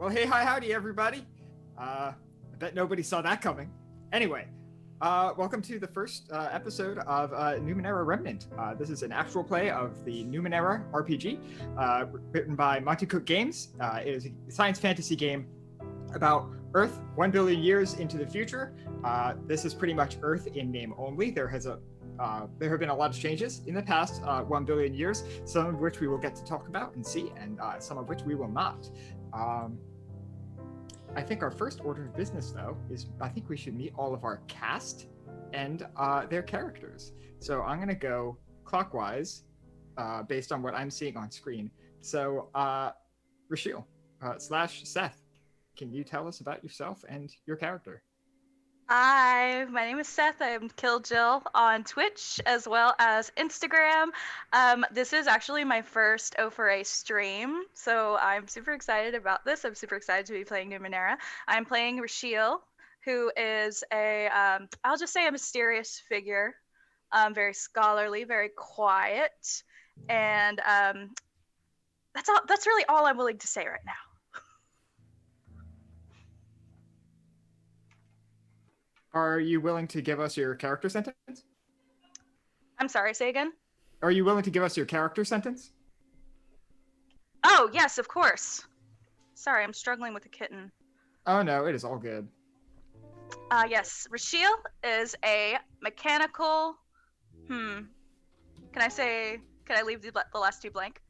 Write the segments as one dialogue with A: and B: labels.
A: Well, hey, hi, howdy, everybody. I bet nobody saw that coming. Anyway, welcome to the first episode of Numenera Remnant. This is an actual play of the Numenera RPG, written by Monty Cook Games. It is a science fantasy game about Earth 1 billion years into the future. This is pretty much Earth in name only. There have been a lot of changes in the past 1 billion years, some of which we will get to talk about and see, and some of which we will not. I think our first order of business, though, is I think we should meet all of our cast and their characters. So I'm going to go clockwise based on what I'm seeing on screen. So, Rashil / Seth, can you tell us about yourself and your character?
B: Hi, my name is Seth. I am Killjill on Twitch as well as Instagram. This is actually my first O4A stream, so I'm super excited about this. I'm super excited to be playing Numenera. I'm playing Rashil, who is I'll just say a mysterious figure, very scholarly, very quiet, and that's all. That's really all I'm willing to say right now.
A: Are you willing to give us your character sentence?
B: I'm sorry, say again?
A: Are you willing to give us your character sentence?
B: Oh, yes, of course. Sorry, I'm struggling with a kitten.
A: Oh no, it is all good.
B: Yes, Rashil is a mechanical. Can I leave the last two blank?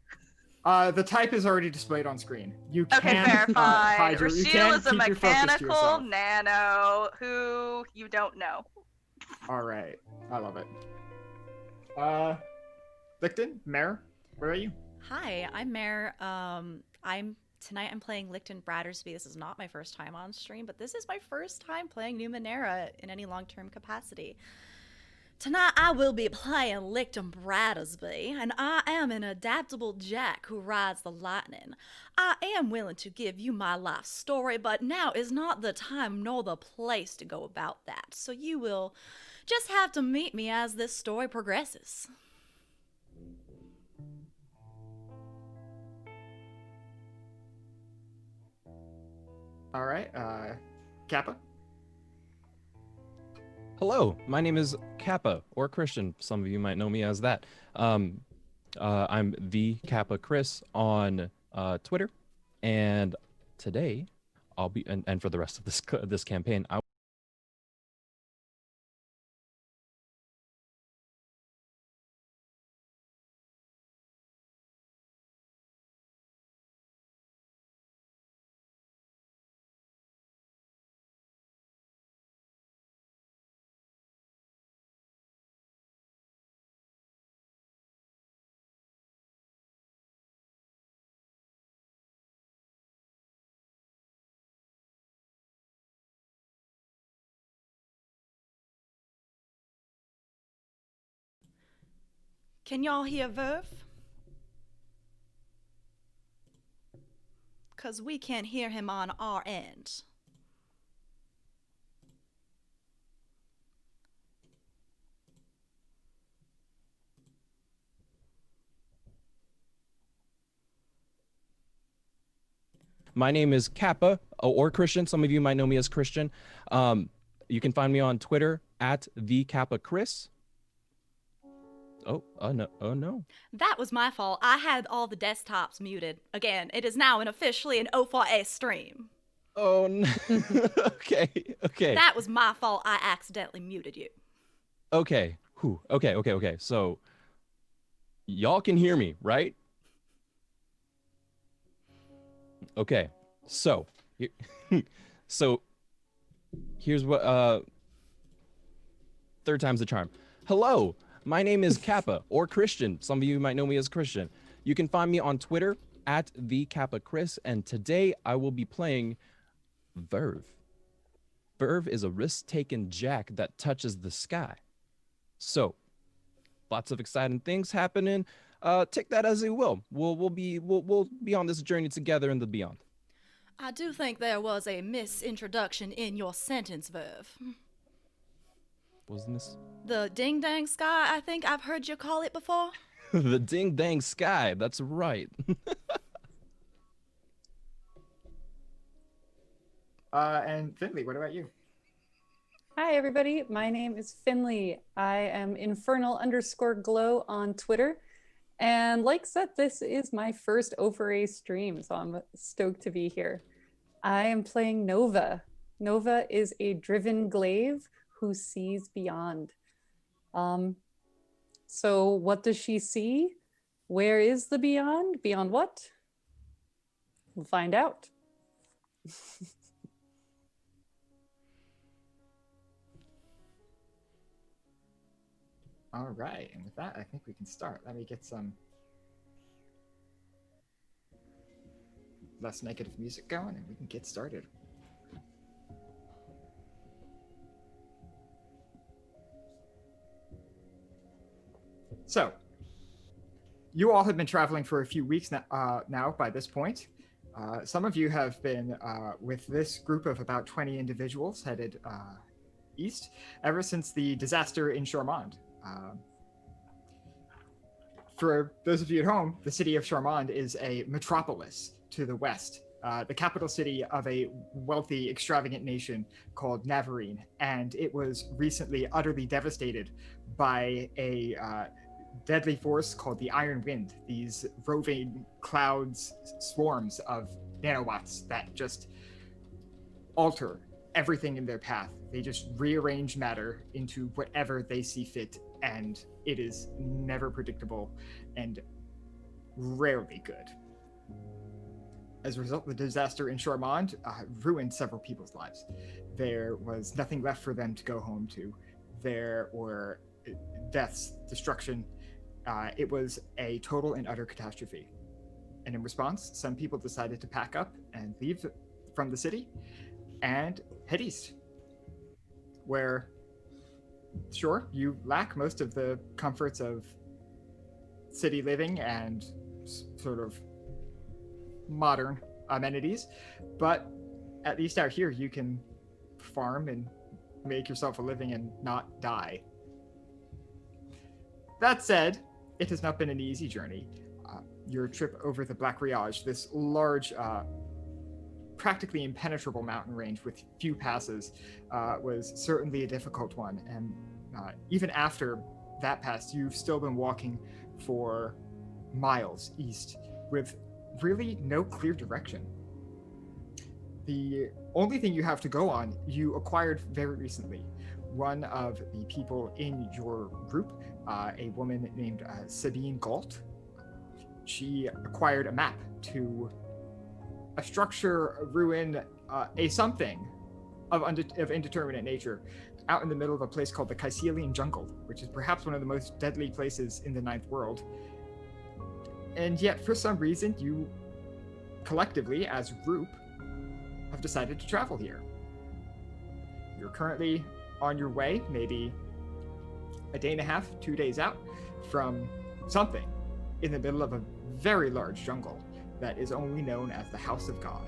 A: The type is already displayed on screen. You can
B: Okay, verify.
A: Rashil
B: is a mechanical nano who you don't know.
A: All right, I love it. Licton, Mare, where are you?
C: Hi, I'm Mare. Tonight I'm playing Licton Brattersby. This is not my first time on stream, but this is my first time playing Numenera in any long-term capacity. Tonight I will be playing Licton Brattersby, and I am an adaptable jack who rides the lightning. I am willing to give you my life story, but now is not the time nor the place to go about that, so you will just have to meet me as this story progresses.
A: All right, Kappa.
D: Hello, my name is Kappa, or Christian. Some of you might know me as that. I'm the Kappa Chris on Twitter, and today I'll be and for the rest of this campaign,
C: Can y'all hear Verve? 'Cause we can't hear him on our end.
D: my name is Kappa, or Christian. Some of you might know me as Christian. You can find me on Twitter at the Kappa Chris. Oh no.
C: That was my fault. I had all the desktops muted. Again, it is now officially an O4A stream.
D: Oh no. Okay.
C: That was my fault. I accidentally muted you.
D: Okay. Whew. Okay. So, y'all can hear me, right? Okay. So, here's what. Third time's the charm. Hello. My name is Kappa, or Christian. Some of you might know me as Christian. You can find me on Twitter at the Kappa Chris, and today I will be playing Verve. Verve is a risk-taking jack that touches the sky. So, lots of exciting things happening. Take that as you will. We'll be on this journey together in the beyond.
C: I do think there was a misintroduction in your sentence, Verve.
D: Wasn't this?
C: The ding dang sky, I think I've heard you call it before.
D: The ding dang sky, that's right.
A: And Finley, what about you?
E: Hi, everybody. My name is Finley. I am infernal_glow on Twitter. And like Seth, this is my first O4A stream, so I'm stoked to be here. I am playing Nova. Nova is a driven glaive who sees beyond. So what does she see? Where is the beyond? Beyond what? We'll find out.
A: All right, and with that, I think we can start. Let me get some less negative music going, and we can get started. So, you all have been traveling for a few weeks now by this point. Some of you have been with this group of about 20 individuals headed east ever since the disaster in Charmand. For those of you at home, the city of Charmand is a metropolis to the west, the capital city of a wealthy, extravagant nation called Navarine, and it was recently utterly devastated by a deadly force called the Iron Wind, these roving clouds, swarms of nanowatts that just alter everything in their path. They just rearrange matter into whatever they see fit, and it is never predictable and rarely good. As a result, the disaster in Charmand ruined several people's lives. There was nothing left for them to go home to. There were deaths, destruction. It was a total and utter catastrophe. And in response, some people decided to pack up and leave from the city and head east, where, sure, you lack most of the comforts of city living and sort of modern amenities, but at least out here you can farm and make yourself a living and not die. That said, it has not been an easy journey. Your trip over the Black Riage, this large, practically impenetrable mountain range with few passes, was certainly a difficult one. And even after that pass, you've still been walking for miles east with really no clear direction. The only thing you have to go on, you acquired very recently. One of the people in your group, a woman named Sabine Galt, she acquired a map to a structure, a ruin, a something of indeterminate nature out in the middle of a place called the Caecilian Jungle, which is perhaps one of the most deadly places in the Ninth World. And yet, for some reason, you collectively, as a group, have decided to travel here. You're currently on your way, maybe a day and a half, 2 days out from something in the middle of a very large jungle that is only known as the House of God.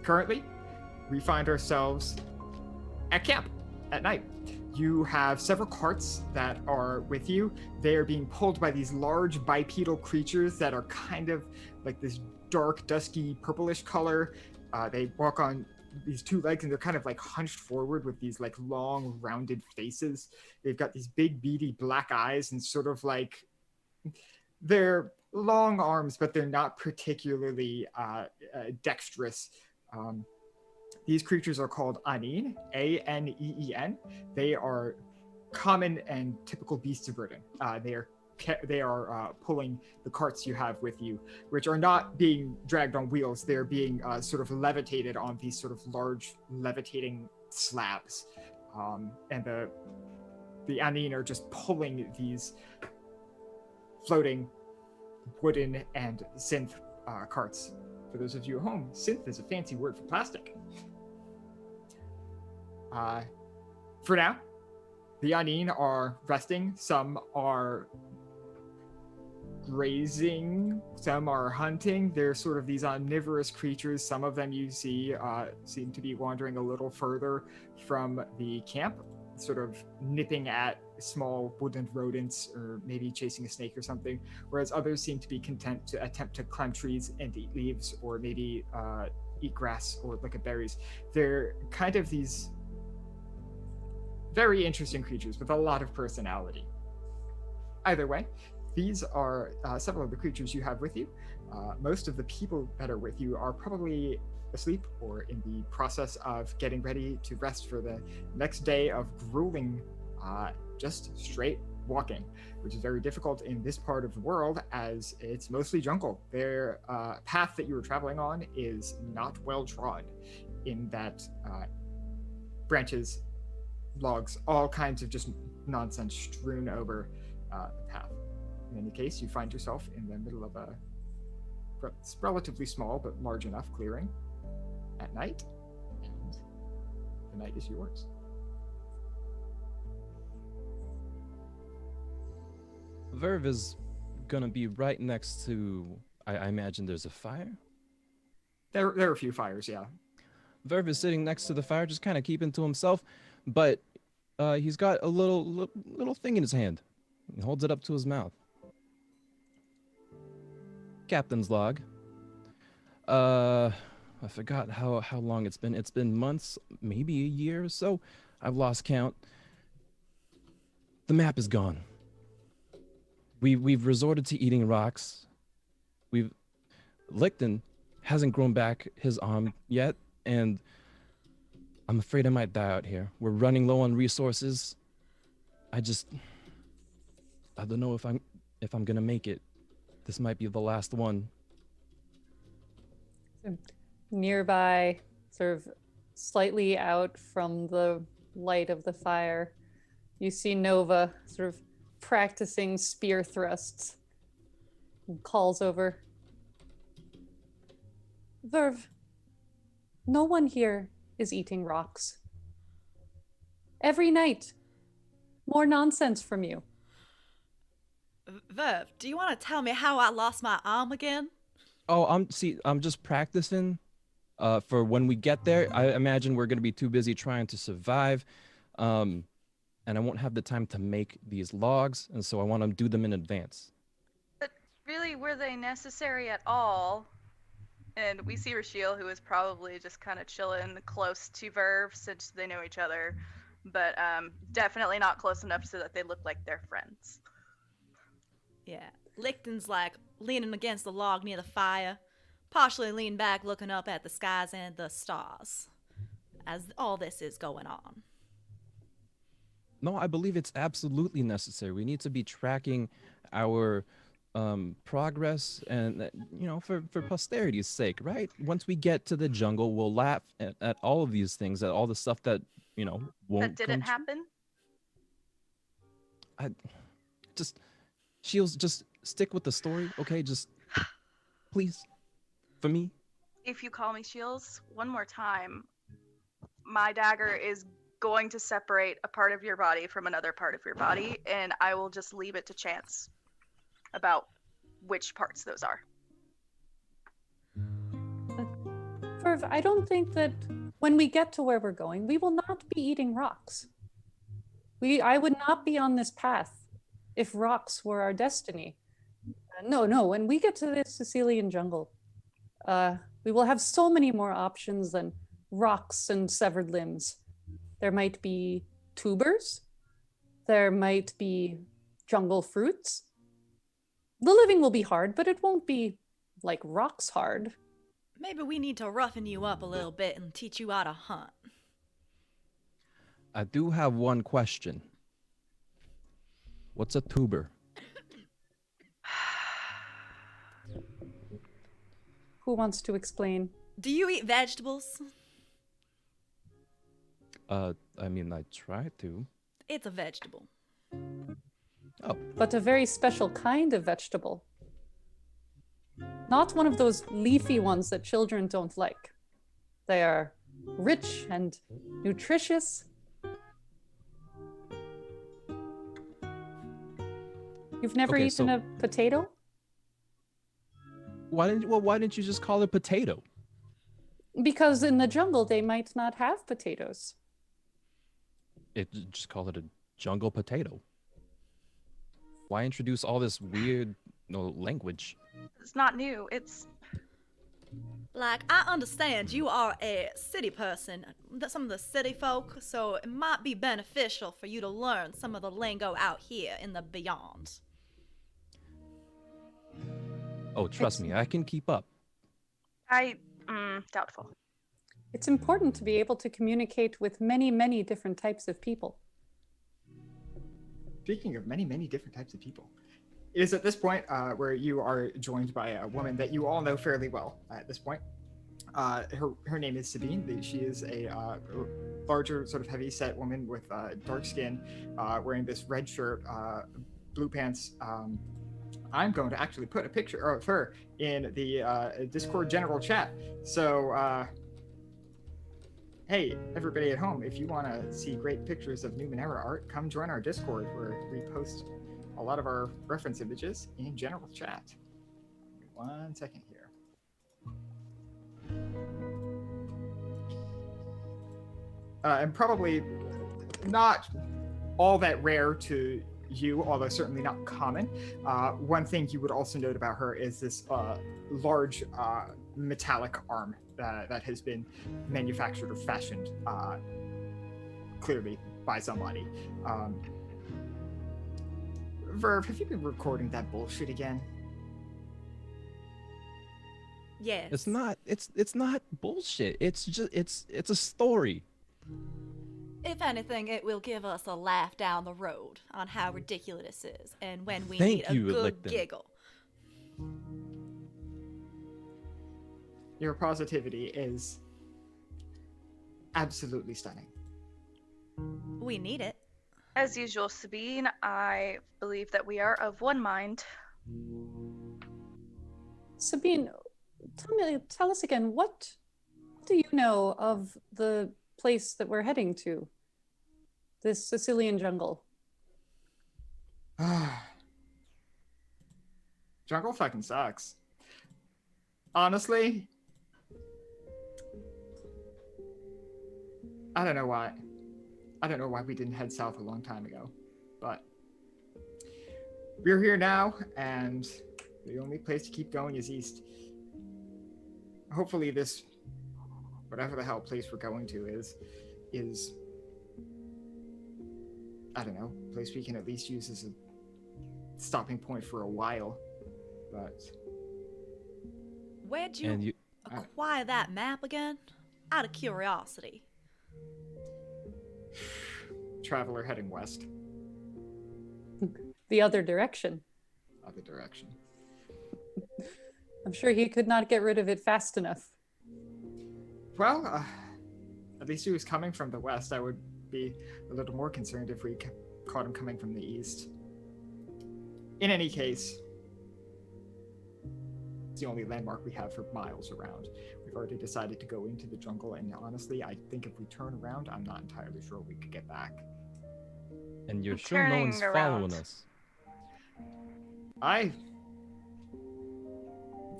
A: Currently, we find ourselves at camp at night. You have several carts that are with you. They are being pulled by these large bipedal creatures that are kind of like this dark, dusky, purplish color. They walk on these two legs and they're kind of like hunched forward with these like long, rounded faces. They've got these big, beady black eyes and sort of like they're long arms, but they're not particularly dexterous. These creatures are called Aneen, A-N-E-E-N. They are common and typical beasts of burden. They are pulling the carts you have with you, which are not being dragged on wheels. They're being sort of levitated on these sort of large levitating slabs. And the Aneen are just pulling these floating wooden and synth carts. For those of you at home, synth is a fancy word for plastic. For now, the Aneen are resting. Some are grazing, some are hunting. They're sort of these omnivorous creatures. Some of them you see seem to be wandering a little further from the camp, sort of nipping at small woodland rodents or maybe chasing a snake or something, whereas others seem to be content to attempt to climb trees and eat leaves or maybe eat grass or look at berries. They're kind of these very interesting creatures with a lot of personality. Either way, these are several of the creatures you have with you. Most of the people that are with you are probably asleep or in the process of getting ready to rest for the next day of grueling, just straight walking, which is very difficult in this part of the world as it's mostly jungle. Their path that you were traveling on is not well trod, in that branches, logs, all kinds of just nonsense strewn over the path. In any case, you find yourself in the middle of a relatively small but large enough clearing at night, and the night is yours.
D: Verve is gonna be right next to. I imagine there's a fire.
A: There are a few fires, yeah.
D: Verve is sitting next to the fire, just kind of keeping to himself, but he's got a little thing in his hand. He holds it up to his mouth. Captain's log. I forgot how long it's been. It's been months, maybe a year or so. I've lost count. The map is gone. We've resorted to eating rocks. Licton hasn't grown back his arm yet, and I'm afraid I might die out here. We're running low on resources. I don't know if I'm gonna make it. This might be the last one.
E: Nearby, sort of slightly out from the light of the fire, you see Nova sort of practicing spear thrusts. And calls over. Verve, no one here is eating rocks. Every night, more nonsense from you.
C: Verve, do you want to tell me how I lost my arm again?
D: Oh, I'm just practicing for when we get there. I imagine we're gonna be too busy trying to survive, and I won't have the time to make these logs, and so I want to do them in advance.
B: But really, were they necessary at all? And we see Rashiel, who is probably just kind of chilling close to Verve since they know each other, but definitely not close enough so that they look like they're friends.
C: Yeah. Licton's like leaning against the log near the fire, partially leaned back looking up at the skies and the stars as all this is going on.
D: No, I believe it's absolutely necessary. We need to be tracking our progress, and for posterity's sake, right? Once we get to the jungle, we'll laugh at all of these things, at all the stuff that won't.
B: That didn't happen?
D: Shields, just stick with the story, okay? Just please, for me.
B: If you call me Shields one more time, my dagger is going to separate a part of your body from another part of your body, and I will just leave it to chance about which parts those are.
E: Verve, I don't think that when we get to where we're going, we will not be eating rocks. I would not be on this path if rocks were our destiny. No, when we get to the Sicilian jungle, we will have so many more options than rocks and severed limbs. There might be tubers. There might be jungle fruits. The living will be hard, but it won't be like rocks hard.
C: Maybe we need to roughen you up a little bit and teach you how to hunt.
D: I do have one question. What's a tuber?
E: Who wants to explain?
C: Do you eat vegetables?
D: I mean, I try to.
C: It's a vegetable.
D: Oh.
E: But a very special kind of vegetable. Not one of those leafy ones that children don't like. They are rich and nutritious. You've never eaten a potato?
D: Why didn't you just call it potato?
E: Because in the jungle they might not have potatoes.
D: Just call it a jungle potato. Why introduce all this weird language?
B: It's not new.
C: Like, I understand you are a city person, some of the city folk, so it might be beneficial for you to learn some of the lingo out here in the beyond.
D: Oh, trust me, I can keep up.
B: Doubtful.
E: It's important to be able to communicate with many, many different types of people.
A: Speaking of many, many different types of people, it is at this point where you are joined by a woman that you all know fairly well at this point. Her name is Sabine. She is a larger, sort of heavy-set woman with dark skin, wearing this red shirt, blue pants. I'm going to actually put a picture of her in the Discord general chat. So, hey, everybody at home, if you want to see great pictures of Numenera art, come join our Discord where we post a lot of our reference images in general chat. 1 second here. And probably not all that rare to you, although certainly not common. One thing you would also note about her is this large metallic arm that has been manufactured or fashioned clearly by somebody. Verve, have you been recording that bullshit again?
C: Yes.
D: It's not bullshit. It's just it's a story.
C: If anything, it will give us a laugh down the road on how ridiculous this is, and when we
D: Thank
C: need a
D: you,
C: good
D: Licton.
C: giggle.
A: Your positivity is absolutely stunning.
C: We need it.
B: As usual, Sabine, I believe that we are of one mind.
E: Sabine, tell us again, what do you know of the place that we're heading to? This Sicilian jungle.
A: Jungle fucking sucks. Honestly, I don't know why. I don't know why we didn't head south a long time ago, but we're here now, and the only place to keep going is east. Hopefully this, whatever the hell place we're going to is I don't know, a place we can at least use as a stopping point for a while, but...
C: Where'd you acquire that map again? Out of curiosity.
A: Traveler heading west.
E: The other direction.
A: Other direction.
E: I'm sure he could not get rid of it fast enough.
A: Well, at least he was coming from the west. I would be a little more concerned if we caught him coming from the east. In any case, it's the only landmark we have for miles around. We've already decided to go into the jungle, and honestly, I think if we turn around, I'm not entirely sure we could get back.
D: And you're sure no one's following us?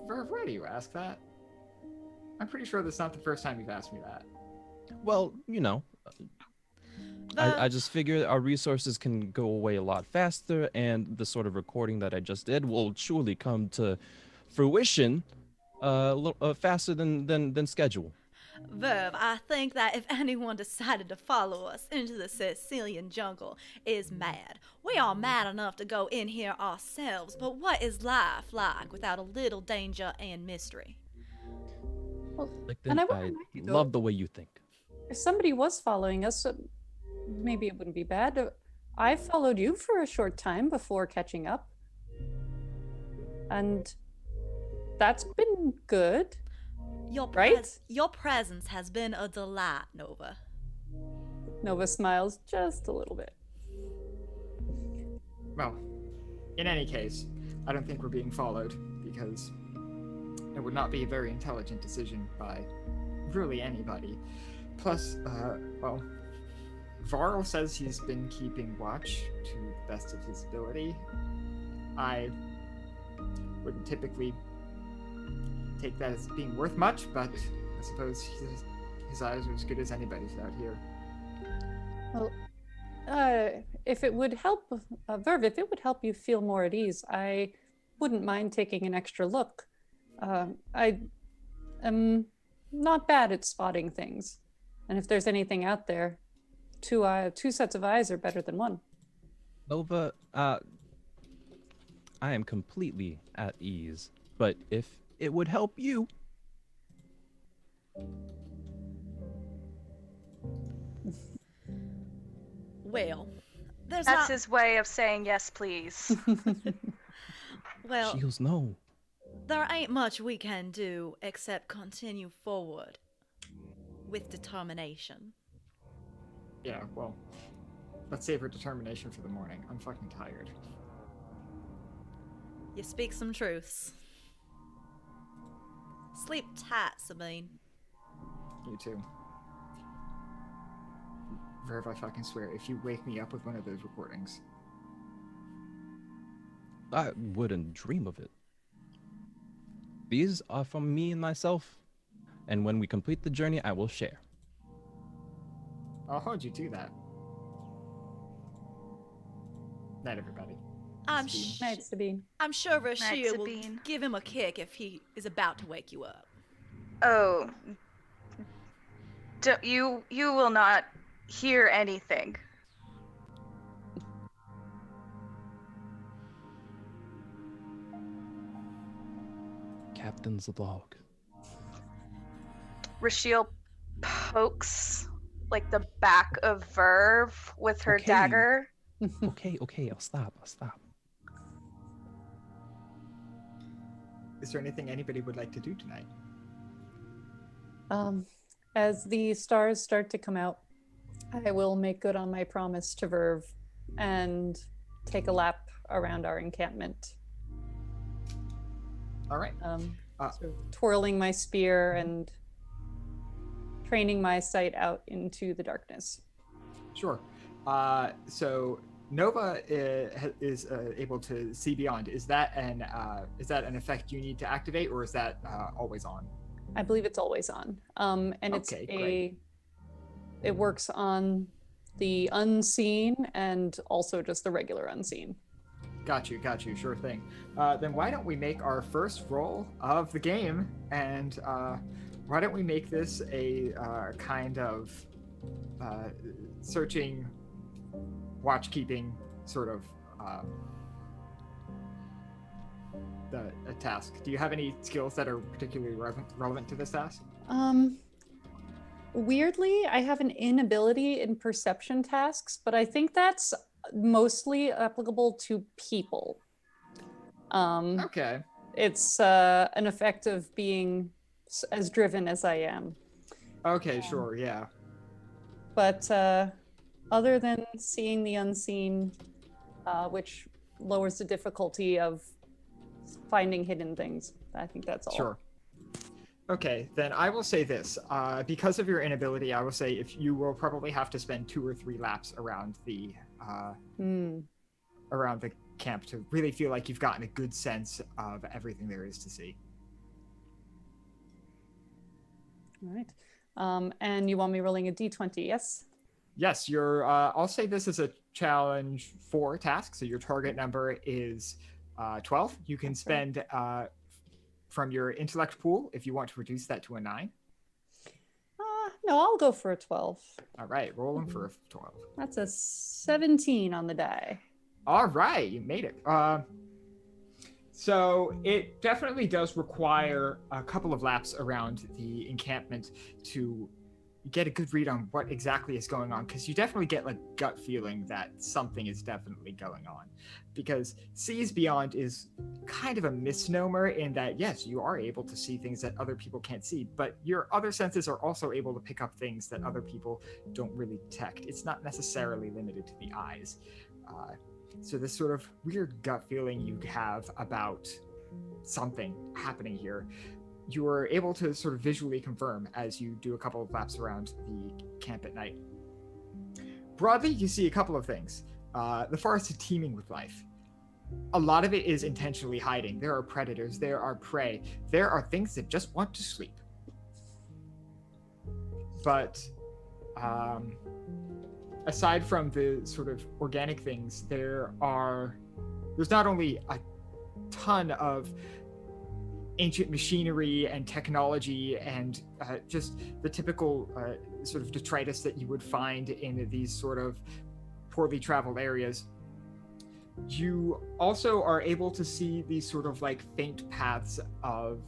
A: Verve, why do you ask that? I'm pretty sure that's not the first time you've asked me that.
D: Well, you know, I just figure our resources can go away a lot faster, and the sort of recording that I just did will surely come to fruition a little faster than schedule.
C: Verve, I think that if anyone decided to follow us into the Sicilian jungle is mad. We are mad enough to go in here ourselves, but what is life like without a little danger and mystery?
E: Well,
D: And I
E: wouldn't mind you, though,
D: love the way you think.
E: if somebody was following us, maybe it wouldn't be bad. I followed you for a short time before catching up. And that's been good.
C: Your presence has been a delight, Nova.
E: Nova smiles just a little bit.
A: Well, in any case, I don't think we're being followed, because it would not be a very intelligent decision by really anybody. Plus, well, Varl says he's been keeping watch to the best of his ability. I wouldn't typically take that as being worth much, but I suppose his eyes are as good as anybody's out here.
E: Well, if it would help, Verve, if it would help you feel more at ease, I wouldn't mind taking an extra look. I am not bad at spotting things. And if there's anything out there, two sets of eyes are better than one.
D: Nova, I am completely at ease, but if it would help you,
C: Well, there's
B: That's
C: not.
B: his way of saying yes, please.
C: Well,
D: she goes, no.
C: there ain't much we can do except continue forward with determination.
A: Yeah, well, let's save her determination for the morning. I'm fucking tired.
C: You speak some truths. Sleep tight, Sabine.
A: You too. Verve, I fucking swear, if you wake me up with one of those recordings.
D: I wouldn't dream of it. These are from me and myself, and when we complete the journey, I will share.
A: I'll hold you to that. Night, everybody.
C: I'm
A: Sabine.
E: Night, Sabine.
C: I'm sure Rashir will
B: Sabine.
C: give him a kick if he is about to wake you up.
B: Oh. You will not hear anything.
D: Captain's log.
B: Rashiel pokes like the back of Verve with her
D: Okay.
B: dagger.
D: Okay, I'll stop.
A: Is there anything anybody would like to do tonight?
E: As the stars start to come out, I will make good on my promise to Verve and take a lap around our encampment.
A: All right.
E: Sort of twirling my spear and training my sight out into the darkness.
A: Sure. So Nova is able to see beyond. Is that an effect you need to activate, or is that always on?
E: I believe it's always on. And
A: Okay, great.
E: it works on the unseen and also just the regular unseen.
A: Got you. Sure thing. Then why don't we make our first roll of the game, and why don't we make this a kind of searching, watchkeeping sort of a task. Do you have any skills that are particularly relevant to this task?
E: Weirdly, I have an inability in perception tasks, but I think that's mostly applicable to people.
A: Okay.
E: It's an effect of being as driven as I am.
A: Okay, sure, yeah.
E: But other than seeing the unseen, which lowers the difficulty of finding hidden things, I think that's all.
A: Sure. Okay, then I will say this. Because of your inability, I will say if you will probably have to spend 2 or 3 laps around the camp to really feel like you've gotten a good sense of everything there is to see.
E: All right. And you want me rolling a d20, yes?
A: Yes, I'll say this is a challenge 4 task, so your target number is 12. You can spend from your intellect pool if you want to reduce that to a 9.
E: No, I'll go for a 12.
A: All right, rolling for a 12.
E: That's a 17 on the die.
A: All right, you made it. So it definitely does require a couple of laps around the encampment to get a good read on what exactly is going on, because you definitely get like gut feeling that something is definitely going on, because sees beyond is kind of a misnomer in that yes, you are able to see things that other people can't see, but your other senses are also able to pick up things that other people don't really detect. It's not necessarily limited to the eyes. So this sort of weird gut feeling you have about something happening here, you are able to sort of visually confirm as you do a couple of laps around the camp at night. Broadly, you see a couple of things. The forest is teeming with life. A lot of it is intentionally hiding. There are predators, there are prey, there are things that just want to sleep. But aside from the sort of organic things, there's not only a ton of ancient machinery and technology and just the typical sort of detritus that you would find in these sort of poorly traveled areas. You also are able to see these sort of like faint paths of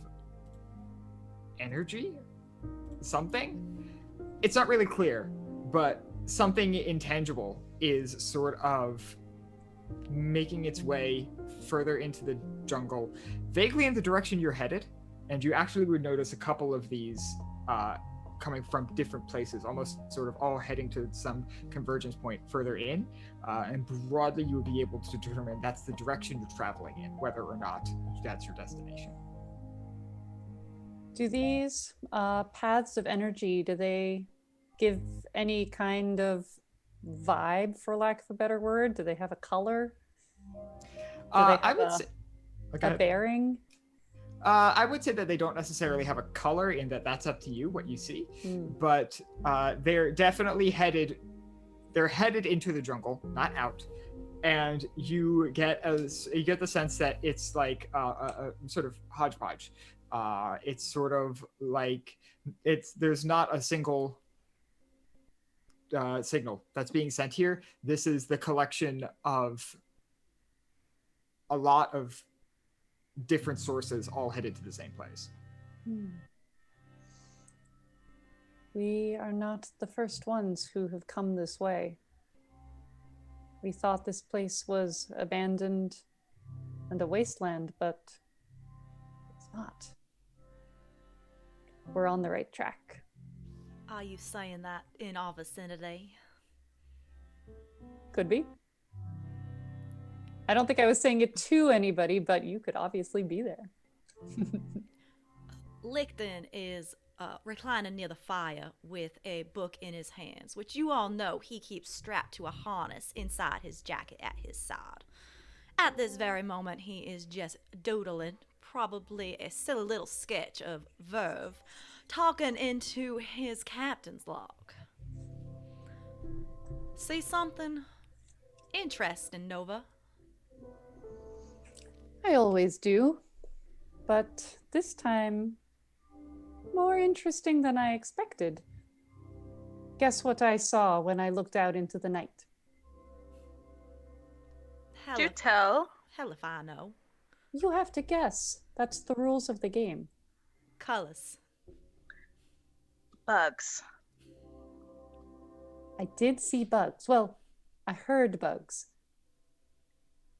A: energy, something. It's not really clear, but something intangible is sort of making its way further into the jungle, vaguely in the direction you're headed, and you actually would notice a couple of these coming from different places, almost sort of all heading to some convergence point further in, and broadly you would be able to determine that's the direction you're traveling in, whether or not that's your destination.
E: Do these paths of energy, do they give any kind of vibe, for lack of a better word? Do they have a color? Do they have
A: I would say
E: a bearing?
A: I would say that they don't necessarily have a color, in that that's up to you what you see, but they're definitely headed into the jungle, not out. And you get the sense that it's like a sort of hodgepodge. It's sort of like there's not a single signal that's being sent here. This is the collection of a lot of different sources all headed to the same place.
E: We are not the first ones who have come this way. We thought this place was abandoned and a wasteland, but it's not. We're on the right track.
C: Are you saying that in our vicinity?
E: Could be. I don't think I was saying it to anybody, but you could obviously be there.
C: Licton is reclining near the fire with a book in his hands, which you all know he keeps strapped to a harness inside his jacket at his side. At this very moment, he is just doodling, probably a silly little sketch of Verve, talking into his captain's log. See something interesting, Nova?
E: I always do, but this time more interesting than I expected. Guess what I saw when I looked out into the night?
B: Do tell.
C: Hell if I know.
E: You have to guess. That's the rules of the game.
C: Colors.
B: Bugs.
E: I did see bugs. Well, I heard bugs.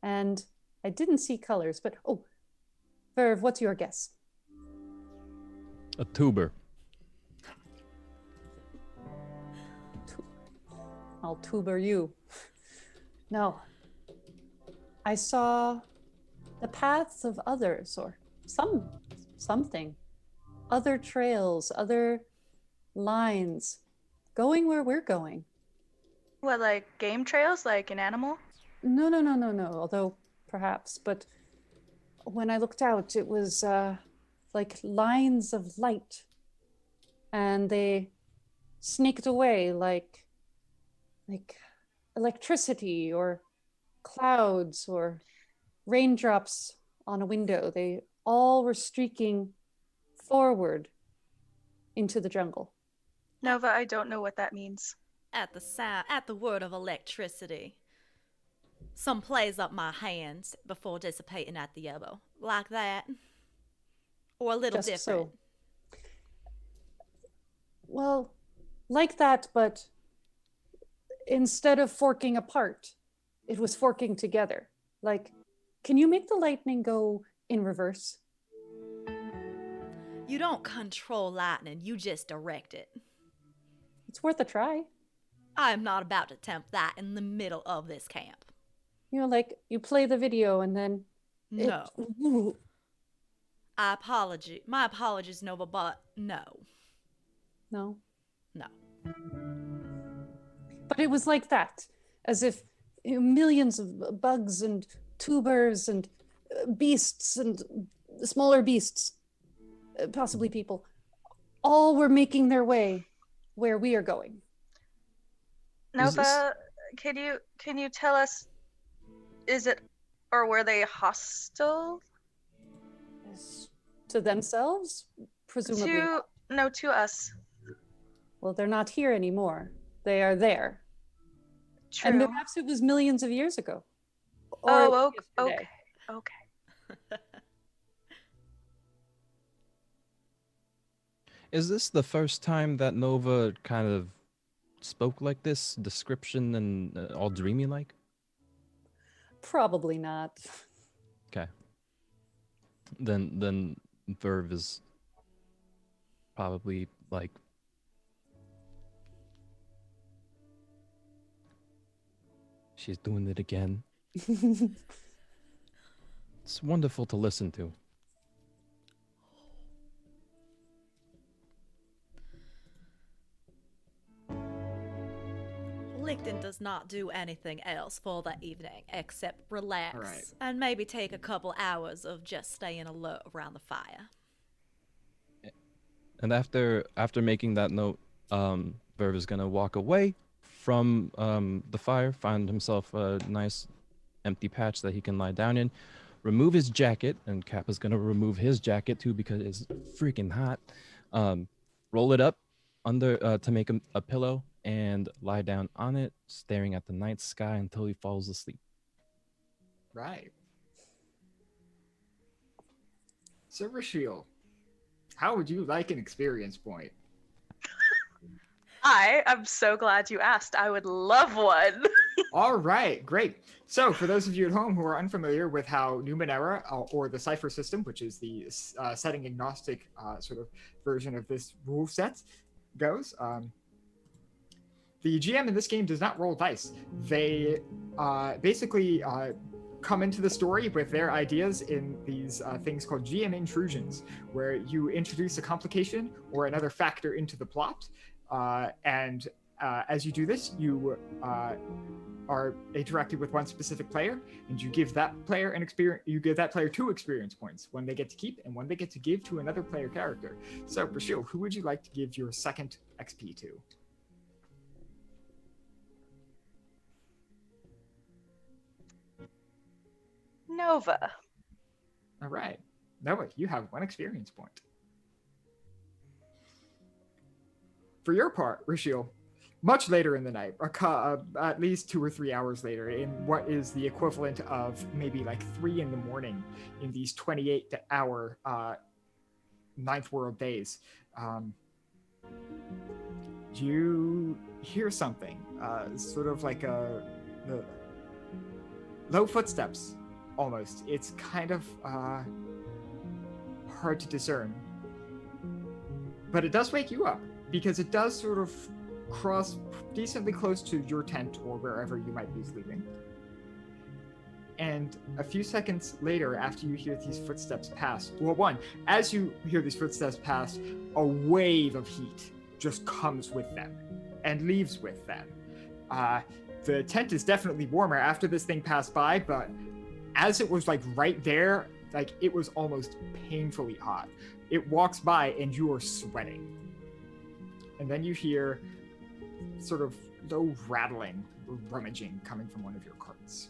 E: And I didn't see colors, but oh, Verve, what's your guess?
D: A tuber.
E: I'll tuber you. No. I saw the paths of others, or something. Other trails, other lines, going where we're going.
B: What, like game trails, like an animal?
E: No. Although perhaps, but when I looked out, it was like lines of light, and they sneaked away like electricity or clouds or raindrops on a window. They all were streaking forward into the jungle.
B: Nova, I don't know what that means.
C: At the word of electricity, some plays up my hands before dissipating at the elbow. Like that. Or a little
E: Just
C: different.
E: so. Well, like that, but instead of forking apart, it was forking together. Like, can you make the lightning go in reverse?
C: You don't control lightning, you just direct it.
E: It's worth a try.
C: I am not about to attempt that in the middle of this camp.
E: You know, like you play the video and then
C: No. My apologies, Nova, but no.
E: No.
C: No.
E: But it was like that, as if millions of bugs and tubers and beasts and smaller beasts, possibly people, all were making their way where we are going.
B: Nova, can you tell us, were they hostile?
E: To themselves? Presumably.
B: To us.
E: Well, they're not here anymore. They are there.
B: True.
E: And perhaps it was millions of years ago.
B: Oh,
E: yesterday.
B: okay.
D: Is this the first time that Nova kind of spoke like this, description and all dreamy like?
E: Probably not.
D: Okay. Then Verve is probably like, she's doing it again. It's wonderful to listen to.
C: Licton does not do anything else for that evening except relax
A: Alright.
C: and maybe take a couple hours of just staying alert around the fire.
D: And after making that note, Verve is gonna walk away from the fire, find himself a nice empty patch that he can lie down in, remove his jacket, and Kappa's gonna remove his jacket too because it's freaking hot. Roll it up under to make a pillow and lie down on it, staring at the night sky until he falls asleep.
A: Right. So, Rashiel, how would you like an experience point?
B: I am so glad you asked. I would love one.
A: All right, great. So, for those of you at home who are unfamiliar with how Numenera, or the Cipher system, which is the setting agnostic sort of version of this rule set, goes, the GM in this game does not roll dice. They basically come into the story with their ideas in these things called GM intrusions, where you introduce a complication or another factor into the plot, and as you do this, you are interacting with one specific player, and you give that player an experience. You give that player 2 experience points, one they get to keep and one they get to give to another player character. So, Rashiel, who would you like to give your second XP to?
B: Nova.
A: All right, Nova, you have 1 experience point. For your part, Rashiel, much later in the night, at least 2 or 3 hours later, in what is the equivalent of maybe like 3 in the morning in these 28-hour Ninth World days, you hear something, sort of like the low footsteps, almost. It's kind of hard to discern. But it does wake you up, because it does sort of cross decently close to your tent or wherever you might be sleeping. And a few seconds later, after you hear these footsteps pass, as you hear these footsteps pass, a wave of heat just comes with them and leaves with them. The tent is definitely warmer after this thing passed by, but as it was like right there, like it was almost painfully hot. It walks by and you are sweating. And then you hear sort of low rattling, rummaging coming from one of your carts.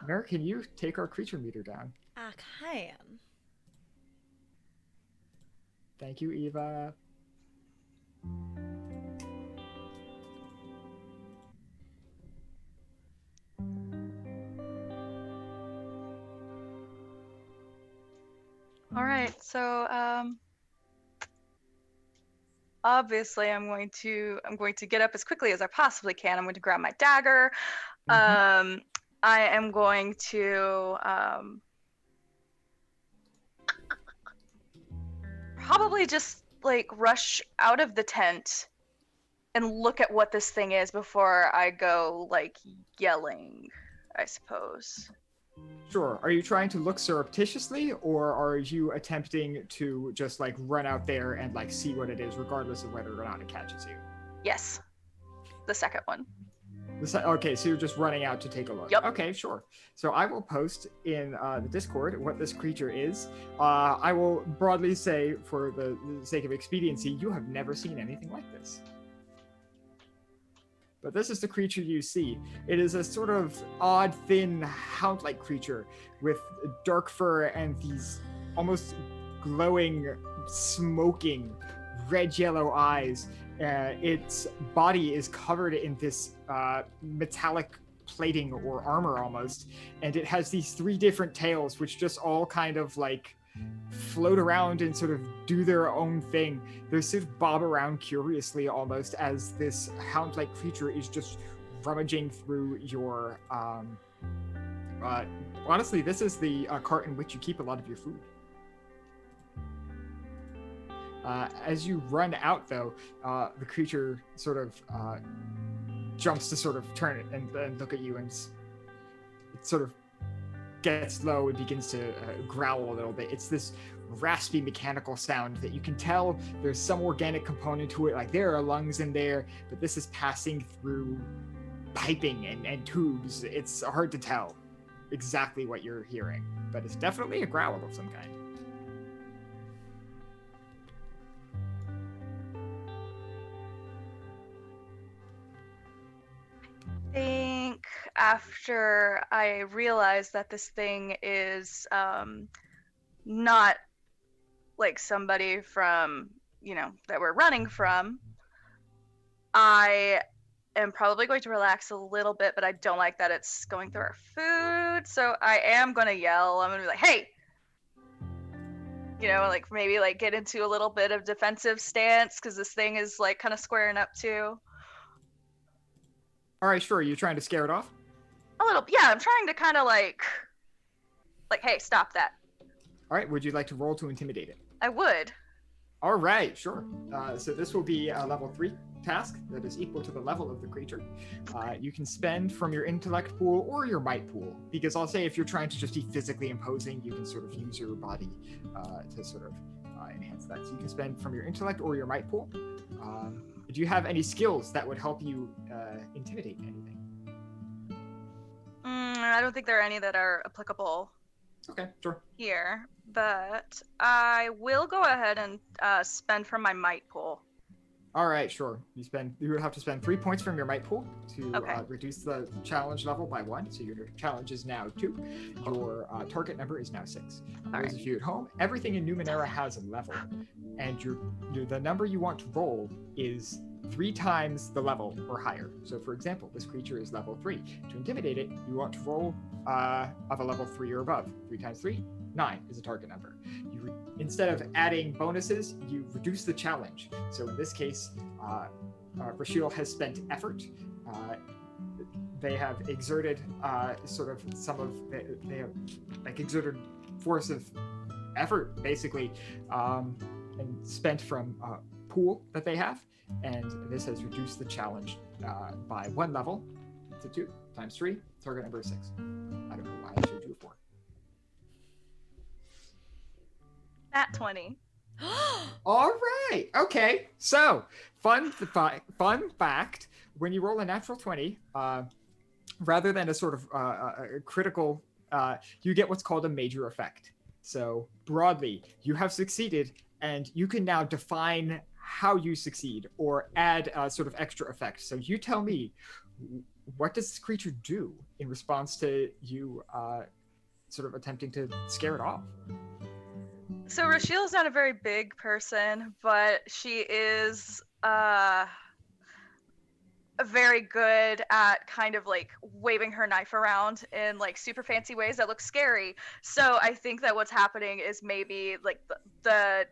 A: Mer, can you take our creature meter down?
C: I can.
A: Thank you, Eva.
B: All right, so obviously I'm going to get up as quickly as I possibly can. I'm going to grab my dagger.
A: Mm-hmm.
B: I am going to probably just like rush out of the tent and look at what this thing is before I go like yelling, I suppose.
A: Sure. Are you trying to look surreptitiously, or are you attempting to just like run out there and like see what it is, regardless of whether or not it catches you?
B: Yes, the second one.
A: Okay, so you're just running out to take a look.
B: Yep.
A: Okay, sure. So I will post in the Discord what this creature is. I will broadly say, for the sake of expediency, you have never seen anything like this. but this is the creature you see. It is a sort of odd, thin, hound-like creature with dark fur and these almost glowing, smoking, red-yellow eyes. Its body is covered in this metallic plating or armor almost, and it has these 3 different tails which just all kind of like float around and sort of do their own thing. They sort of bob around curiously almost as this hound-like creature is just rummaging through your honestly, this is the cart in which you keep a lot of your food. As you run out, though, the creature sort of jumps to sort of turn it and look at you, and it sort of gets low and begins to growl a little bit. It's this raspy mechanical sound that you can tell there's some organic component to it, like there are lungs in there, but this is passing through piping and tubes. It's hard to tell exactly what you're hearing, but it's definitely a growl of some kind.
B: I think after I realized that this thing is not like somebody from, that we're running from, I am probably going to relax a little bit, but I don't like that it's going through our food. So I am going to yell. I'm going to be like, hey, like maybe like get into a little bit of defensive stance because this thing is like kind of squaring up too.
A: All right, sure. You're trying to scare it off?
B: A little, yeah. I'm trying to kind of like, hey, stop that.
A: All right. Would you like to roll to intimidate it?
B: I would.
A: All right, sure. So this will be a level 3 task that is equal to the level of the creature. You can spend from your intellect pool or your might pool, because I'll say if you're trying to just be physically imposing, you can sort of use your body to sort of enhance that. So you can spend from your intellect or your might pool. Do you have any skills that would help you intimidate anything?
B: I don't think there are any that are applicable.
A: Okay, sure.
B: Here, but I will go ahead and spend from my might pool.
A: All right, sure. You would have to spend 3 points from your might pool to reduce the challenge level by 1. So your challenge is now 2. Your target number is now 6. For those of you at home, everything in Numenera has a level, and the number you want to roll is 3 times the level or higher. So, for example, this creature is level 3. To intimidate it, you want to roll of a level 3 or above. 3 times 3, 9 is a target number. Instead of adding bonuses, you reduce the challenge. So in this case, Rashil has spent effort. They have exerted they have like exerted force of effort basically, and spent from pool that they have. And this has reduced the challenge by 1 level to 2 times 3. Target number is 6. I don't know why I showed you a 4.
B: At 20.
A: All right. Okay. So, fun fact: when you roll a natural 20, rather than a sort of a critical, you get what's called a major effect. So, broadly, you have succeeded, and you can now define how you succeed or add a sort of extra effect. So, you tell me, what does this creature do in response to you sort of attempting to scare it off?
B: So Rashil's not a very big person, but she is very good at kind of like waving her knife around in like super fancy ways that look scary. So I think that what's happening is maybe like the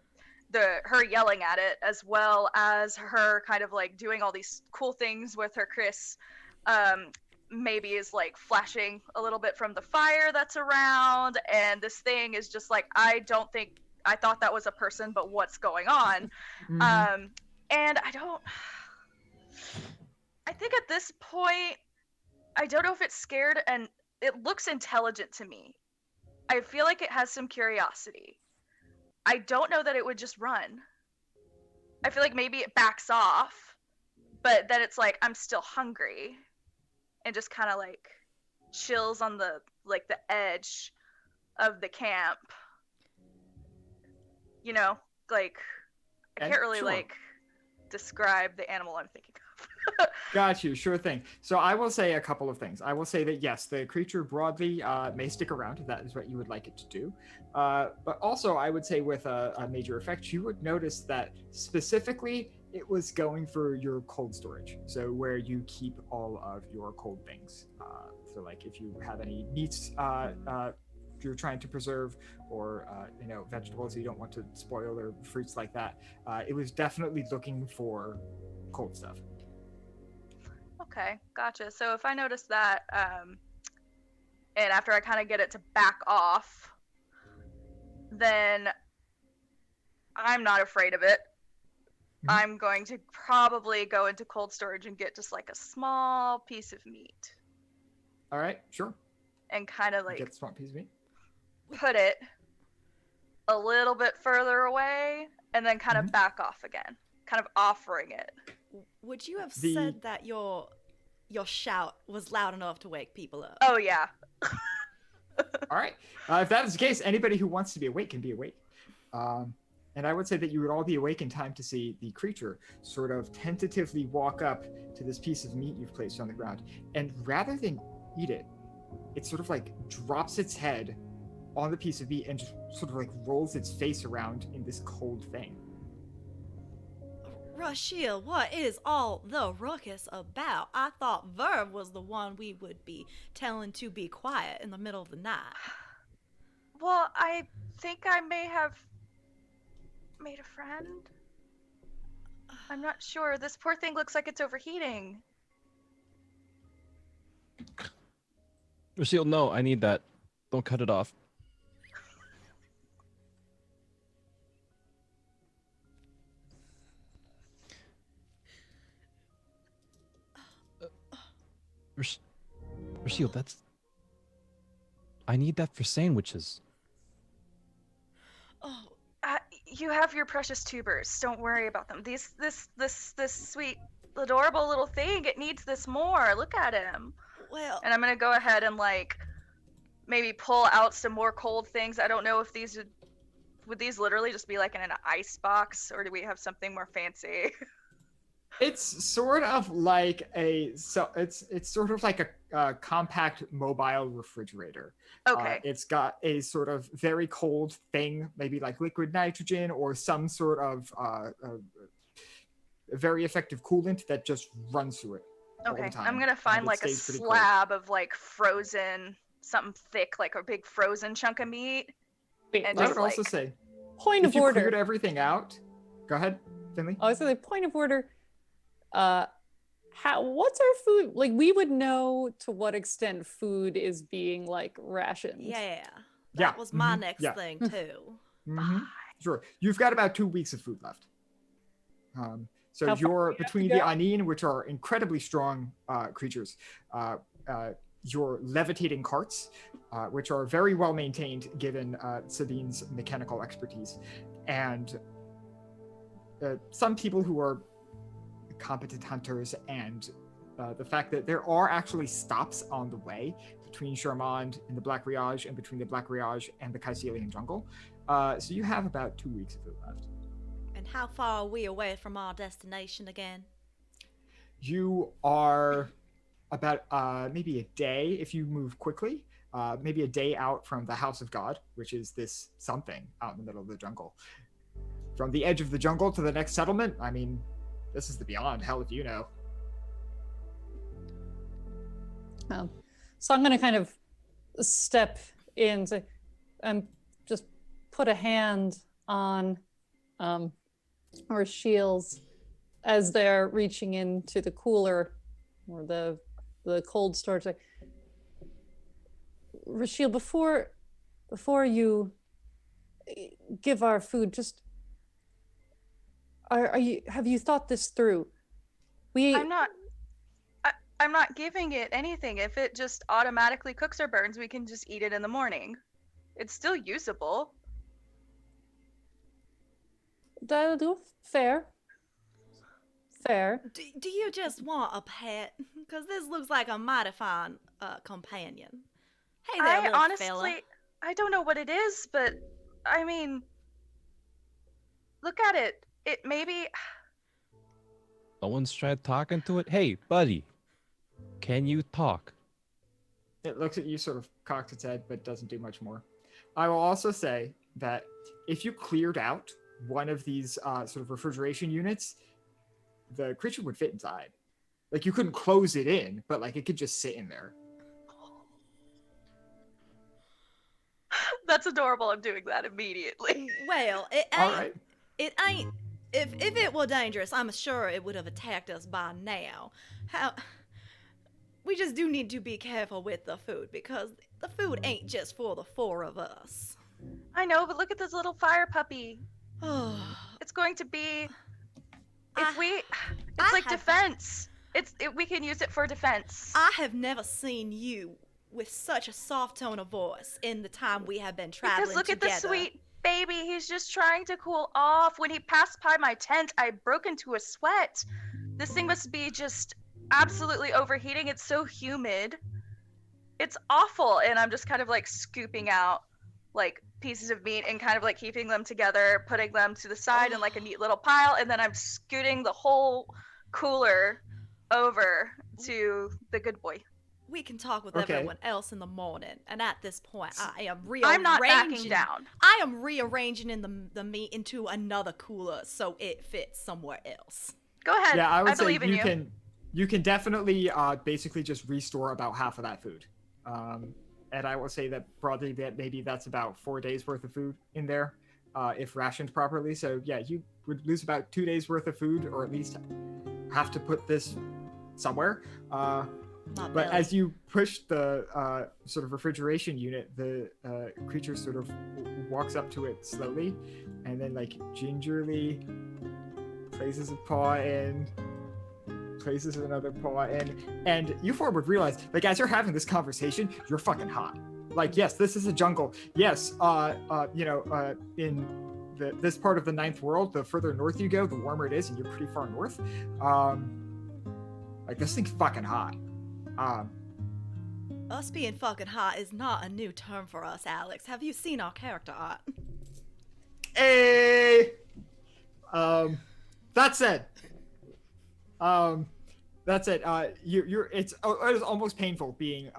B: her yelling at it, as well as her kind of like doing all these cool things with her Chris, maybe is like flashing a little bit from the fire that's around, and this thing is just like, I thought that was a person, but what's going on?
A: Mm-hmm.
B: And I think at this point, I don't know if it's scared, and it looks intelligent to me. I feel like it has some curiosity. I don't know that it would just run. I feel like maybe it backs off, but then it's like, I'm still hungry, and just kind of like chills on the edge of the camp. Like I can't really
A: sure.
B: like describe the animal I'm thinking of.
A: Got you. Sure thing. So I will say a couple of things. I will say that yes, the creature broadly may stick around if that is what you would like it to do. But also, I would say with a major effect, you would notice that specifically it was going for your cold storage. So where you keep all of your cold things. So like if you have any meats you're trying to preserve, or vegetables you don't want to spoil, or fruits like that. It was definitely looking for cold stuff.
B: Okay, gotcha. So if I notice that, and after I kind of get it to back off, then I'm not afraid of it. I'm going to probably go into cold storage and get just like a small piece of meat.
A: All right, sure.
B: And kind of like
A: Get the small piece of meat.
B: put it a little bit further away and then kind of back off again, kind of offering it.
C: Would you have said that your shout was loud enough to wake people up?
B: Oh, yeah.
A: All right. If that is the case, anybody who wants to be awake can be awake. And I would say that you would all be awake in time to see the creature sort of tentatively walk up to this piece of meat you've placed on the ground. And rather than eat it, it sort of like drops its head on the piece of meat and just sort of like rolls its face around in this cold thing.
C: Rashiel, what is all the ruckus about? I thought Verve was the one we would be telling to be quiet in the middle of the night.
B: Well, I think I may have made a friend. I'm not sure. This poor thing looks like it's overheating.
D: Rashiel, no, I need that. Don't cut it off. Rashiel, that's... I need that for sandwiches.
C: Oh,
B: You have your precious tubers. Don't worry about them. This sweet, adorable little thing, it needs this more. Look at him.
C: well...
B: And I'm gonna go ahead and like maybe pull out some more cold things. I don't know if these would these literally just be like in an ice box, or do we have something more fancy?
A: It's sort of like it's sort of like a compact mobile refrigerator.
B: Okay.
A: It's got a sort of very cold thing, maybe like liquid nitrogen or some sort of very effective coolant that just runs through it.
B: Okay.
A: All the time,
B: I'm gonna find like a slab of like frozen, something thick, like a big frozen chunk of meat.
E: Wait,
B: And
A: I
B: just
A: would also
B: like
A: say,
E: point
A: if
E: of
A: you
E: order.
A: cleared everything out, go ahead, Finley.
E: I was gonna say, point of order. What's our food? Like, we would know to what extent food is being like rationed.
C: Yeah.
A: Yeah,
C: That was my
A: mhm,
C: next
A: yeah.
C: thing, too.
A: Sure. You've got about 2 weeks of food left. So
E: How far do
A: you're
E: we have to
A: between
E: go?
A: the Anin, which are incredibly strong creatures, your levitating carts, which are very well maintained given Sabine's mechanical expertise, and some people who are competent hunters, and the fact that there are actually stops on the way between Charmand and the Black Riage, and between the Black Riage and the Caecilian jungle. So you have about 2 weeks of food left.
C: And how far are we away from our destination again?
A: You are about maybe a day if you move quickly, maybe a day out from the House of God, which is this something out in the middle of the jungle. From the edge of the jungle to the next settlement, I mean, this is the beyond. Hell if you know.
E: So I'm going to kind of step in and just put a hand on Rashiel's as they're reaching into the cooler or the cold storage. Rashiel, before you give our food, just have you thought this through?
B: I'm not giving it anything. If it just automatically cooks or burns, we can just eat it in the morning. It's still usable.
E: That'll do. Fair.
C: Do you just want a pet? Because this looks like a mighty fine companion. Hey there, little
B: honestly,
C: fella.
B: I don't know what it is, but I mean, look at it. It maybe
D: No one's tried talking to it. Hey, buddy, can you talk?
A: It looks at you, sort of cocks its head, but doesn't do much more. I will also say that if you cleared out one of these sort of refrigeration units, the creature would fit inside. Like you couldn't close it in, but like it could just sit in there.
B: That's adorable. I'm doing that immediately.
C: Well, it ain't.
A: All right.
C: It ain't. If it were dangerous, I'm sure it would have attacked us by now. How? We just do need to be careful with the food because the food ain't just for the four of us.
B: I know, but look at this little fire puppy.
C: Oh,
B: It's going to be.
C: I
B: It's like
C: have-
B: defense. We can use it for defense.
C: I have never seen you with such a soft tone of voice in the time we have been traveling
B: Because look
C: together.
B: at the sweet baby. He's just trying to cool off. When he passed by my tent, I broke into a sweat. This thing must be just absolutely overheating. It's so humid. It's awful. And I'm just kind of like scooping out like pieces of meat and kind of like keeping them together, putting them to the side in like a neat little pile, and then I'm scooting the whole cooler over to the good boy.
C: We can talk with
A: Okay.
C: everyone else in the morning, and at this point, I am rearranging.
B: I'm not backing down.
C: I am rearranging in the meat into another cooler so it fits somewhere else.
B: Go ahead.
A: Yeah, I would say
B: believe in you.
A: you can definitely basically just restore about half of that food. And I will say that broadly that maybe that's about 4 days worth of food in there, if rationed properly. So yeah, you would lose about 2 days worth of food, or at least have to put this somewhere.
C: Not
A: But
C: belly.
A: as you push the sort of refrigeration unit, the creature sort of walks up to it slowly, and then like gingerly places a paw in, places another paw in, and you four would realize, like as you're having this conversation, you're fucking hot. Like yes, this is a jungle. Yes, in this part of the ninth world, the further north you go, the warmer it is, and you're pretty far north. Like this thing's fucking hot.
C: Us being fucking hot is not a new term for us, Alex. Have you seen our character art?
A: Hey. That said, it's it is almost painful being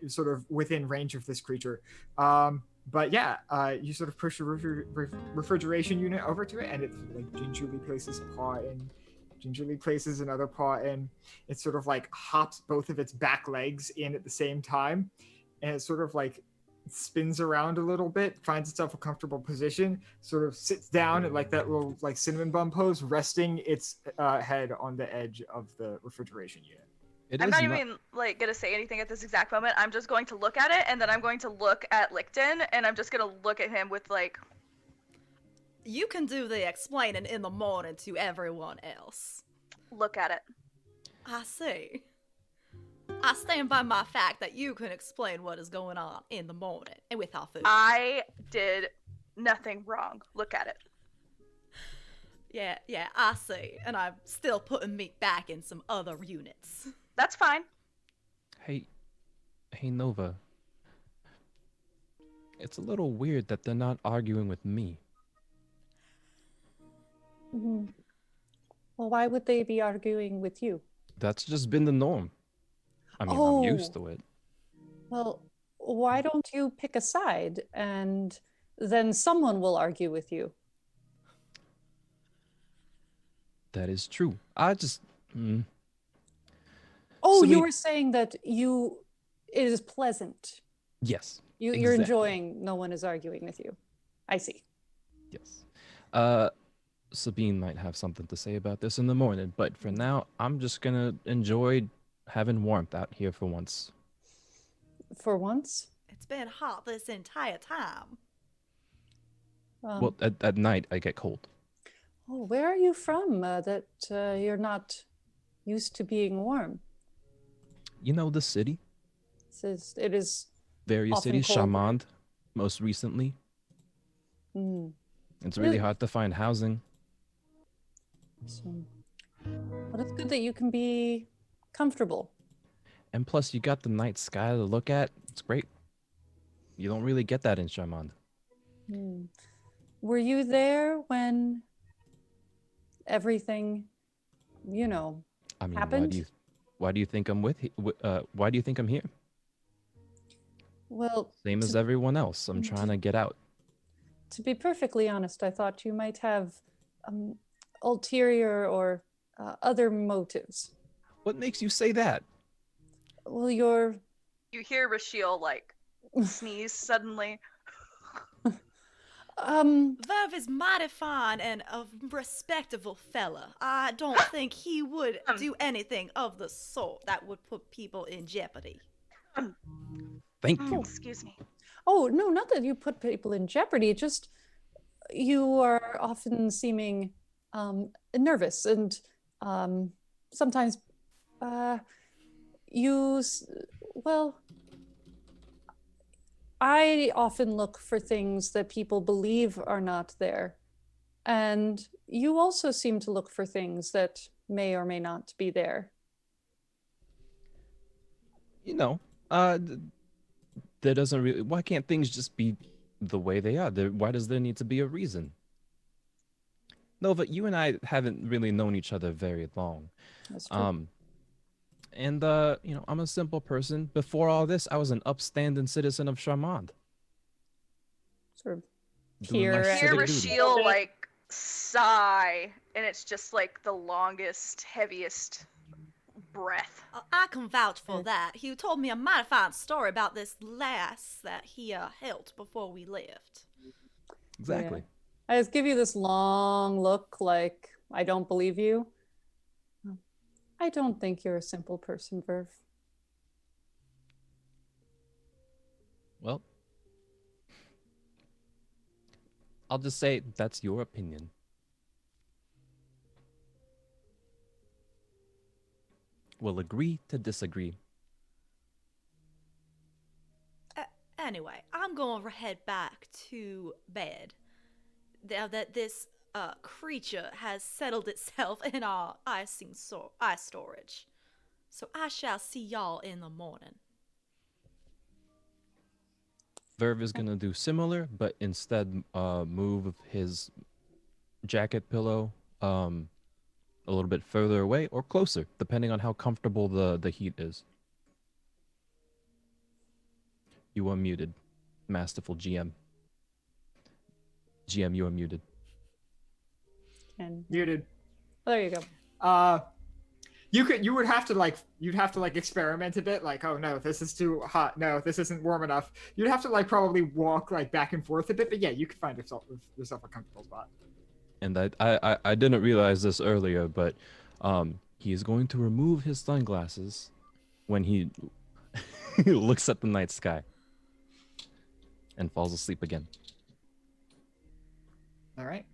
A: sort of within range of this creature. But yeah, you sort of push the refrigeration unit over to it, and it like gingerly places a paw in, gingerly places another paw in. It sort of like hops both of its back legs in at the same time, and it sort of like spins around a little bit, finds itself a comfortable position, sort of sits down in like that little like cinnamon bun pose, resting its head on the edge of the refrigeration unit.
D: It
B: I'm
D: is
B: not even like gonna say anything at this exact moment. I'm just going to look at it, and then I'm going to look at Licton, and I'm just gonna look at him with like.
C: You can do the explaining in the morning to everyone else.
B: Look at it.
C: I see. I stand by my fact that you can explain what is going on in the morning and with our food.
B: I did nothing wrong. Look at it.
C: Yeah, I see. And I'm still putting meat back in some other units.
B: That's fine.
D: Hey Nova. It's a little weird that they're not arguing with me.
E: Mhm. Well, why would they be arguing with you?
D: That's just been the norm. I mean, I'm used to it.
E: Well, why don't you pick a side and then someone will argue with you?
D: That is true. I just
E: Oh,
D: So
E: you
D: we-
E: were saying that it is pleasant.
D: yes.
E: You're
D: Exactly.
E: enjoying no one is arguing with you. I see.
D: Yes. Sabine might have something to say about this in the morning, but for now, I'm just gonna enjoy having warmth out here for once.
E: For once.
C: It's been hot this entire time.
D: Well, at night, I get cold.
E: Oh, where are you from that you're not used to being warm?
D: You know the city?
E: It is.
D: Various
E: Often
D: cities,
E: cold.
D: Chamond, most recently.
E: Mm,
D: It's really
E: Really?
D: hard to find housing.
E: so, but it's good that you can be comfortable.
D: And plus, you got the night sky to look at. It's great. You don't really get that in Chamond.
E: Hmm. Were you there when everything you know,
D: I mean,
E: happened.
D: why do you think I'm why do you think I'm here?
E: Well,
D: Same as everyone else. I'm trying to get out.
E: to be perfectly honest, I thought you might have um, ulterior or other motives.
D: What makes you say that?
E: Well, you're
B: You hear Rashiel like sneeze suddenly.
C: Verve is mighty fine and a respectable fella. I don't think he would do anything of the sort that would put people in jeopardy.
D: Thank you.
B: Excuse me.
E: Oh, no, not that you put people in jeopardy, just you are often seeming nervous and sometimes you, well, I often look for things that people believe are not there. And you also seem to look for things that may or may not be there.
D: You know, there doesn't really. Why can't things just be the way they are? Why does there need to be a reason? Nova, you and I haven't really known each other very long.
E: That's true.
D: And you know, I'm a simple person. Before all this, I was an upstanding citizen of Charmant.
E: Sort of
D: Doing my
E: peer.
B: You hear
D: civic duty.
B: Rashiel like sigh, and it's just like the longest, heaviest breath.
C: I can vouch for that. He told me a mighty fine story about this lass that he helped before we left.
D: Exactly.
E: Yeah. I just give you this long look like, I don't believe you. I don't think you're a simple person, Verve.
D: Well, I'll just say that's your opinion. We'll agree to disagree.
C: Anyway, I'm going to head back to bed. Now that this creature has settled itself in our ice storage. So I shall see y'all in the morning.
D: Verve is gonna do similar, but instead move his jacket pillow a little bit further away or closer, depending on how comfortable the heat is. You are muted, masterful GM. GM, you are muted.
E: And
A: Muted.
E: oh, there you go.
A: You would have to like you'd have to like experiment a bit, like, oh no, this is too hot, no, this isn't warm enough. You'd have to like probably walk like back and forth a bit, but yeah, you could find yourself a comfortable spot.
D: And I didn't realize this earlier, but he is going to remove his sunglasses when he looks at the night sky and falls asleep again.
A: All right.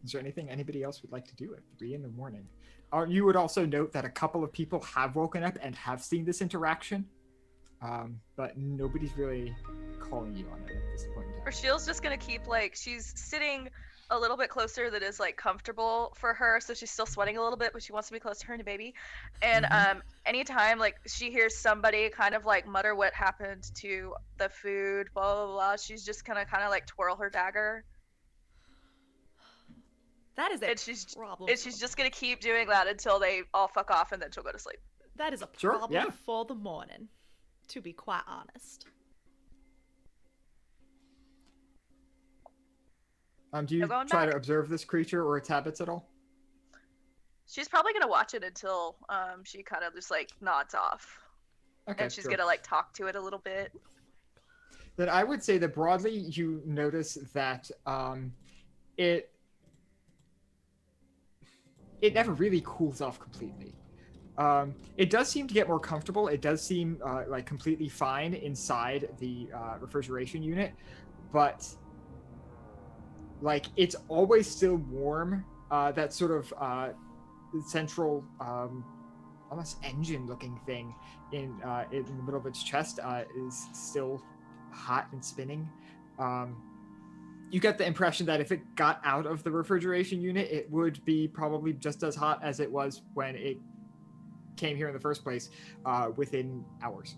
A: Is there anything anybody else would like to do at 3 a.m? You would also note that a couple of people have woken up and have seen this interaction, but nobody's really calling you on it at this point in time.
B: Rashiel's just gonna keep like she's sitting a little bit closer that is like comfortable for her, so she's still sweating a little bit, but she wants to be close to her new baby. And anytime like she hears somebody kind of like mutter what happened to the food, blah blah blah, she's just gonna kind of like twirl her dagger.
C: That is a
B: And she's
C: problem.
B: and she's just gonna keep doing that until they all fuck off, and then she'll go to sleep.
C: That is a
A: Sure,
C: problem
A: yeah.
C: for the morning, to be quite honest.
A: Do you
B: No going
A: try
B: back.
A: to observe this creature or its habits at all?
B: She's probably gonna watch it until she kind of just like nods off,
A: Okay,
B: and she's
A: sure.
B: gonna like talk to it a little bit.
A: Then I would say that broadly you notice that it never really cools off completely. It does seem to get more comfortable. It does seem like completely fine inside the refrigeration unit, but like it's always still warm. That sort of central, almost engine-looking thing in the middle of its chest is still hot and spinning. You get the impression that if it got out of the refrigeration unit, it would be probably just as hot as it was when it came here in the first place, within hours.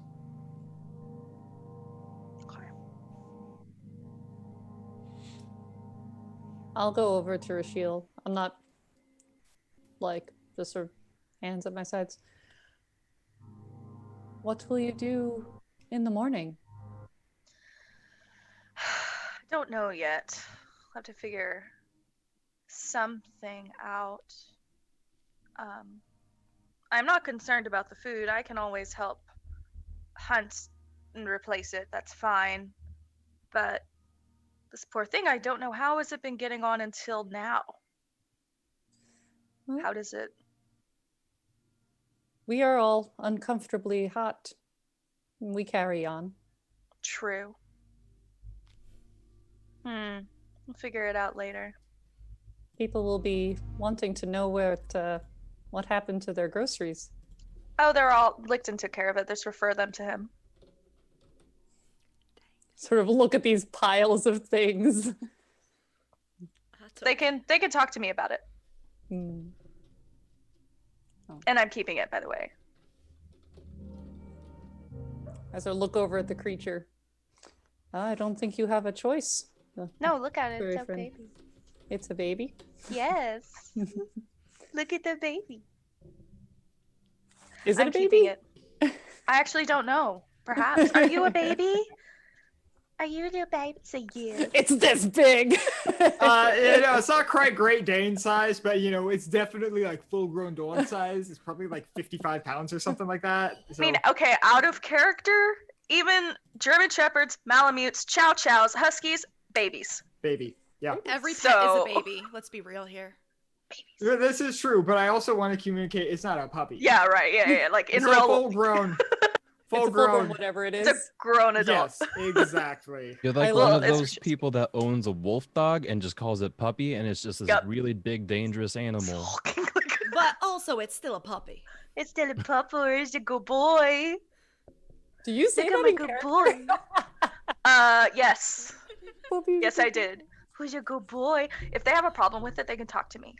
B: Okay.
E: I'll go over to Rashiel. I'm not like just sort of hands at my sides. What will you do in the morning?
B: Don't know yet. I'll have to figure something out. I'm not concerned about the food. I can always help hunt and replace it. That's fine. But this poor thing, I don't know how has it been getting on until now.
E: Well,
B: How does it?
E: we are all uncomfortably hot. We carry on.
B: True. We'll figure it out later.
E: People will be wanting to know what happened to their groceries.
B: Oh, they're all Licton took care of it. Just refer them to him.
E: Sort of look at these piles of things.
B: They can talk to me about it.
E: Hmm.
B: And I'm keeping it, by the way.
E: As I look over at the creature, I don't think you have a choice.
B: No, look at it.
E: Very
B: It's a
E: friendly.
B: baby.
E: It's a baby.
B: Yes. Look at the baby.
E: Is it
B: I'm
E: a
B: keeping
E: baby?
B: it. I actually don't know. Perhaps. Are you a baby? Are you a little baby? Say yes.
E: It's this big.
A: It's not quite Great Dane size, but it's definitely like full-grown dog size. It's probably like 55 pounds or something like that. So,
B: I mean, okay, out of character, even German Shepherds, Malamutes, Chow Chows, Huskies, babies.
A: baby. Yeah.
C: Every pet is a
B: So-
C: baby. Let's be real here.
B: Babies.
A: This is true, but I also want to communicate it's not a puppy.
B: Yeah, right. Yeah. Like in
A: It's a
B: real,
A: full-grown.
E: It's a full-grown
A: Full-grown.
E: whatever it
B: it's a
E: is.
B: grown adult.
A: Yes, exactly.
D: You're like
E: I
D: one
E: love
D: of
B: it.
D: those people that owns a wolf dog and just calls it puppy, and it's just this
B: Yep.
D: really big, dangerous animal.
C: But also, it's still a puppy.
B: It's still a pup or is a good boy?
E: Do you say
B: Look at
E: that
B: my
E: in
B: good
E: character?
B: boy. Yes.
E: Puppy.
B: Yes, I did. Who's a good boy? If they have a problem with it, they can talk to me.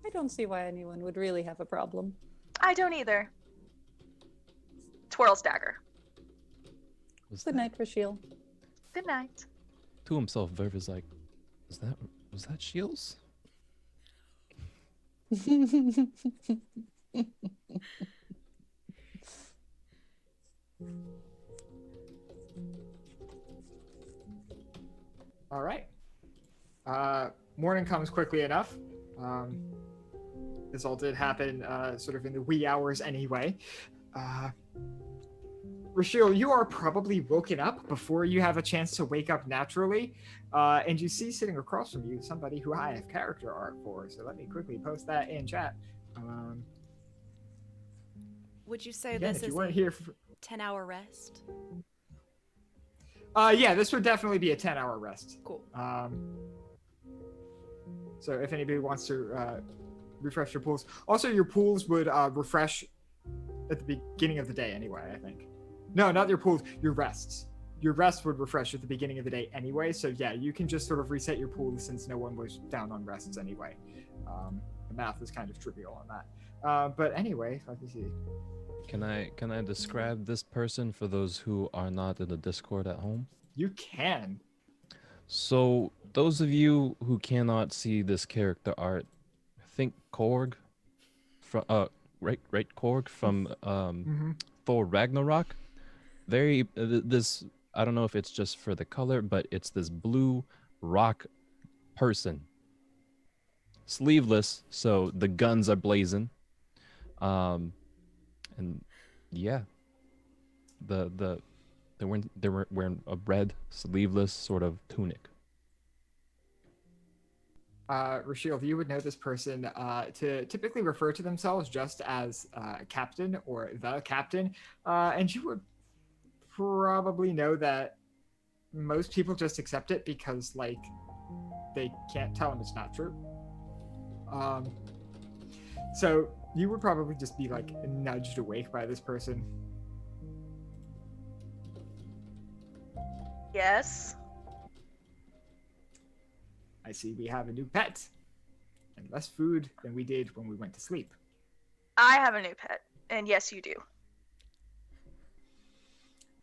E: I don't see why anyone would really have a problem.
B: I don't either. Twirls dagger.
D: Was
E: Good
D: that-
E: night, Rashiel.
B: Good night.
D: To himself, Verve is like, was that Shields?
A: All right. Morning comes quickly enough. This all did happen sort of in the wee hours anyway. Rashiel, you are probably woken up before you have a chance to wake up naturally. And you see sitting across from you somebody who I have character art for. So let me quickly post that in chat.
C: Would you say
A: Again,
C: this
A: if you
C: is
A: weren't
C: a
A: here for,
C: 10-hour rest?
A: yeah, this would definitely be a 10-hour rest.
C: Cool.
A: So if anybody wants to refresh your pools. Also, your pools would refresh at the beginning of the day anyway, I think. No, not your pools, your rests. Your rest would refresh at the beginning of the day anyway, so yeah, you can just sort of reset your pools since no one was down on rests anyway. The math is kind of trivial on that. But anyway, let me see.
D: Can I describe this person for those who are not in the Discord at home?
A: You can.
D: So those of you who cannot see this character art, think Korg from right Korg from Thor Ragnarok. Very this I don't know if it's just for the color, but it's this blue rock person. Sleeveless, so the guns are blazing. And yeah, they were wearing a red sleeveless sort of tunic.
A: Rashiel, you would know this person to typically refer to themselves just as captain or the captain, and you would probably know that most people just accept it because like they can't tell them it's not true. So you would probably just be like nudged awake by this person.
B: Yes.
A: I see we have a new pet and less food than we did when we went to sleep.
B: I have a new pet. And yes, you do.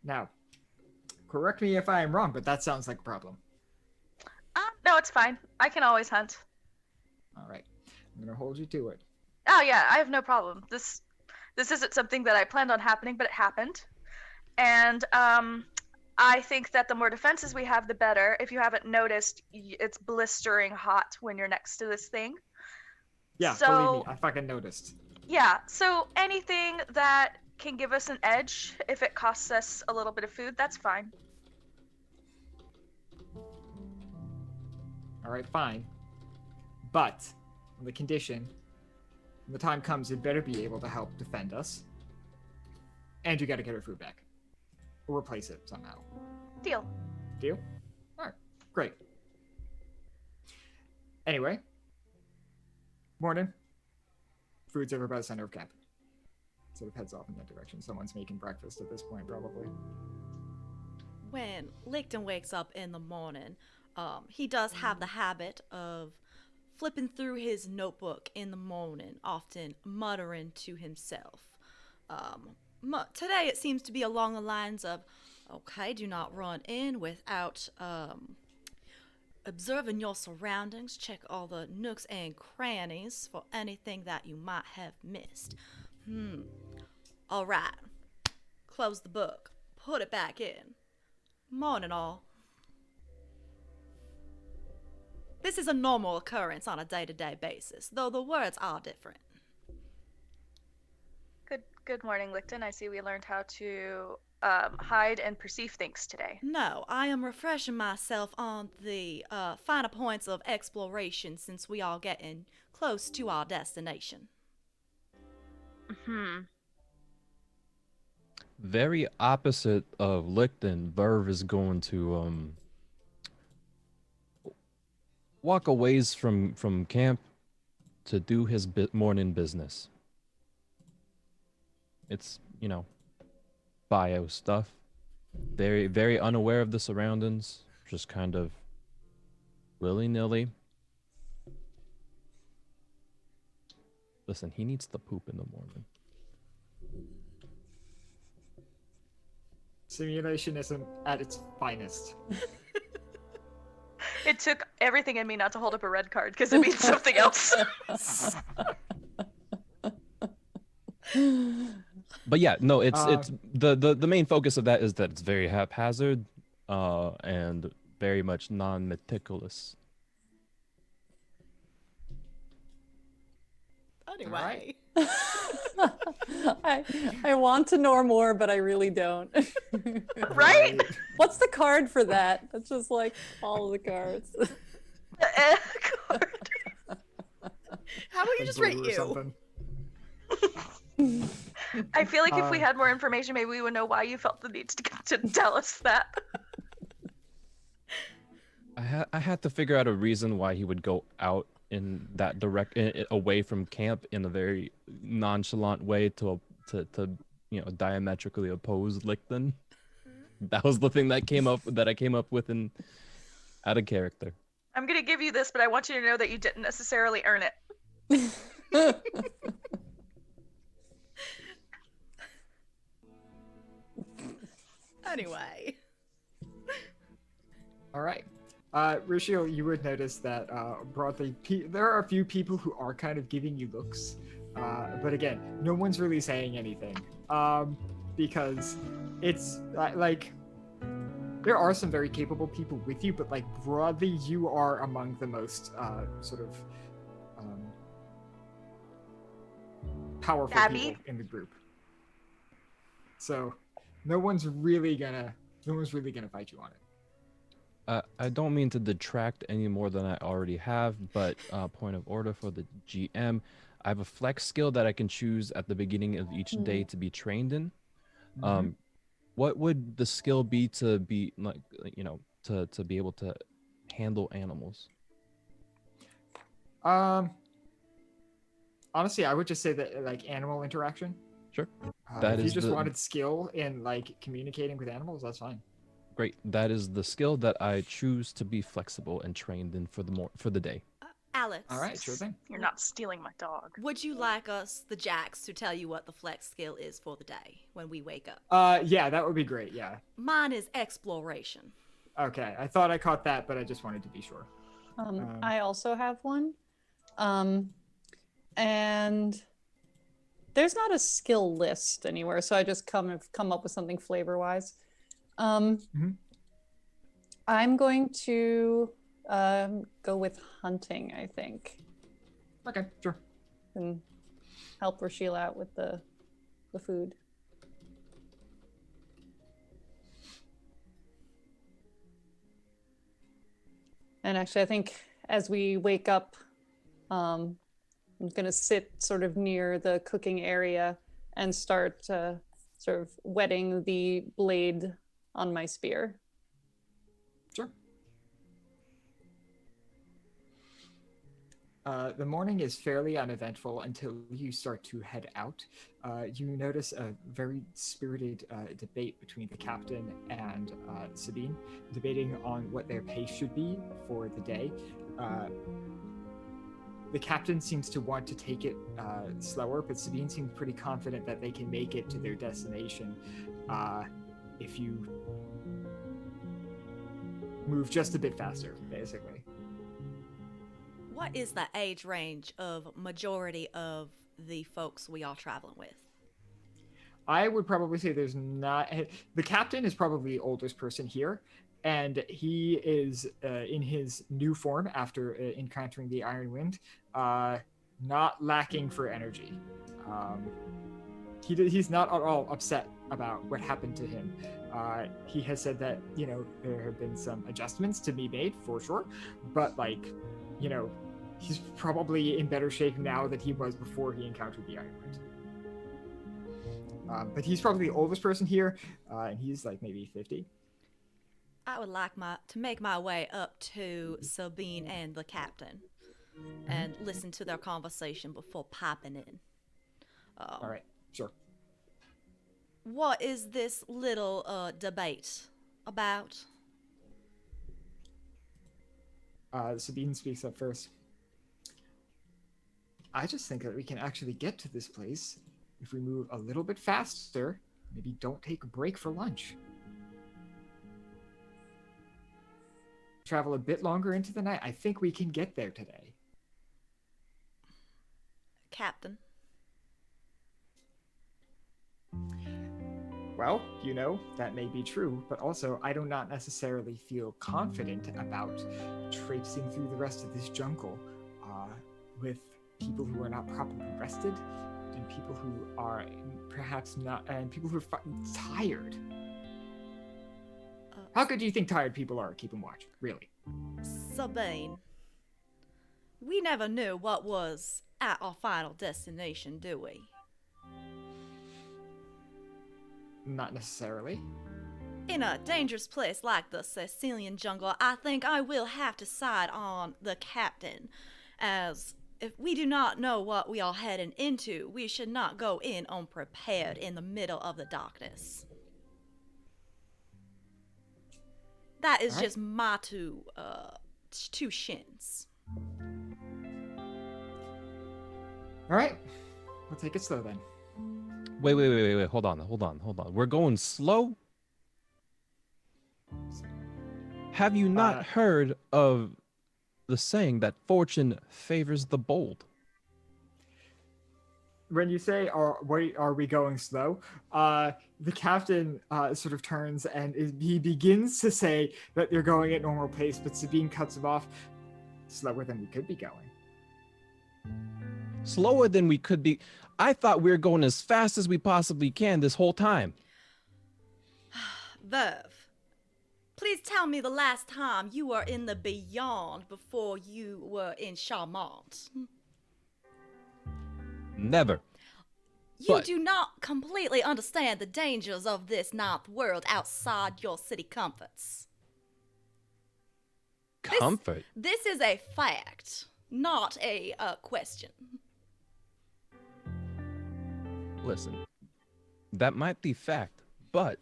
A: Now, correct me if I am wrong, but that sounds like a problem.
B: No, it's fine. I can always hunt.
A: All right, I'm gonna hold you to it.
B: Oh yeah, I have no problem. This isn't something that I planned on happening, but it happened. And I think that the more defenses we have, the better. If you haven't noticed, it's blistering hot when you're next to this thing.
A: Yeah, believe me, I fucking noticed.
B: Yeah, so anything that can give us an edge, if it costs us a little bit of food, that's fine.
A: All right, fine. But on the condition, when the time comes, you'd better be able to help defend us. And you gotta get our food back. Or replace it somehow.
B: Deal.
A: Deal? Alright, great. Anyway. Morning. Food's over by the center of camp. Sort of heads off in that direction. Someone's making breakfast at this point, probably.
C: When Licton wakes up in the morning, he does have the habit of flipping through his notebook in the morning, often muttering to himself. Today it seems to be along the lines of, okay, do not run in without observing your surroundings, check all the nooks and crannies for anything that you might have missed. All right, close the book, put it back in. Morning all. This is a normal occurrence on a day-to-day basis, though the words are different.
B: Good morning, Licton. I see we learned how to hide and perceive things today.
C: No, I am refreshing myself on the finer points of exploration since we are getting close to our destination.
D: Very opposite of Licton, Verve is going to walk a ways from camp to do his morning business. It's, bio stuff. Very, very unaware of the surroundings. Just kind of willy-nilly. Listen, he needs to poop in the morning.
A: Simulationism at its finest.
B: It took everything in me not to hold up a red card because it means something else.
D: But yeah, no, it's the main focus of that is that it's very haphazard, and very much non-meticulous.
C: Anyway.
E: I want to know more, but I really don't.
B: Right?
E: What's the card for that? That's just like all of the cards.
B: Card.
C: How about you just rate
A: Blue or
C: you?
A: something.
B: I feel like if we had more information, maybe we would know why you felt the need to tell us that.
D: I had to figure out a reason why he would go out in that away from camp in a very nonchalant way to diametrically oppose Licton. That was the thing that I came up with out of character.
B: I'm gonna give you this, but I want you to know that you didn't necessarily earn it.
C: Anyway.
A: All right. Ruscio, you would notice that broadly, there are a few people who are kind of giving you looks. But again, no one's really saying anything. Because it's like, there are some very capable people with you, but like broadly, you are among the most powerful people in the group. So no one's really gonna fight you on it.
D: I don't mean to detract any more than I already have, but point of order for the GM, I have a flex skill that I can choose at the beginning of each day to be trained in. What would the skill be to be like, to be able to handle animals?
A: Honestly, I would just say that like animal interaction.
D: Sure.
A: If you just wanted skill in like communicating with animals, that's fine.
D: Great. That is the skill that I choose to be flexible and trained in for the day.
C: Alex.
A: All right, sure thing.
B: You're not stealing my dog.
C: Would you like us, the Jacks, to tell you what the flex skill is for the day when we wake up?
A: Yeah, that would be great. Yeah.
C: Mine is exploration.
A: Okay, I thought I caught that, but I just wanted to be sure.
E: I also have one. And there's not a skill list anywhere, so I just come up with something flavor-wise. I'm going to go with hunting, I think.
A: Okay, sure.
E: And help Rochelle out with the food. And actually, I think as we wake up, I'm going to sit sort of near the cooking area and start sort of wetting the blade on my spear.
A: Sure. The morning is fairly uneventful until you start to head out. You notice a very spirited debate between the captain and Sabine, debating on what their pace should be for the day. The captain seems to want to take it slower, but Sabine seems pretty confident that they can make it to their destination if you move just a bit faster, basically.
C: What is the age range of majority of the folks we are traveling with?
A: I would probably say there's not... The captain is probably the oldest person here, and he is in his new form after encountering the Iron Wind, not lacking for energy. He's not at all upset about what happened to him. He has said that, there have been some adjustments to be made, for sure, but, he's probably in better shape now than he was before he encountered the Iron Wind. But he's probably the oldest person here, and he's maybe 50.
C: I would like to make my way up to Sabine and the captain and listen to their conversation before piping in.
A: All right, sure.
C: What is this little debate about?
A: Sabine speaks up first. I just think that we can actually get to this place if we move a little bit faster, maybe don't take a break for lunch. Travel a bit longer into the night. I think we can get there today.
C: Captain.
A: Well, that may be true, but also I do not necessarily feel confident about traipsing through the rest of this jungle with people who are not properly rested and people who are perhaps not, and people who are tired. How good do you think tired people are at keeping watch, really?
C: Sabine, we never knew what was at our final destination, do we?
A: Not necessarily.
C: In a dangerous place like the Sicilian jungle, I think I will have to side on the captain, as if we do not know what we are heading into, we should not go in unprepared in the middle of the darkness. That is just my two shins.
A: All right, we'll take it slow then.
D: Wait. Hold on. We're going slow? Have you not heard of the saying that fortune favors the bold?
A: When you say, are we going slow? The captain sort of turns and he begins to say that they're going at normal pace, but Sabine cuts him off. Slower than we could be going.
D: Slower than we could be? I thought we were going as fast as we possibly can this whole time.
C: Verve, please tell me the last time you were in the beyond before you were in Charmant.
D: Never.
C: You do not completely understand the dangers of this ninth world outside your city comforts.
D: Comfort?
C: This is a fact, not a question.
D: Listen, that might be fact, but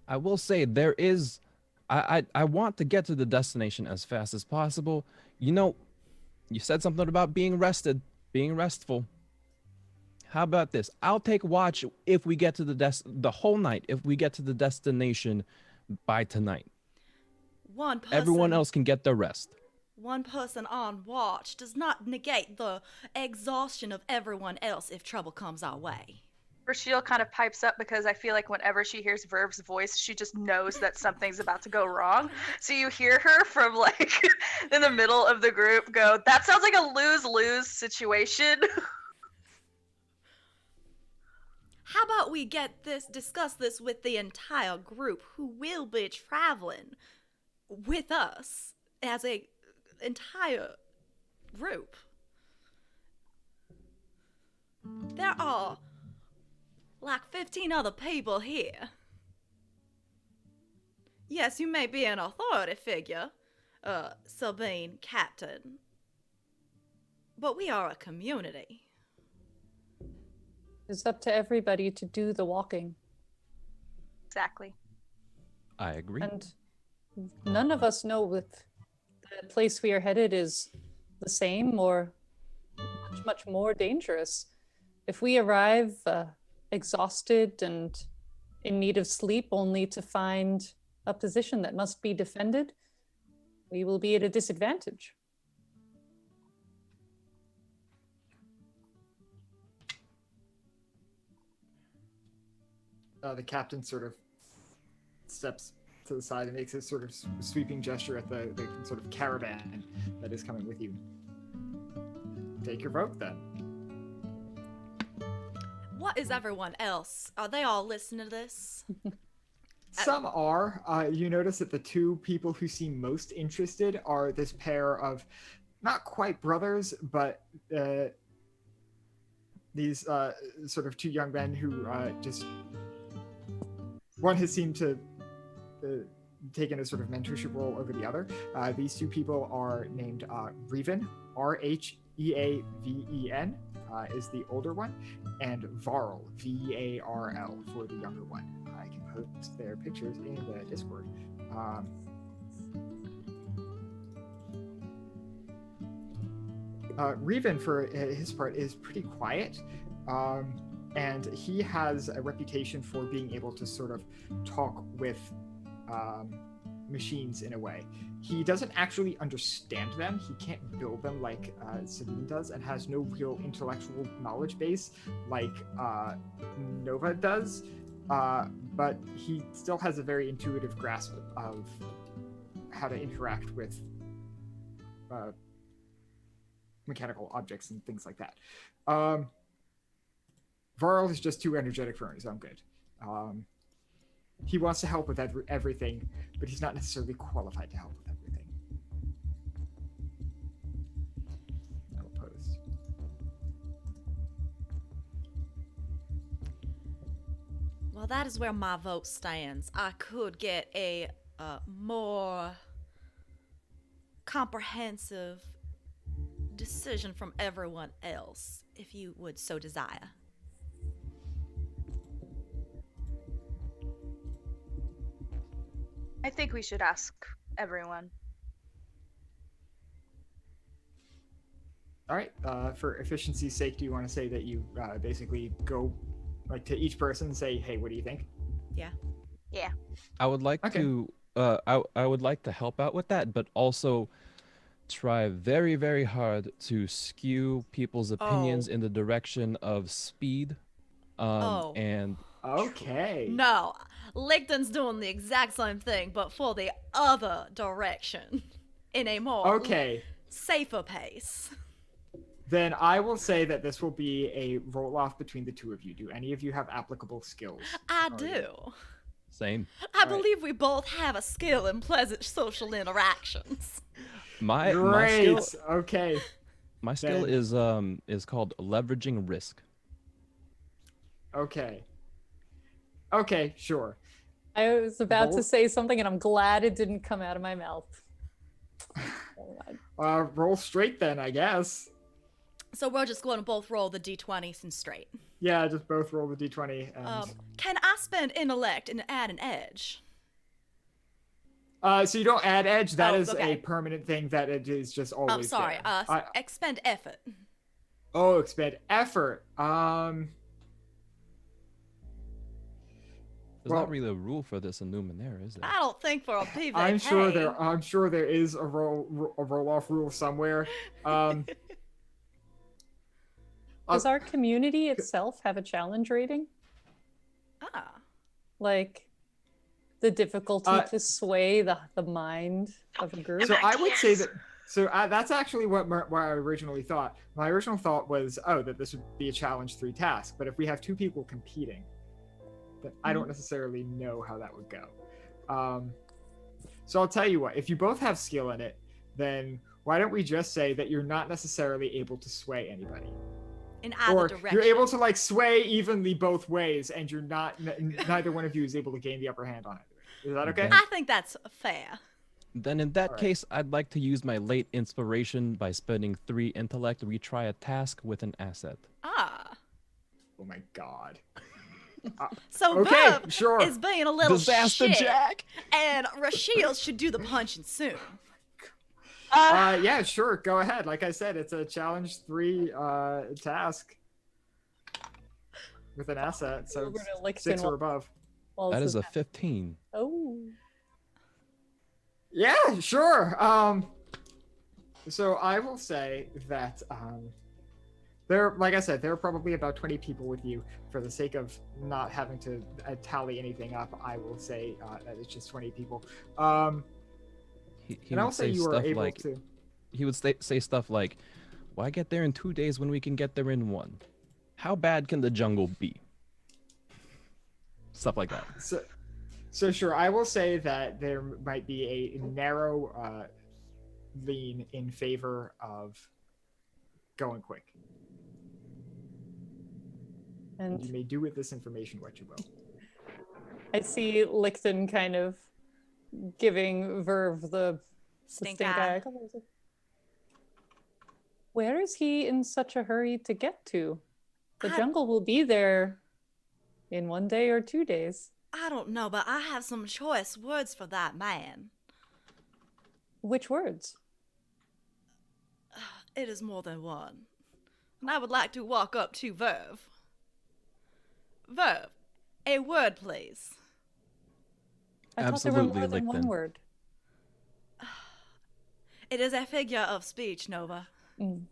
D: I will say there is... I want to get to the destination as fast as possible. You said something about being rested, being restful. How about this? I'll take watch if we get to the whole night, if we get to the destination by tonight.
C: One person,
D: everyone else can get their rest.
C: one person on watch does not negate the exhaustion of everyone else if trouble comes our way.
B: Rochelle kind of pipes up because I feel like whenever she hears Verb's voice, she just knows that something's about to go wrong. So you hear her from like in the middle of the group go, "That sounds like a lose-lose situation."
C: How about we discuss this with the entire group who will be traveling with us as a entire group? There are like 15 other people here. Yes, you may be an authority figure, Sabine, Captain, but we are a community.
E: It's up to everybody to do the walking.
B: Exactly.
D: I agree.
E: And none of us know if the place we are headed is the same or much, much more dangerous. If we arrive exhausted and in need of sleep only to find a position that must be defended, we will be at a disadvantage.
A: The captain sort of steps to the side and makes a sort of sweeping gesture at the sort of caravan that is coming with you. Take your vote, then.
C: What is everyone else? Are they all listening to this?
A: Some are. You notice that the two people who seem most interested are this pair of not quite brothers, but these sort of two young men who just... One has seemed to taken a sort of mentorship role over the other. These two people are named Reven, Rheaven, is the older one, and Varl, Varl, for the younger one. I can post their pictures in the Discord. Reven, for his part, is pretty quiet. And he has a reputation for being able to sort of talk with machines in a way. He doesn't actually understand them. He can't build them like Sabine does, and has no real intellectual knowledge base like Nova does. But he still has a very intuitive grasp of how to interact with mechanical objects and things like that. Varl is just too energetic for his own good. He wants to help with everything, but he's not necessarily qualified to help with everything. I will post.
C: Well, that is where my vote stands. I could get a more comprehensive decision from everyone else, if you would so desire.
B: I think we should ask everyone.
A: All right. For efficiency's sake, do you want to say that you basically go like to each person and say, "Hey, what do you think?"
C: Yeah.
B: Yeah.
D: I would like to I would like to help out with that, but also try very, very hard to skew people's opinions in the direction of speed. And
A: Okay.
C: No, Licton's doing the exact same thing, but for the other direction, in a more safer pace.
A: Then I will say that this will be a roll-off between the two of you. Do any of you have applicable skills?
C: I do.
D: Same.
C: I believe we both have a skill in pleasant social interactions.
D: My
A: Great.
D: skill,
A: Okay.
D: my skill is called leveraging risk.
A: Okay. Okay, sure.
E: I was about
A: Roll.
E: to say something, and I'm glad it didn't come out of my mouth.
A: Roll straight then, I guess.
C: So we're just going to both roll the d20s and straight.
A: Yeah, just both roll the d20. And...
C: Can I spend intellect and add an edge?
A: So you don't add edge. That is
C: okay.
A: a permanent thing that it is just always.
C: Oh, sorry.
A: There.
C: Expend effort.
A: Oh, expend effort.
D: There's not really a rule for this in Numenera, is there?
C: I don't think for a PvP.
A: I'm sure there is a roll off rule somewhere.
E: Does our community itself have a challenge rating?
C: Ah.
E: Like the difficulty to sway the mind of a group?
A: So I would say that. So that's actually what I originally thought. My original thought was, that this would be a challenge 3 task. But if we have 2 people competing, then I don't necessarily know how that would go. So I'll tell you what. If you both have skill in it, then why don't we just say that you're not necessarily able to sway anybody?
C: In either direction.
A: You're able to like sway evenly both ways, and you're not. Neither one of you is able to gain the upper hand on it. Is that okay?
C: I think that's fair.
D: Then in that case, I'd like to use my late inspiration by spending 3 intellect to retry a task with an asset.
C: Ah.
A: Oh my god.
C: So
A: okay,
C: Verb
A: sure.
C: is being a little
D: Disaster
C: shit,
D: Jack!
C: and Rashiel should do the punching soon.
A: Yeah, sure. Go ahead. Like I said, it's a challenge 3 task with an asset, so
E: Over to Lixton
A: 6 or above.
D: That is a 15.
E: Oh.
A: Yeah, sure. So I will say that like I said, there are probably about 20 people with you. For the sake of not having to tally anything up, I will say that it's just 20 people.
D: He
A: and I will
D: would
A: say
D: say
A: you are
D: stuff
A: able
D: like,
A: to.
D: he would say stuff like, "Why get there in 2 days when we can get there in 1? How bad can the jungle be?" Stuff like that.
A: So sure, I will say that there might be a narrow lean in favor of going quick.
E: And
A: you may do with this information what you will.
E: I see Lixton kind of giving Verve the
C: Stink
E: stink
C: eye.
E: eye. Where is he in such a hurry to get to? The jungle will be there in 1 day or 2 days.
C: I don't know, but I have some choice words for that man.
E: Which words?
C: It is more than one. And I would like to walk up to Verve. Verve, a word, please.
E: I thought there were
D: Absolutely,
E: more than one
D: Lixton.
E: word.
C: It is a figure of speech, Nova.
E: Mm.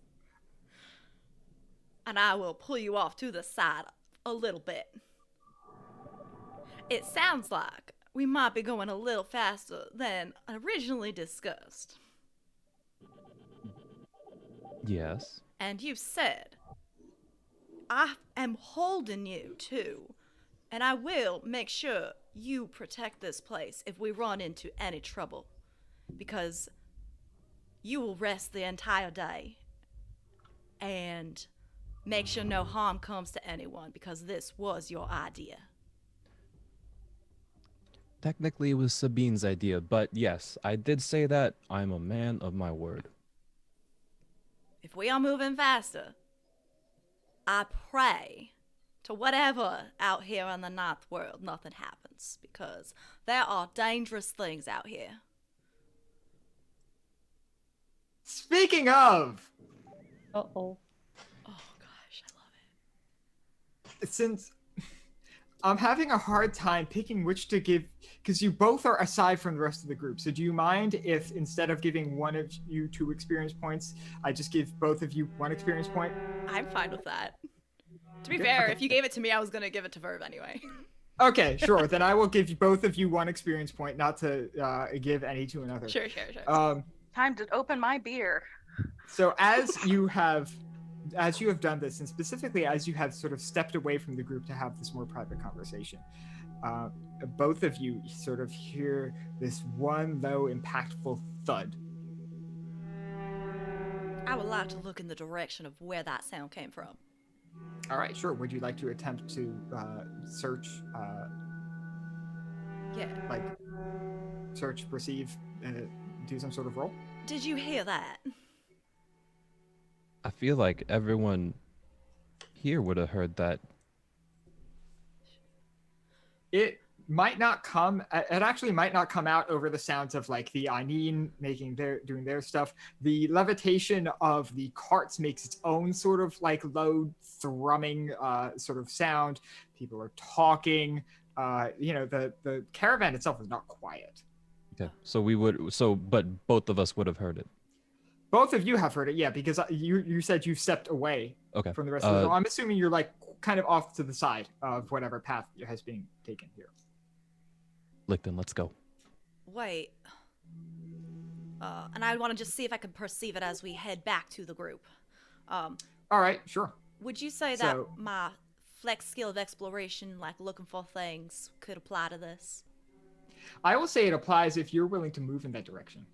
C: And I will pull you off to the side a little bit. It sounds like we might be going a little faster than originally discussed.
D: Yes.
C: And you said, I am holding you too, and I will make sure you protect this place if we run into any trouble, because you will rest the entire day and make sure no harm comes to anyone, because this was your idea.
D: Technically, it was Sabine's idea, but yes, I did say that I'm a man of my word.
C: If we are moving faster, I pray to whatever out here in the ninth world nothing happens, because there are dangerous things out here.
A: Speaking of,
E: Uh-oh.
C: Oh gosh, I love it.
A: since I'm having a hard time picking which to give, because you both are aside from the rest of the group. So do you mind if instead of giving one of you 2 experience points, I just give both of you 1 experience point?
C: I'm fine with that. To be
A: Okay,
C: fair,
A: okay.
C: if you gave it to me, I was gonna give it to Verve anyway.
A: Okay, sure. Then I will give you both of you 1 experience point, not to give any to another.
C: Sure.
B: Time to open my beer.
A: So as you have done this, and specifically as you have sort of stepped away from the group to have this more private conversation, both of you sort of hear this one low, impactful thud.
C: I would like to look in the direction of where that sound came from.
A: All right, sure. Would you like to attempt to search,
C: Yeah.
A: like search, perceive, do some sort of roll?
C: Did you hear that?
D: I feel like everyone here would have heard that.
A: It might not come. It actually might not come out over the sounds of like the Aineen doing their stuff. The levitation of the carts makes its own sort of like low thrumming sort of sound. People are talking. the caravan itself is not quiet.
D: Okay. But both of us would have heard it.
A: Both of you have heard it, yeah, because you said you stepped away
D: Okay.
A: from the rest of the. I'm assuming you're like kind of off to the side of whatever path has been taken here.
D: Licton, let's go.
C: Wait. And I want to just see if I can perceive it as we head back to the group.
A: All right, sure.
C: Would you say that my flex skill of exploration, like looking for things, could apply to this?
A: I will say it applies if you're willing to move in that direction.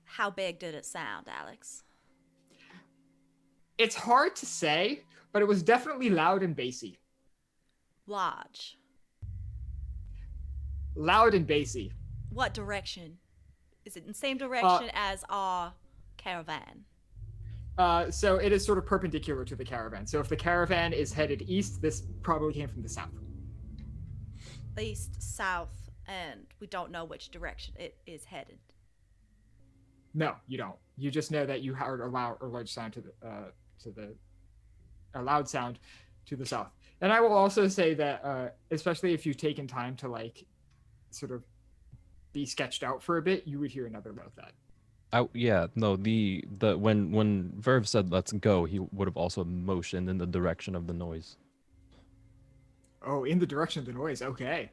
C: How big did it sound, Alex?
A: It's hard to say, but it was definitely loud and bassy.
C: Large.
A: Loud and bassy.
C: What direction? Is it in the same direction as our caravan?
A: So it is sort of perpendicular to the caravan. So if the caravan is headed east, this probably came from the south.
C: East, south, and we don't know which direction it is headed.
A: No, you don't. You just know that you heard a large sound a loud sound to the south. And I will also say that, especially if you've taken time to like, sort of, be sketched out for a bit, you would hear another low thud.
D: When Verve said let's go, he would have also motioned in the direction of the noise.
A: Oh, in the direction of the noise. Okay.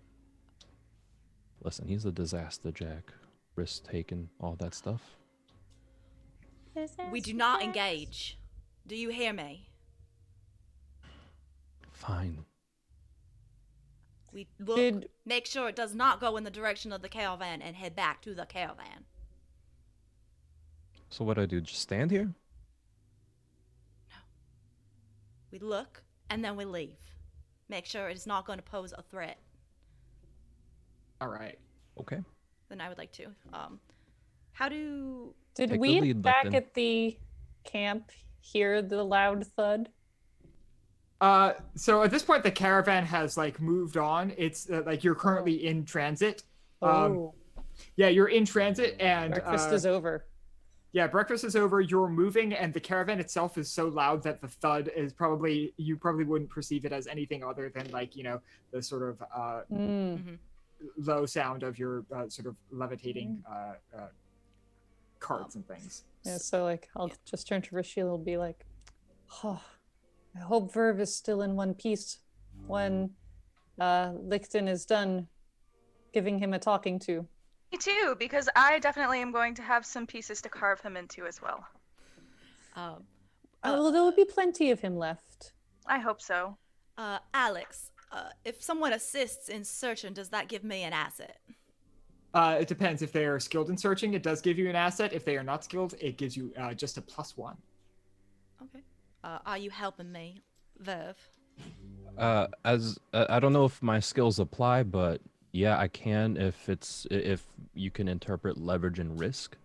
D: Listen, he's a disaster jack. Risk taken, all that stuff.
C: We do not engage. Do you hear me?
D: Fine.
C: We look, make sure it does not go in the direction of the caravan and head back to the caravan.
D: So what do I do? Just stand here?
C: No. We look and then we leave. Make sure it is not going to pose a threat.
A: All right.
D: Okay.
C: Then I would like to. How do...
E: Did
D: Take the
E: we
D: lead,
E: back
D: Licton.
E: at the camp hear the loud thud?
A: So at this point, the caravan has like moved on. It's like you're currently in transit. Yeah, you're in transit, and
E: Breakfast is over.
A: Yeah, breakfast is over. You're moving, and the caravan itself is so loud that the thud is you probably wouldn't perceive it as anything other than like the sort of low sound of your sort of levitating carts and things.
E: Yeah, so like I'll just turn to Rashiel and be like, oh, I hope Verve is still in one piece when Licton is done giving him a talking to.
B: Me too, because I definitely am going to have some pieces to carve him into as well.
E: Well, there will be plenty of him left.
B: I hope so.
C: Alex, if someone assists in searching, does that give me an asset?
A: It depends. If they are skilled in searching, it does give you an asset. If they are not skilled, it gives you just a +1.
C: Okay. Are you helping me, Verve?
D: I don't know if my skills apply, but yeah, I can if you can interpret leverage and risk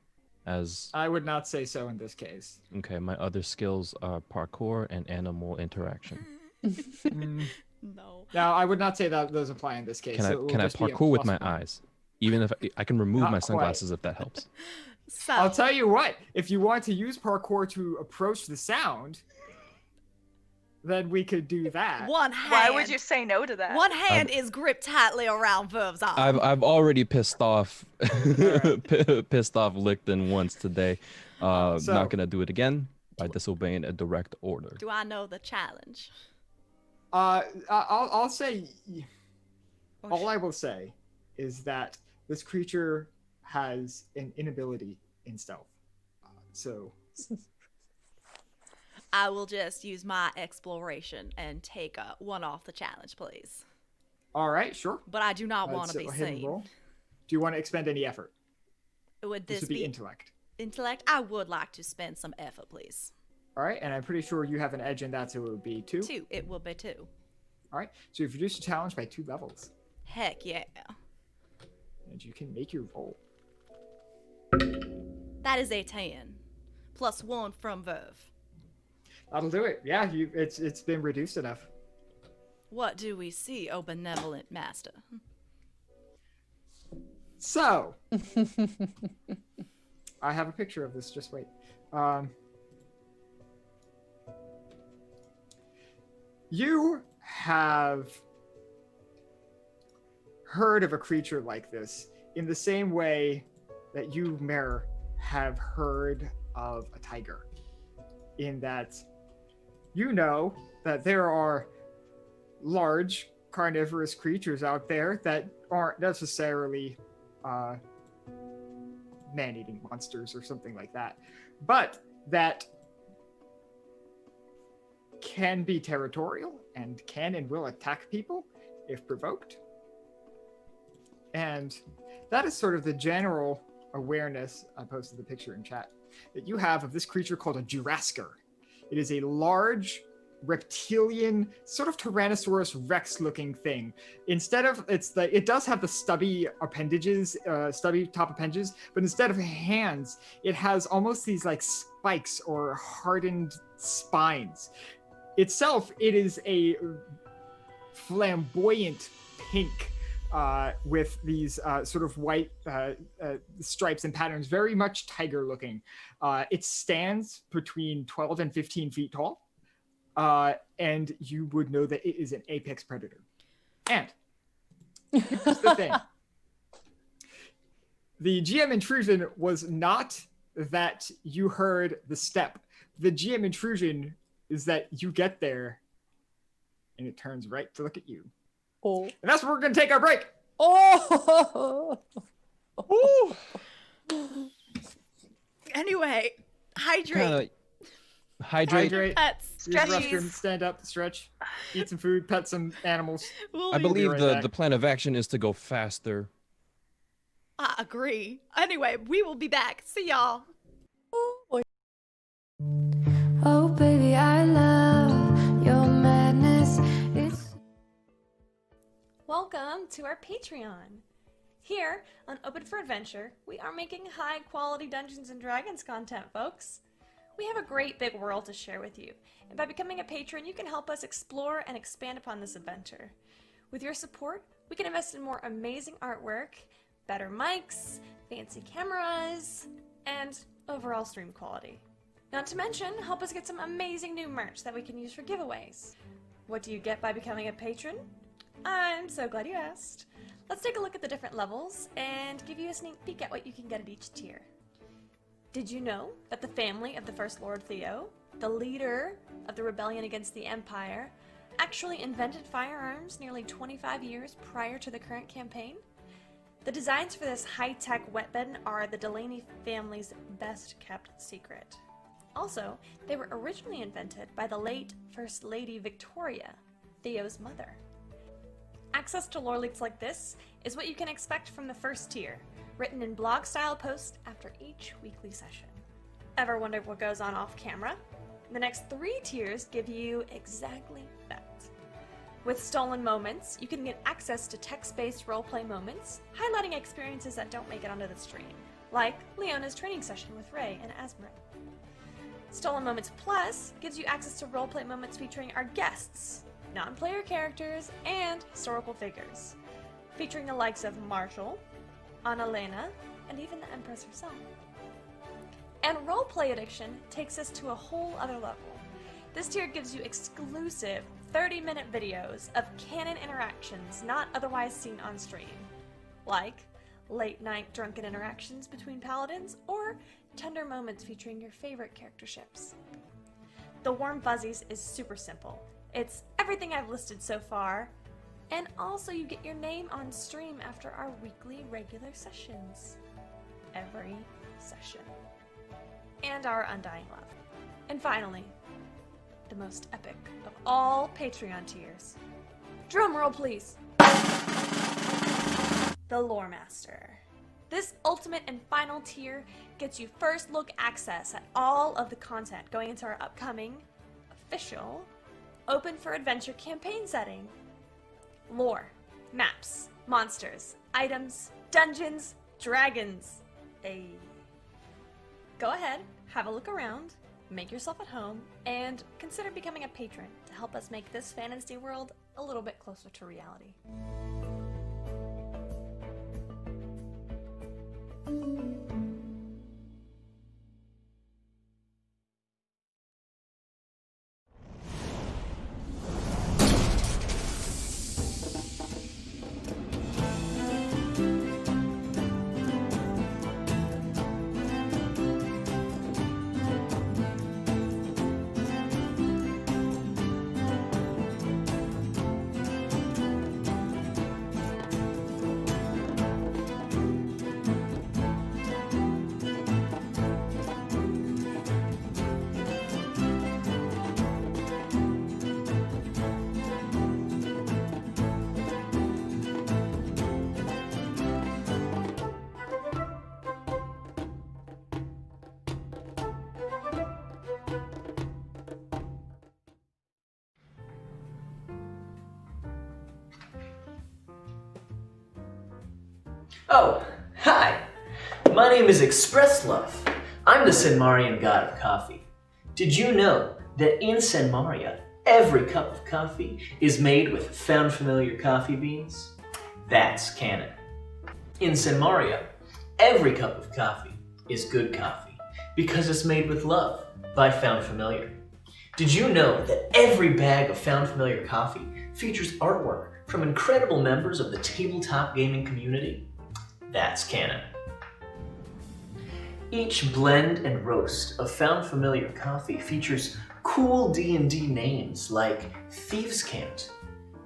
D: as...
A: I would not say so in this case.
D: Okay, my other skills are parkour and animal interaction.
C: No.
A: Now, I would not say that those apply in this case.
D: Can I
A: so it will just be a
D: parkour with my
A: +1.
D: eyes? Even if I can remove
A: Not
D: my
A: quite.
D: sunglasses if that helps.
C: So,
A: I'll tell you what, if you want to use parkour to approach the sound, then we could do that.
C: one hand.
B: Why would you say no to that?
C: One hand is gripped tightly around Verve's arm.
D: I've already pissed off
A: Alright.
D: pissed off Licton once today.
A: So-
D: Not gonna do it again by disobeying a direct order.
C: Do I know the challenge?
A: I'll say, all I will say is that this creature has an inability in stealth. So
C: I will just use my exploration and take one off the challenge, please.
A: all right, sure.
C: But I do not want to
A: So
C: be
A: go ahead and
C: seen.
A: roll. Do you want to expend any effort?
C: Would
A: This
C: this
A: would be
C: be
A: intellect.
C: intellect? I would like to spend some effort, please.
A: All right, and I'm pretty sure you have an edge in that, so it would be 2.
C: 2. It will be 2.
A: All right, so you've reduced the challenge by 2 levels,
C: Heck yeah.
A: and you can make your roll.
C: That is a 10. Plus 1 from Verve.
A: That'll do it. Yeah, it's been reduced enough.
C: What do we see, O benevolent master?
A: So, I have a picture of this. Just wait. You have heard of a creature like this in the same way that you, Mare, have heard of a tiger. In that you know that there are large carnivorous creatures out there that aren't necessarily man-eating monsters or something like that, but that can be territorial and can and will attack people if provoked. And that is sort of the general awareness, I posted the picture in chat, that you have of this creature called a Jurasker. It is a large reptilian, sort of Tyrannosaurus Rex looking thing. Instead of, it does have the stubby appendages, stubby top appendages, but instead of hands, it has almost these like spikes or hardened spines. Itself, it is a flamboyant pink with these sort of white stripes and patterns, very much tiger looking. It stands between 12 and 15 feet tall, and you would know that it is an apex predator. And here's the thing. The GM intrusion was not that you heard the step. The GM intrusion is that you get there and it turns right to look at you.
E: Oh.
A: And that's where we're going to take our break.
E: Oh.
C: Anyway, hydrate.
D: Kinda hydrate.
C: Pets.
A: Use the
B: Stretchies.
A: restroom, stand up, stretch, eat some food, pet some animals.
C: We'll
D: I
C: be-
D: believe
A: right
D: the
A: back.
D: plan of action is to go faster.
C: I agree. Anyway, we will be back. See y'all.
F: Oh baby, I love your madness. It's
G: Welcome to our Patreon. Here on Open for Adventure, we are making high quality Dungeons and Dragons content, folks. We have a great big world to share with you, and by becoming a patron, you can help us explore and expand upon this adventure. With your support, we can invest in more amazing artwork, better mics, fancy cameras, and overall stream quality. Not to mention, help us get some amazing new merch that we can use for giveaways. What do you get by becoming a patron? I'm so glad you asked. Let's take a look at the different levels and give you a sneak peek at what you can get at each tier. Did you know that the family of the First Lord Theo, the leader of the rebellion against the Empire, actually invented firearms nearly 25 years prior to the current campaign? The designs for this high-tech weapon are the Delaney family's best-kept secret. Also, they were originally invented by the late First Lady Victoria, Theo's mother. Access to lore leaks like this is what you can expect from the first tier, written in blog-style posts after each weekly session. Ever wonder what goes on off-camera? The next 3 tiers give you exactly that. With Stolen Moments, you can get access to text-based roleplay moments, highlighting experiences that don't make it onto the stream, like Leona's training session with Ray and Asmrit. Stolen Moments Plus gives you access to roleplay moments featuring our guests, non-player characters, and historical figures, featuring the likes of Marshall, Annalena, and even the Empress herself. And Roleplay Addiction takes us to a whole other level. This tier gives you exclusive 30-minute videos of canon interactions not otherwise seen on stream, like late-night drunken interactions between paladins or tender moments featuring your favorite character ships. The Warm Fuzzies is super simple. It's everything I've listed so far, and also you get your name on stream after our weekly regular sessions. Every session. And our Undying Love. And finally, the most epic of all Patreon tiers. Drum roll, please. The Lore Master. This ultimate and final tier gets you first look access at all of the content going into our upcoming, official, Open for Adventure campaign setting. Lore, maps, monsters, items, dungeons, dragons. Go ahead, have a look around, make yourself at home, and consider becoming a patron to help us make this fantasy world a little bit closer to reality.
H: Oh, hi. My name is Express Love. I'm the Senmarian god of coffee. Did you know that in Senmaria, every cup of coffee is made with found familiar coffee beans? That's canon. In Senmaria, every cup of coffee is good coffee because it's made with love by Found Familiar. Did you know that every bag of Found Familiar coffee features artwork from incredible members of the tabletop gaming community? That's canon. Each blend and roast of Found Familiar coffee features cool D&D names like Thieves' Cant,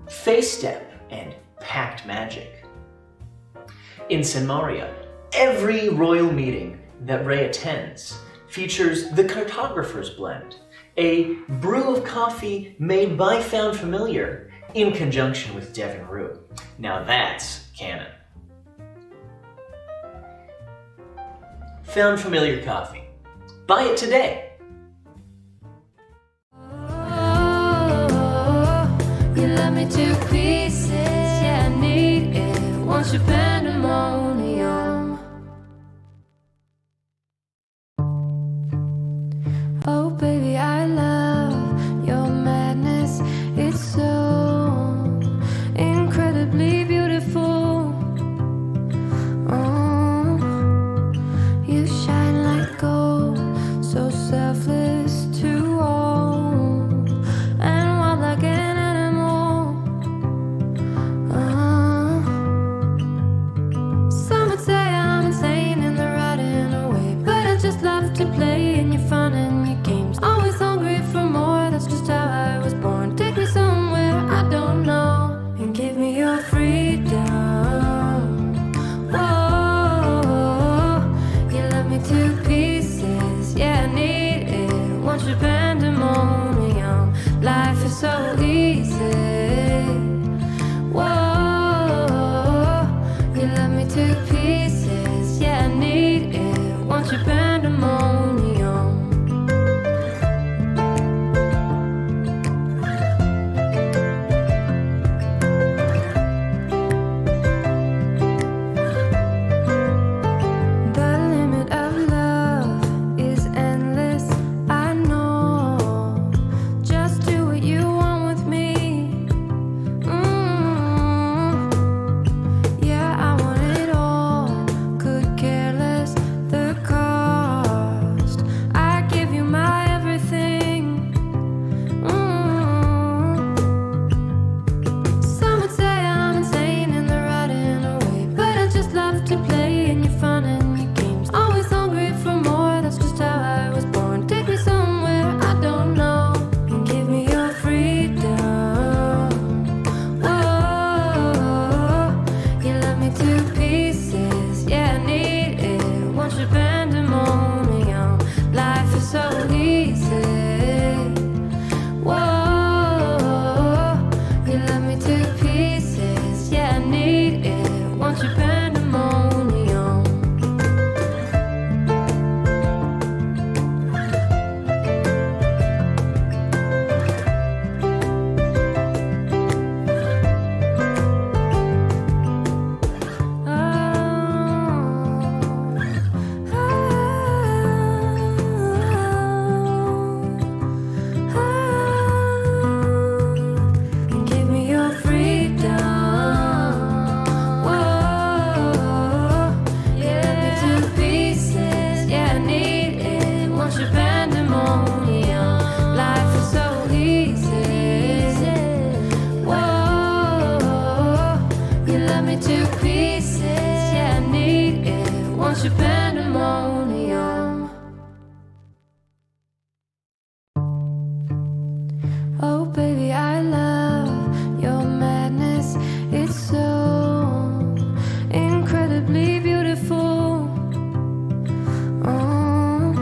H: Face Step, and Pact Magic. In Senmaria, every royal meeting that Ray attends features the Cartographer's Blend, a brew of coffee made by Found Familiar in conjunction with Devon Rue. Now that's canon. Found Familiar coffee. Buy it today.
F: You love me to pieces, yeah, I need it. Want your pandemonium. Oh, baby, I love your madness. It's so incredibly beautiful. Oh, you shine like gold, so selfless to all, and wild like an animal. Some would say I'm insane in the right in a way, but I just love to play in your fun and your games. Always hungry for more, that's just how I was born. Take me somewhere I don't know, and give me your freedom. Whoa, you love me to pieces, yeah, I need it. Want your pandemonium, life is so easy. Whoa, you love me to pieces, yeah, I need it. Want your pandemonium. The limit of love is endless, I know. Just do what you want with me. Yeah, I want it all. Could care less the cost. I give you my everything. Some would say I'm insane in the right in a way, but I just love to play in your fun and your games. Always hungry for more, that's just how I was born. Take me somewhere I don't know, and give me your freedom. Whoa, you love me to pieces, yeah, I need it. Want your pandemonium, life is so easy. Whoa, you love me to pieces, yeah, I need it. Want your pandemonium. And give me your freedom. Whoa, yeah, to pieces, yeah, I need it. Want your pandemonium, life is so easy. Whoa, you love me to pieces, yeah, I need it. Want your pandemonium. Oh, baby, I love your madness. It's so incredibly beautiful. Oh,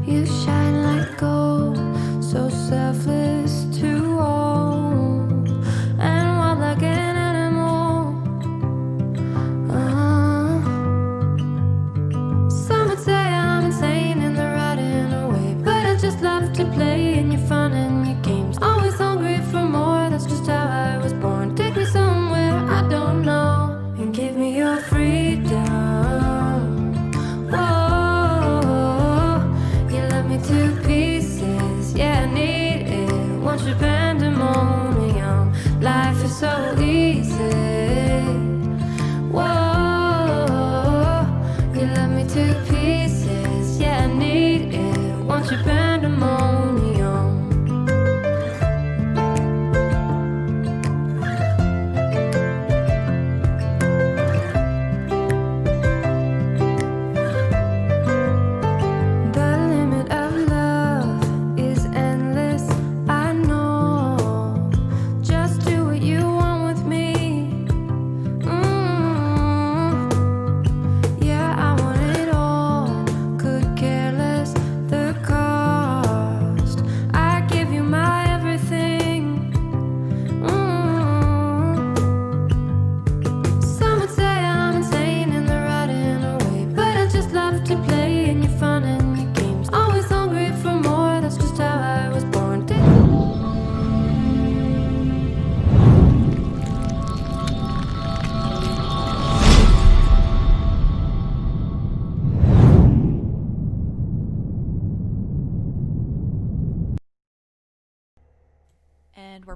F: you shine like gold, so selfless to all, and wild like an animal.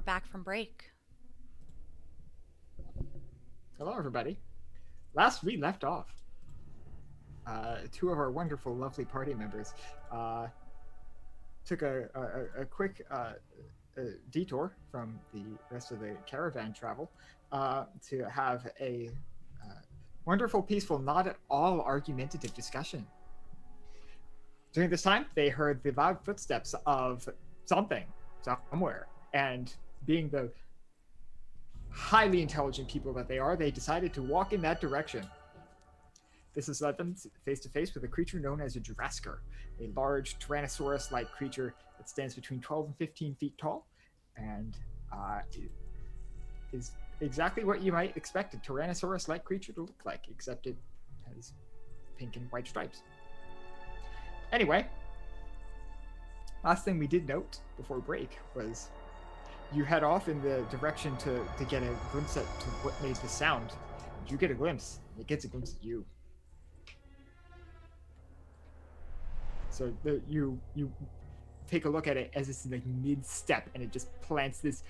C: we're back from break.
A: Hello, everybody. Last we left off, two of our wonderful, lovely party members took a quick detour from the rest of the caravan travel to have a wonderful, peaceful, not at all argumentative discussion. During this time, they heard the loud footsteps of something somewhere, and being the highly intelligent people that they are, they decided to walk in that direction. This has led them face to face with a creature known as a Jurasker, a large Tyrannosaurus-like creature that stands between 12 and 15 feet tall, and is exactly what you might expect a Tyrannosaurus-like creature to look like, except it has pink and white stripes. Anyway, last thing we did note before break was you head off in the direction to get a glimpse at to what made the sound. You get a glimpse. It gets a glimpse of you. So you take a look at it as it's like mid-step, and it just plants this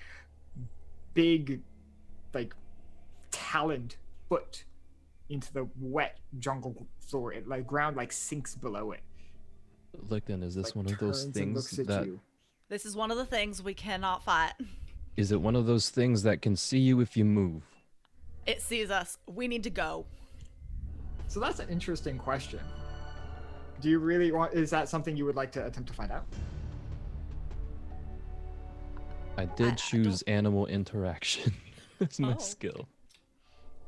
A: big, like, taloned foot into the wet jungle floor. It like ground like sinks below it.
D: Licton, is this
A: Like,
D: one of those
A: turns and
D: things
A: looks at
D: that
A: you.
C: This is one of the things we cannot fight.
D: is it one of those things that can see you if you move?
C: It sees us. We need to go.
A: So that's an interesting question. Do you really want? Is that something you would like to attempt to find out?
D: I did choose animal interaction as my skill.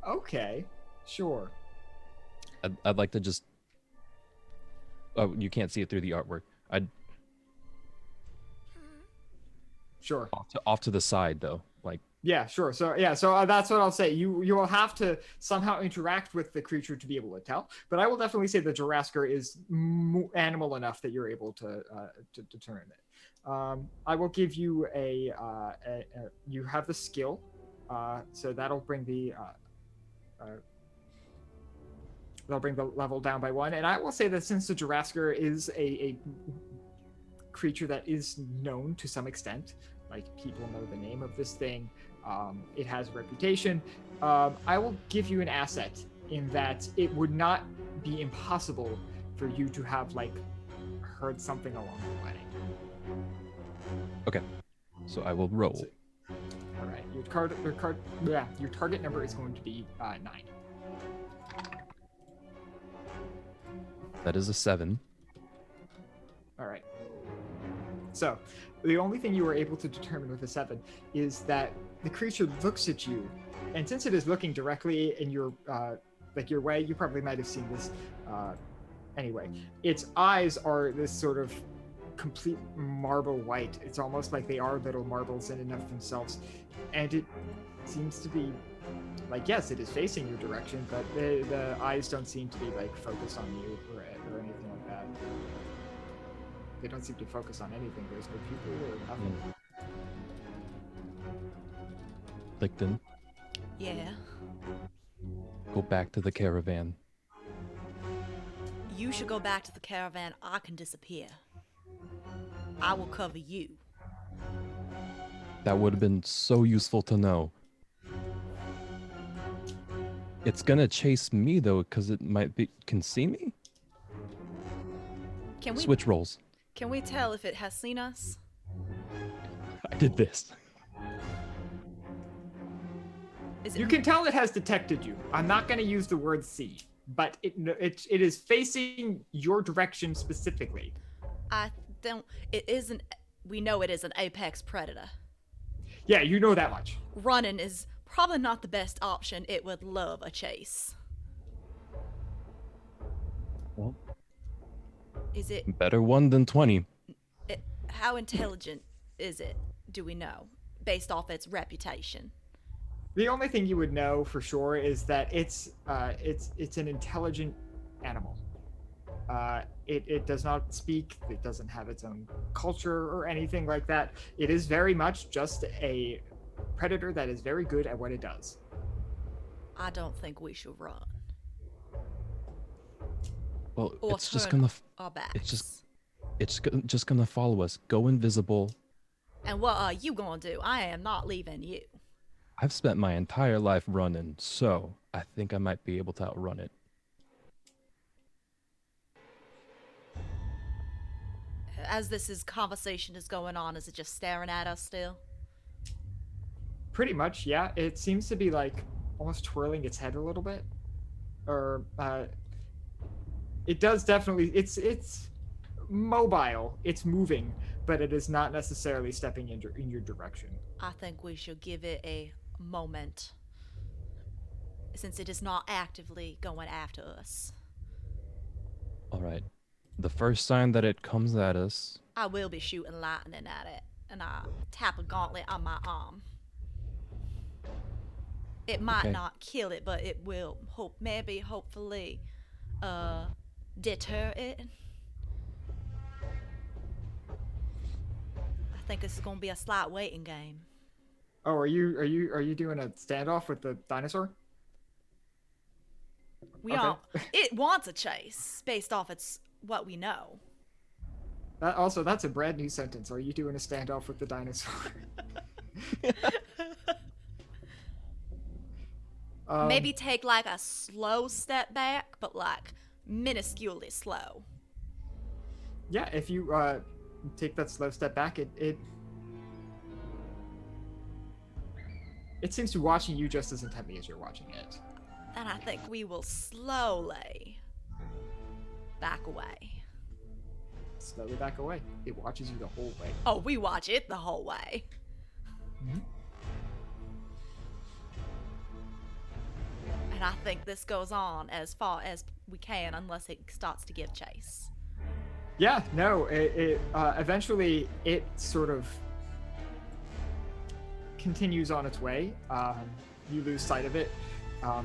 A: Okay, sure.
D: I'd like to just. Oh, you can't see it through the artwork.
A: Sure.
D: Off to the side though, like.
A: Yeah, sure. So that's what I'll say. You will have to somehow interact with the creature to be able to tell. But I will definitely say the Jurasker is animal enough that you're able to determine it. I will give you you have the skill, so that'll bring the level down by 1. And I will say that since the Jurasker is a creature that is known to some extent, like people know the name of this thing, it has a reputation, I will give you an asset in that it would not be impossible for you to have like heard something along the way.
D: Okay, so I will roll.
A: All right, your target number is going to be 9.
D: That is a 7.
A: All right. So, the only thing you were able to determine with a 7 is that the creature looks at you, and since it is looking directly in your your way, you probably might have seen this anyway. Its eyes are this sort of complete marble white. It's almost like they are little marbles in and of themselves, and it seems to be like, yes, it is facing your direction, but the eyes don't seem to be like focused on you or anything like that. They don't seem to focus on anything. There's no people or nothing.
D: Licton,
C: Yeah.
D: go back to the caravan.
C: You should go back to the caravan. I can disappear. I will cover you.
D: That would have been so useful to know. It's gonna chase me though, because it can see me.
C: Can we
D: Switch roles.
C: Can we tell if it has seen us?
D: I did this.
A: You can tell it has detected you. I'm not going to use the word see, but it is facing your direction specifically.
C: I don't. It isn't. We know it is an apex predator.
A: Yeah, you know that much.
C: Running is probably not the best option. It would love a chase.
D: Well,
C: is it
D: better 1 than 20?
C: How intelligent is it? Do we know, based off its reputation?
A: The only thing you would know for sure is that it's an intelligent animal. It does not speak. It doesn't have its own culture or anything like that. It is very much just a predator that is very good at what it does.
C: I don't think we should run.
D: Well,
C: Or
D: it's just
C: turn
D: gonna.
C: our backs.
D: It's just gonna follow us. Go invisible,
C: And what are you gonna do? I am not leaving you.
D: I've spent my entire life running, so I think I might be able to outrun it.
C: As conversation is going on, is it just staring at us still?
A: Pretty much, yeah. It seems to be like almost twirling its head a little bit, or it does definitely. It's mobile. It's moving, but it is not necessarily stepping in your direction.
C: I think we should give it a moment, since it is not actively going after us.
D: All right. The first sign that it comes at us.
C: I will be shooting lightning at it, and I tap a gauntlet on my arm. It might not kill it, but it will hopefully, deter it. I think this is gonna be a slight waiting game.
A: Oh, are you doing a standoff with the dinosaur?
C: It wants a chase based off what we know.
A: That's a brand new sentence. Are you doing a standoff with the dinosaur?
C: Maybe take like a slow step back, but like minusculely slow.
A: Yeah, if you take that slow step back, it seems to be watching you just as intently as you're watching it.
C: Then I think we will slowly back away.
A: Slowly back away. It watches you the whole way.
C: Oh, we watch it the whole way.
A: Mm-hmm.
C: And I think this goes on as far as we can unless it starts to give chase.
A: Yeah, no, it eventually it sort of continues on its way. You lose sight of it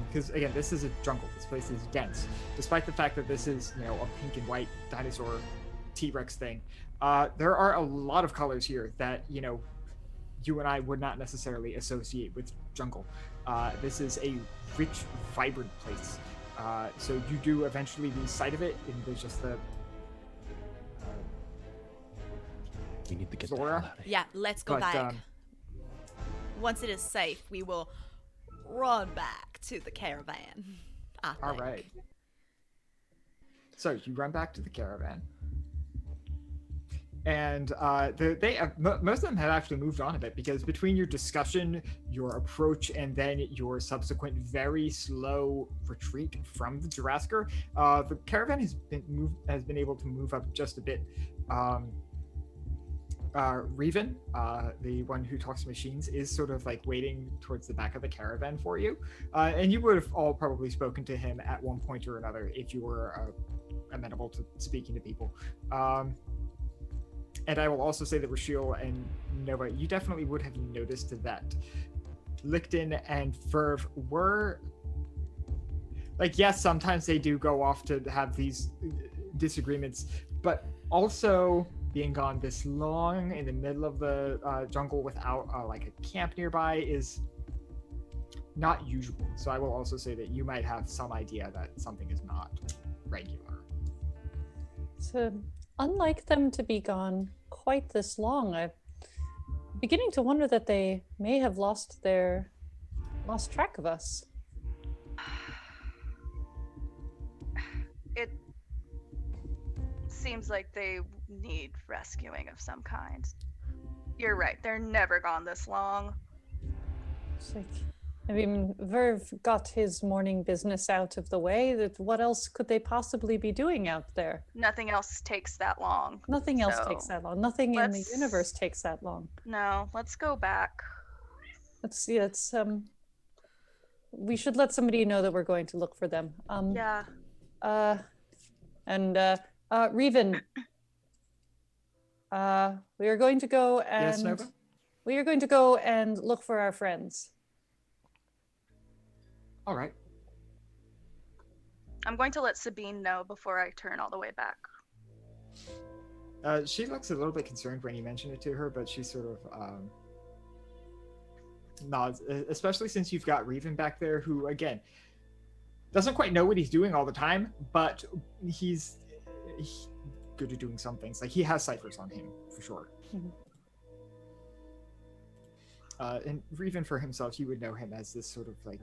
A: because again, this is a jungle. This place is dense, despite the fact that this is a pink and white dinosaur T-Rex thing. There are a lot of colors here that you and I would not necessarily associate with jungle. This is a rich, vibrant place. So you do eventually lose sight of it, and there's just the
D: We need to get
A: Zora?
D: the hell out of here.
C: Yeah, let's go
A: But,
C: back. Once it is safe, we will run back to the caravan. I think.
A: All right. So you run back to the caravan, and most of them have actually moved on a bit because between your discussion, your approach, and then your subsequent very slow retreat from the Jurassic, the caravan has been able to move up just a bit. Reven, the one who talks to machines, is sort of like waiting towards the back of the caravan for you. And you would have all probably spoken to him at one point or another if you were amenable to speaking to people. And I will also say that Rashiel and Nova, you definitely would have noticed that Licton and Verve were like, yes, sometimes they do go off to have these disagreements, but also being gone this long in the middle of the jungle without like a camp nearby is not usual. So I will also say that you might have some idea that something is not regular.
E: So, unlike them to be gone quite this long, I'm beginning to wonder that they may have lost track of us.
B: It seems like they need rescuing of some kind. You're right, they're never gone this long.
E: It's like, I mean, Verve got his morning business out of the way. That what else could they possibly be doing out there?
B: Nothing else takes that long.
E: Nothing else
B: So,
E: takes that long. Nothing in the universe takes that long.
B: No, let's go back.
E: Let's see. We should let somebody know that we're going to look for them.
B: Yeah.
E: Reven, we are going to go
A: Yes,
E: and
A: Nova?
E: we are going to go and look for our friends.
A: All right.
B: I'm going to let Sabine know before I turn all the way back.
A: She looks a little bit concerned when you mention it to her, but she sort of nods, especially since you've got Reven back there, who, again, doesn't quite know what he's doing all the time, but he's good at doing some things. Like, he has ciphers on him, for sure.
E: Mhm.
A: and even for himself, you would know him as this sort of like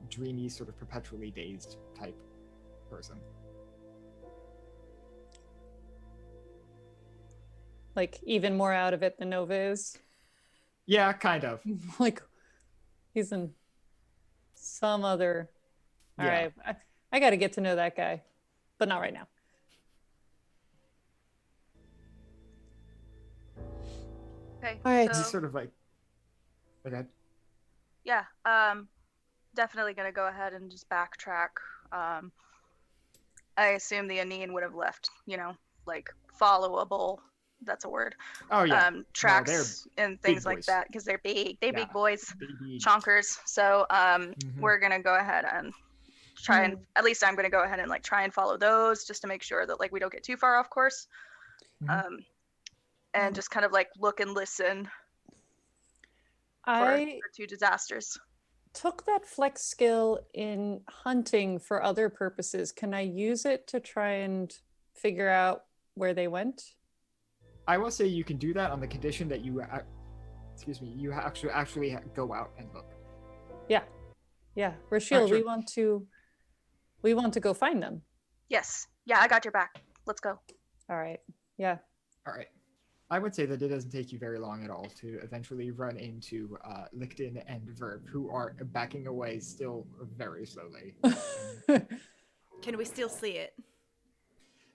A: dreamy, sort of perpetually dazed type person.
E: Like even more out of it than Nova is.
A: Yeah, kind of.
E: Like he's in some other. All
A: Yeah.
E: right, I got to get to know that guy, but not right now.
B: Okay.
E: All right.
A: He's
B: So,
A: sort of like. Okay.
B: yeah. Definitely gonna go ahead and just backtrack. I assume the Anine would have left, like followable. That's a word.
A: Oh yeah.
B: Tracks and things like
A: boys.
B: that because they're big. They're
A: Yeah.
B: big boys,
A: Baby.
B: chonkers. So
A: Mhm.
B: we're gonna go ahead and try and at least I'm gonna go ahead and like try and follow those just to make sure that like we don't get too far off course.
A: Mhm.
B: And just kind of like look and listen for
E: I
B: two disasters.
E: took that flex skill in hunting for other purposes. Can I use it to try and figure out where they went?
A: I will say you can do that on the condition that you, you actually go out and look.
E: Yeah, Rachel,
A: sure.
E: we want to go find them.
B: Yes. Yeah, I got your back. Let's go.
E: All right. Yeah.
A: All right. I would say that it doesn't take you very long at all to eventually run into Licton and Verb, who are backing away still very slowly.
C: Can we still see it?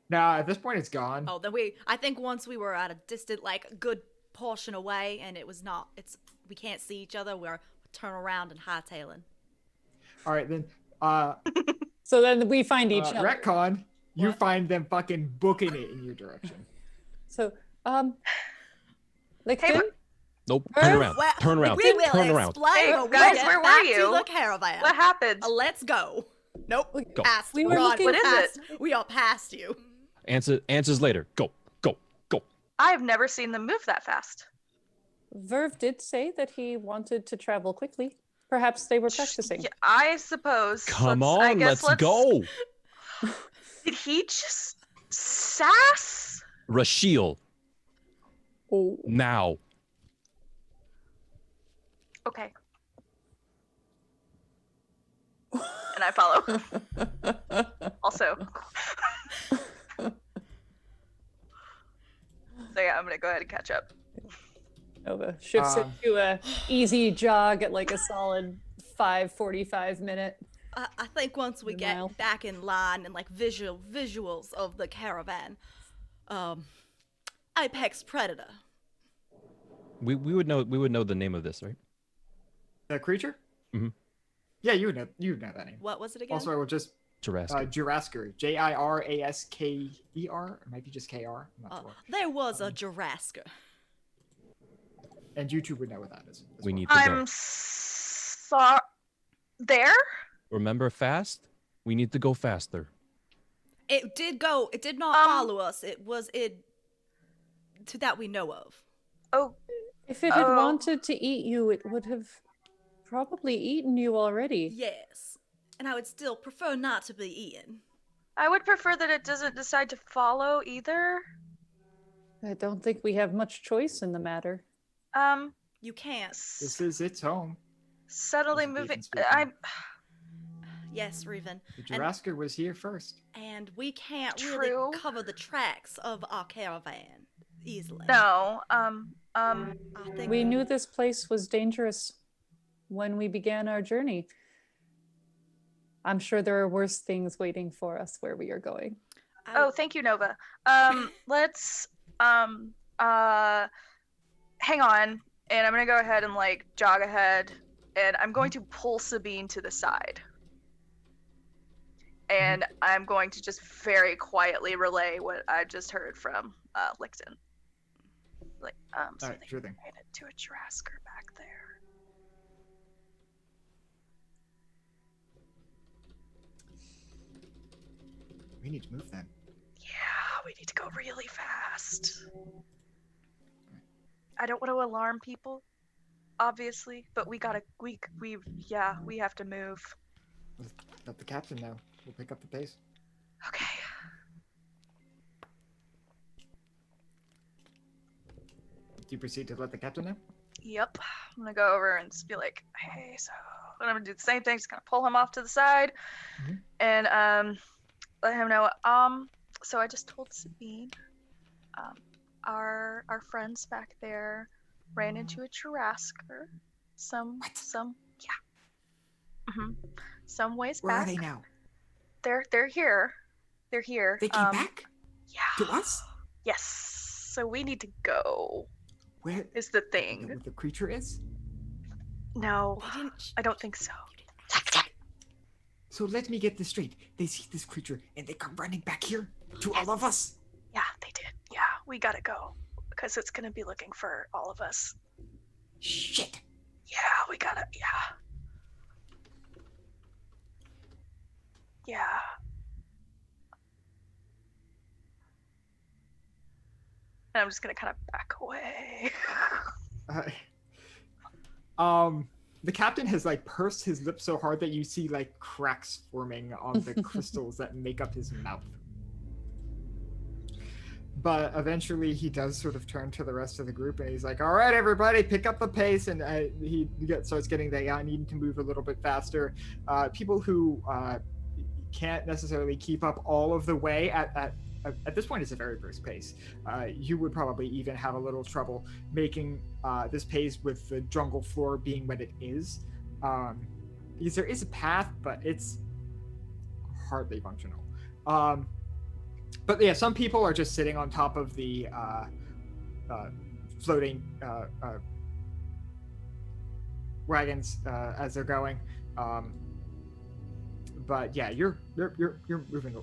A: Now, at this point, it's gone.
C: Oh, then I think once we were at a distant, like, good portion away, and we can't see each other, we're turn around and hightailing.
A: All right, then.
E: So then we find each other.
A: Retcon, you
C: What?
A: find them fucking booking it in your direction.
E: So, Licton,
D: Nope.
E: Where?
D: Turn around.
C: Well,
D: Turn around.
C: We will
D: Turn around.
C: explain
B: Hey,
C: when we
B: guys,
C: get
B: where were
C: back
B: you?
C: to the caravan.
B: What happened?
C: Let's go. Nope.
D: Go.
C: Past.
E: We were
C: We're on-
E: looking-
B: What is
C: past- We are past you.
D: Answers later. Go. Go. Go.
B: I've never seen them move that fast.
E: Verve did say that he wanted to travel quickly. Perhaps they were practicing.
B: Yeah, I suppose.
D: Come
B: I
D: on.
B: guess
D: Let's go.
B: Did he just sass?
D: Rashiel.
E: Oh.
D: Now.
B: Okay. And I follow. Also. So yeah, I'm gonna go ahead and catch up.
E: Nova shifts it to a easy jog at like a solid 5:45 minute.
C: I think once we get
E: Mile.
C: back in line and like visuals of the caravan, Apex Predator.
D: We would know the name of this, right?
A: The creature?
D: Mhm.
A: Yeah, you would know that name.
C: What was it again?
A: Also, I will just
D: Jurassic.
A: Jurasker, Jirasker. It might be just KR. I'm not sure.
C: There was a Jurassic.
A: And you two would know what that is. as
D: We
A: well.
D: need to
B: I'm
D: go.
B: sorry. There?
D: Remember fast? We need to go faster.
C: It did go. It did not follow us. It was to that we know of.
B: Oh,
E: If it had
B: Oh.
E: wanted to eat you, it would have probably eaten you already.
C: Yes, and I would still prefer not to be eaten.
B: I would prefer that it doesn't decide to follow either.
E: I don't think we have much choice in the matter.
C: You can't.
A: This is its home.
B: Subtly
A: This is
B: moving.
A: Nathan speaking.
B: I'm.
C: Yes, Revan.
A: The Jurasker was here first.
C: And we can't
B: True.
C: really cover the tracks of our caravan easily.
B: No.
C: I think
E: We knew this place was dangerous when we began our journey. I'm sure there are worse things waiting for us where we are going.
B: Oh, thank you, Nova. Let's hang on, and I'm gonna go ahead and like jog ahead, and I'm going to pull Sabine to the side, and I'm going to just very quietly relay what I just heard from Licton. Like, so
A: Alright,
B: they
A: sure thing.
B: ran into a Jurasker back there.
A: We need to move then.
B: Yeah, we need to go really fast. I don't want to alarm people, obviously, but we have to move.
A: Let the captain know. We'll pick up the pace.
B: Okay.
A: Do you proceed to let the captain know?
B: Yep. I'm gonna go over and just be like, hey, so I'm gonna do the same thing, just gonna pull him off to the side
A: Mhm.
B: and let him know, so I just told Sabine, our friends back there ran into a Jurasker some some ways
A: Where
B: back.
A: are they now?
B: They're here. They're here.
A: They came back?
B: Yeah.
A: To us?
B: Yes. So we need to go.
A: Where
B: Is the thing.
A: the creature is?
B: No,
C: They didn't.
B: I don't think so.
A: So let me get this straight. They see this creature and they come running back here to all of us.
B: Yeah, they did. Yeah, we gotta go because it's gonna be looking for all of us.
A: Shit.
B: Yeah, we gotta. Yeah. And I'm just gonna kind of back away.
A: The captain has like pursed his lips so hard that you see like cracks forming on the crystals that make up his mouth. But eventually he does sort of turn to the rest of the group and he's like, all right, everybody, pick up the pace. And starts getting the needing to move a little bit faster. People who can't necessarily keep up all of the way at this point, it's a very brisk pace. You would probably even have a little trouble making this pace with the jungle floor being what it is. Because there is a path, but it's hardly functional. But yeah, some people are just sitting on top of the floating wagons as they're going. But yeah, you're moving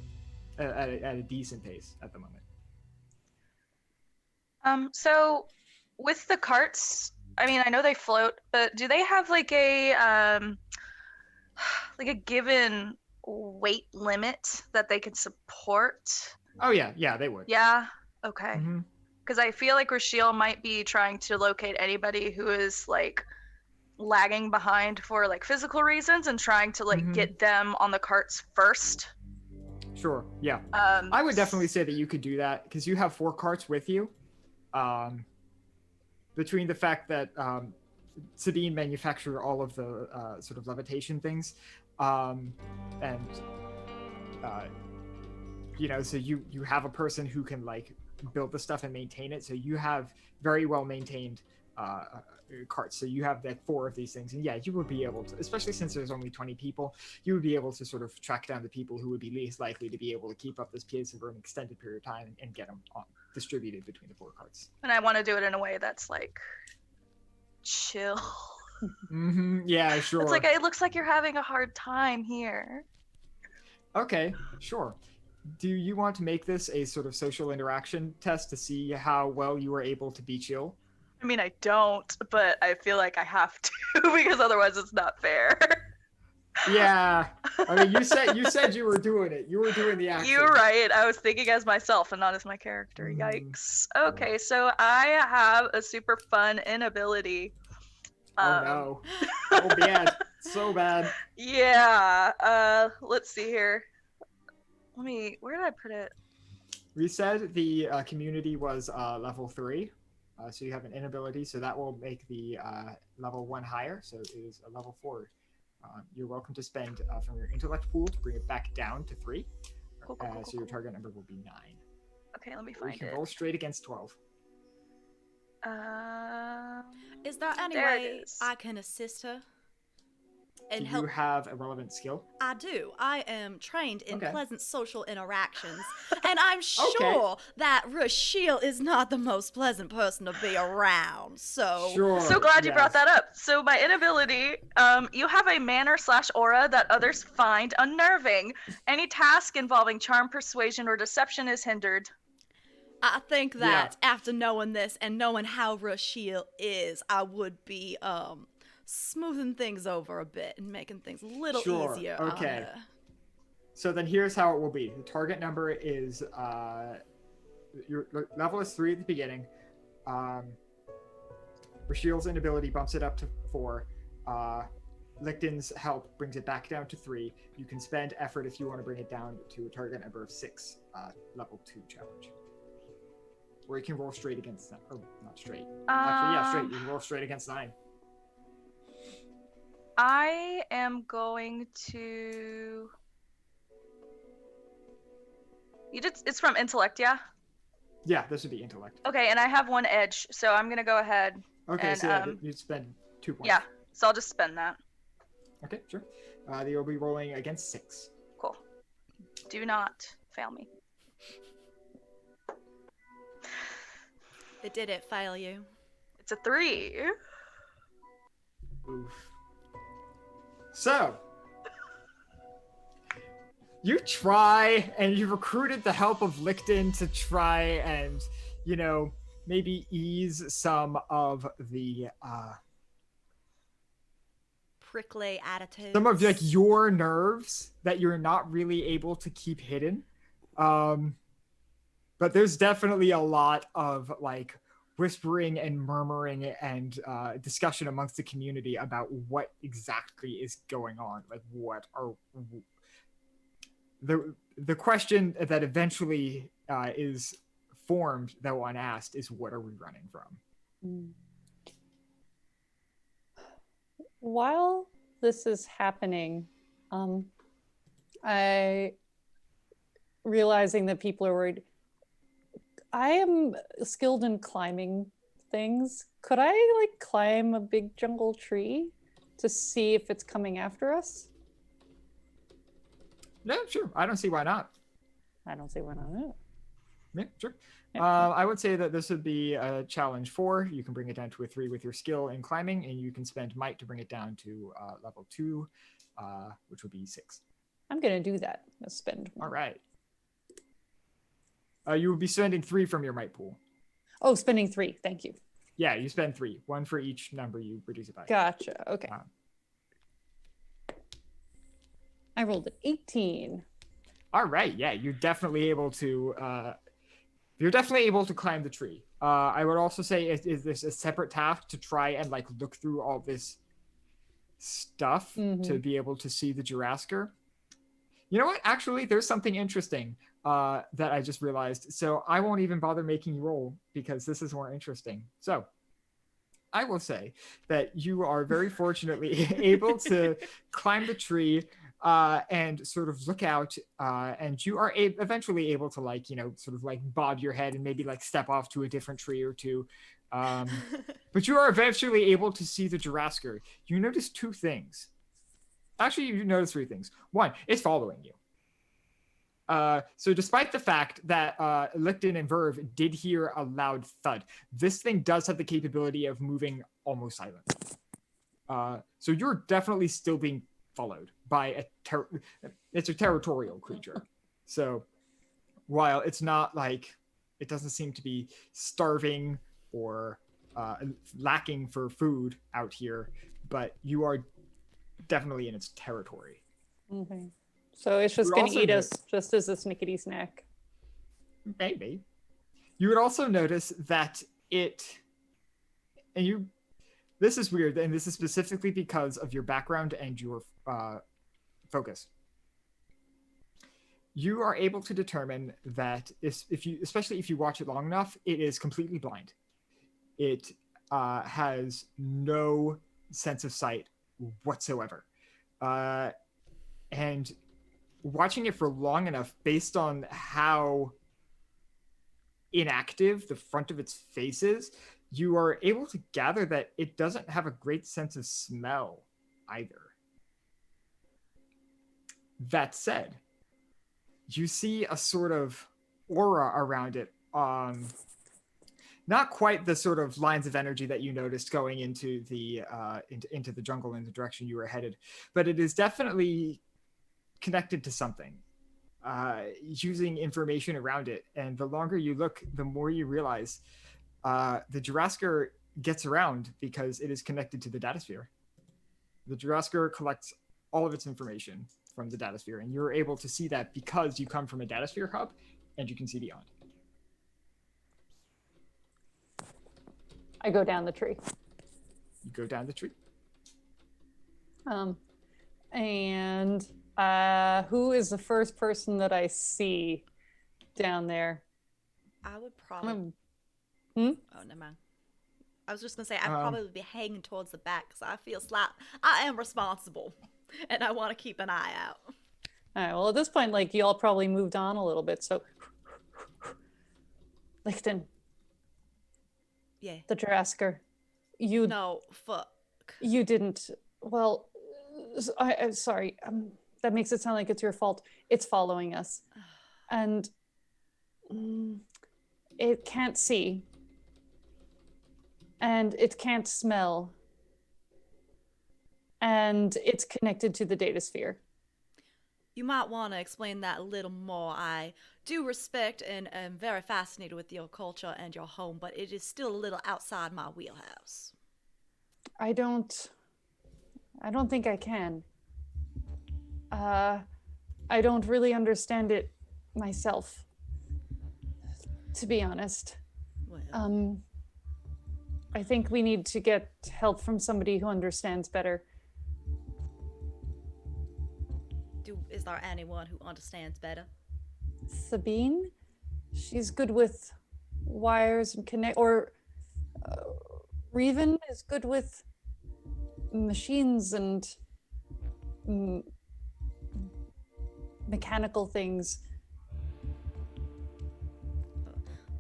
A: at a decent pace at the moment.
B: So with the carts, I mean, I know they float, but do they have like a given weight limit that they can support?
A: Oh yeah, they would.
B: Yeah. Okay.
A: Mm-hmm.
B: Because I feel like Rashiel might be trying to locate anybody who is like lagging behind for like physical reasons and trying to like get them on the carts first.
A: Sure. Yeah. I would definitely say that you could do that because you have 4 carts with you. Between the fact that Sabine manufactured all of the sort of levitation things, and so you have a person who can like build the stuff and maintain it. So you have very well maintained carts. So you have like 4 of these things, and yeah, you would be able to, especially since there's only 20 people, you would be able to sort of track down the people who would be least likely to be able to keep up this pace over an extended period of time and get them distributed between the 4 carts.
B: And I want to do it in a way that's like chill.
A: Yeah, sure.
B: It's like, it looks like you're having a hard time here.
A: Okay, sure. Do you want to make this a sort of social interaction test to see how well you were able to be chill?
B: I mean, I don't, but I feel like I have to because otherwise it's not fair.
A: Yeah. I mean, you said you were doing it. You were doing the action.
B: You're right. I was thinking as myself and not as my character. Yikes. Okay, so I have a super fun inability.
A: Oh no. Oh bad. So bad.
B: Yeah. Let's see here. Where did I put it?
A: We said the community was level 3. So you have an inability, so that will make the level 1 higher. So it is a level 4. You're welcome to spend from your intellect pool to bring it back down to 3.
B: Cool,
A: so your target number will be 9.
B: Okay, let me
A: You
B: find
A: can
B: it.
A: roll straight against 12.
C: Is there any
B: there it
C: way
B: is.
C: I can assist her?
A: Do you have a relevant skill?
C: I do. I am trained in
A: Okay.
C: pleasant social interactions, and I'm sure that Rashiel is not the most pleasant person to be around. So,
A: Sure.
B: So glad you brought
A: yes.
B: that up. So my inability, you have a manner/aura that others find unnerving. Any task involving charm, persuasion, or deception is hindered.
C: I think that after knowing this and knowing how Rashiel is, I would be smoothing things over a bit and making things a little easier on her.
A: So then here's how it will be. The target number is your level is 3 at the beginning. Rashiel's inability bumps it up to 4. Licton's help brings it back down to 3. You can spend effort if you want to bring it down to a target number of 6. Level 2 challenge. or you can roll straight against that. Oh, not straight. Actually, yeah, straight. You can roll straight against 9.
B: I am going to. It's from intellect, yeah.
A: Yeah, this would be intellect.
B: Okay, and I have 1 edge, so I'm gonna go ahead.
A: Okay,
B: and,
A: so yeah, you'd spend 2 points.
B: Yeah, so I'll just spend that.
A: Okay, sure. You'll be rolling against 6.
B: Cool. Do not fail me.
C: It did it. Fail you.
B: It's a 3.
A: Oof. So, you try, and you recruited the help of Licton to try and, maybe ease some of the,
C: Prickly attitude.
A: some of like your nerves that you're not really able to keep hidden. But there's definitely a lot of like whispering and murmuring and discussion amongst the community about what exactly is going on. Like, what are the question that eventually is formed that one asked is, what are we running from?
E: While this is happening, I realizing that people are worried. I am skilled in climbing things. Could I like climb a big jungle tree to see if it's coming after us?
A: Yeah, sure. I don't see why not.
E: I don't see why not.
A: Yeah, sure.
E: Yeah.
A: I would say that this would be a challenge 4. You can bring it down to a 3 with your skill in climbing, and you can spend might to bring it down to level 2, which would be 6.
E: I'm gonna do that. Let's spend one.
A: All right. You would be spending 3 from your might pool.
E: Oh, spending 3. Thank you.
A: Yeah, you spend 3. 1 for each number you reduce it by.
E: Gotcha. Okay. I rolled an 18.
A: All right. Yeah, you're definitely able to. You're definitely able to climb the tree. I would also say is this a separate task to try and like look through all this stuff to be able to see the Jurasker. You know what? Actually, there's something interesting that I just realized. So I won't even bother making you roll because this is more interesting. So I will say that you are very fortunately able to climb the tree and sort of look out, and you are eventually able to like, sort of like bob your head and maybe like step off to a different tree or two. But you are eventually able to see the Jurasker. You notice 2 things. Actually, you notice 3 things. 1, it's following you. So despite the fact that Licton and Verve did hear a loud thud, this thing does have the capability of moving almost silently. So you're definitely still being followed by it's a territorial creature. So while it's not like, it doesn't seem to be starving or lacking for food out here, but you are definitely in its territory.
E: Okay. So it's just going to eat us just as a snickety snack.
A: Maybe. You would also notice that this is weird, and this is specifically because of your background and your focus. You are able to determine that especially if you watch it long enough, it is completely blind. It has no sense of sight whatsoever. And watching it for long enough, based on how inactive the front of its face is, you are able to gather that it doesn't have a great sense of smell either. That said, you see a sort of aura around it. Not quite the sort of lines of energy that you noticed going into the into the jungle in the direction you were headed, but it is definitely connected to something, using information around it. And the longer you look, the more you realize the Jurasker gets around because it is connected to the datasphere. The Jurasker collects all of its information from the datasphere, and you're able to see that because you come from a datasphere hub and you can see beyond.
E: I go down the tree.
A: You go down the tree.
E: And who is the first person that I see down there?
C: I would probably. Oh, never mind. I was just gonna say I'd probably be hanging towards the back because I feel like I am responsible, and I want to keep an eye out.
E: All right, well, at this point, like, you all probably moved on a little bit, so... Lichten,
C: Yeah.
E: the Jurasker, you...
C: No, fuck.
E: You didn't... Well, I'm sorry. That makes it sound like it's your fault. It's following us. And... it can't see. And it can't smell. And it's connected to the data sphere.
C: You might want to explain that a little more. I do respect and am very fascinated with your culture and your home, but it is still a little outside my wheelhouse.
E: I don't think I can. I don't really understand it myself, to be honest.
C: Well,
E: I think we need to get help from somebody who understands better.
C: is there anyone who understands better?
E: Sabine? She's good with wires and connect, or Reven is good with machines and mechanical things.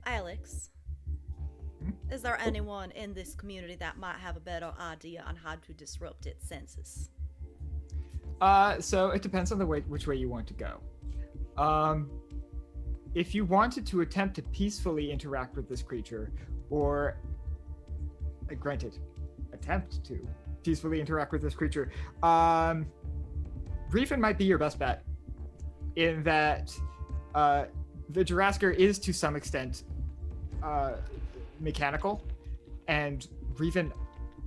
C: Alex, is there anyone in this community that might have a better idea on how to disrupt its senses?
A: So it depends on which way you want to go. If you wanted to attempt to peacefully interact with this creature, or granted, attempt to peacefully interact with this creature, Reven might be your best bet, in that the Jurasker is to some extent mechanical, and Reven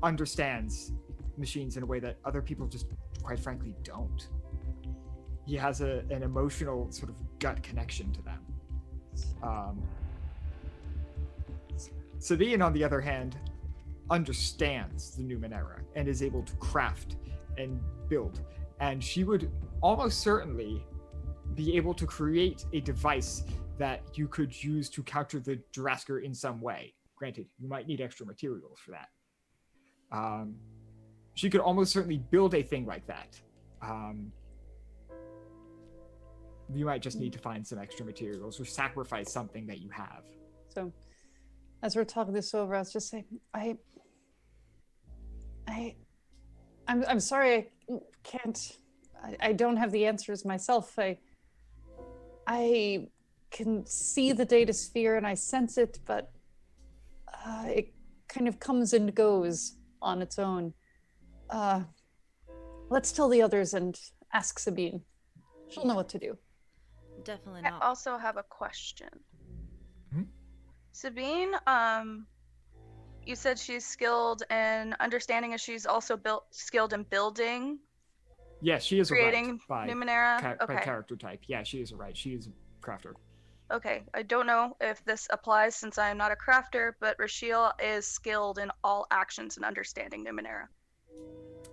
A: understands machines in a way that other people just quite frankly don't. He has an emotional sort of gut connection to them. Sabine, on the other hand, understands the Numenera and is able to craft and build, and she would almost certainly be able to create a device that you could use to counter the Jurasker in some way. Granted, you might need extra materials for that. She could almost certainly build a thing like that. You might just need to find some extra materials or sacrifice something that you have.
E: So, as we're talking this over, I was just saying, I'm sorry, I can't. I don't have the answers myself. I can see the data sphere and I sense it, but it kind of comes and goes on its own. Let's tell the others and ask Sabine. She'll know what to do.
C: Definitely
B: I
C: not.
B: also have a question. Sabine, you said she's skilled in understanding, and she's also skilled in building.
A: Yes, she is
B: creating
A: a right
B: Numenera.
A: by character type. Yeah, she is a right. She is a crafter.
B: Okay, I don't know if this applies since I am not a crafter, but Rashiel is skilled in all actions and understanding Numenera.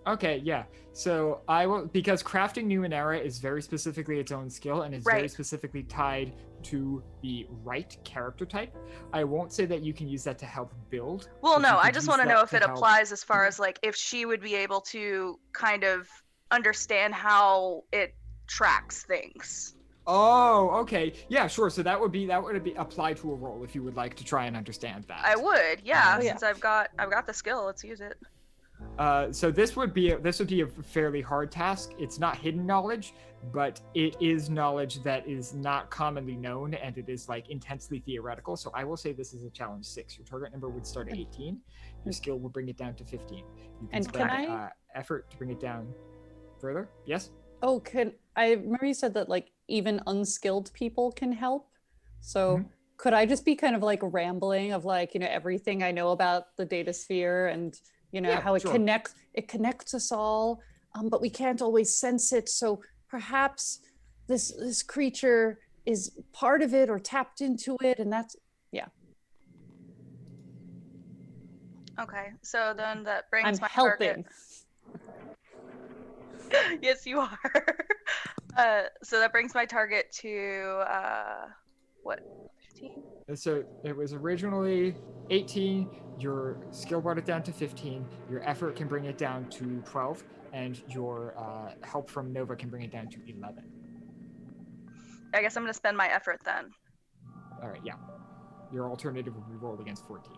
A: Okay, yeah. So I will, because crafting Numenera is very specifically its own skill and is very specifically tied to the right character type. I won't say that you can use that to help build.
B: Well, no, I just want to know if it applies as far as like if she would be able to kind of understand how it tracks things.
A: Oh, okay. Yeah, sure. So that would be applied to a role if you would like to try and understand that.
B: I would, yeah, since I've got the skill, let's use it.
A: So this would be a fairly hard task. It's not hidden knowledge, but it is knowledge that is not commonly known, and it is like intensely theoretical. So I will say this is a challenge 6. Your target number would start at 18. Your skill will bring it down to 15. You can spend effort to bring it down further. Yes.
E: Oh, I remember you said that like even unskilled people can help. So could I just be kind of like rambling of like, everything I know about the data sphere and how it connects us all, but we can't always sense it. So perhaps this creature is part of it or tapped into it, and that's
B: Okay, so then that brings my
E: helping.
B: Target. Yes, you are. So that brings my target to what? 15.
A: So it was originally 18. Your skill brought it down to 15. Your effort can bring it down to 12, and your help from Nova can bring it down to 11.
B: I guess I'm gonna spend my effort then.
A: All right, yeah. Your alternative would be rolled against 14.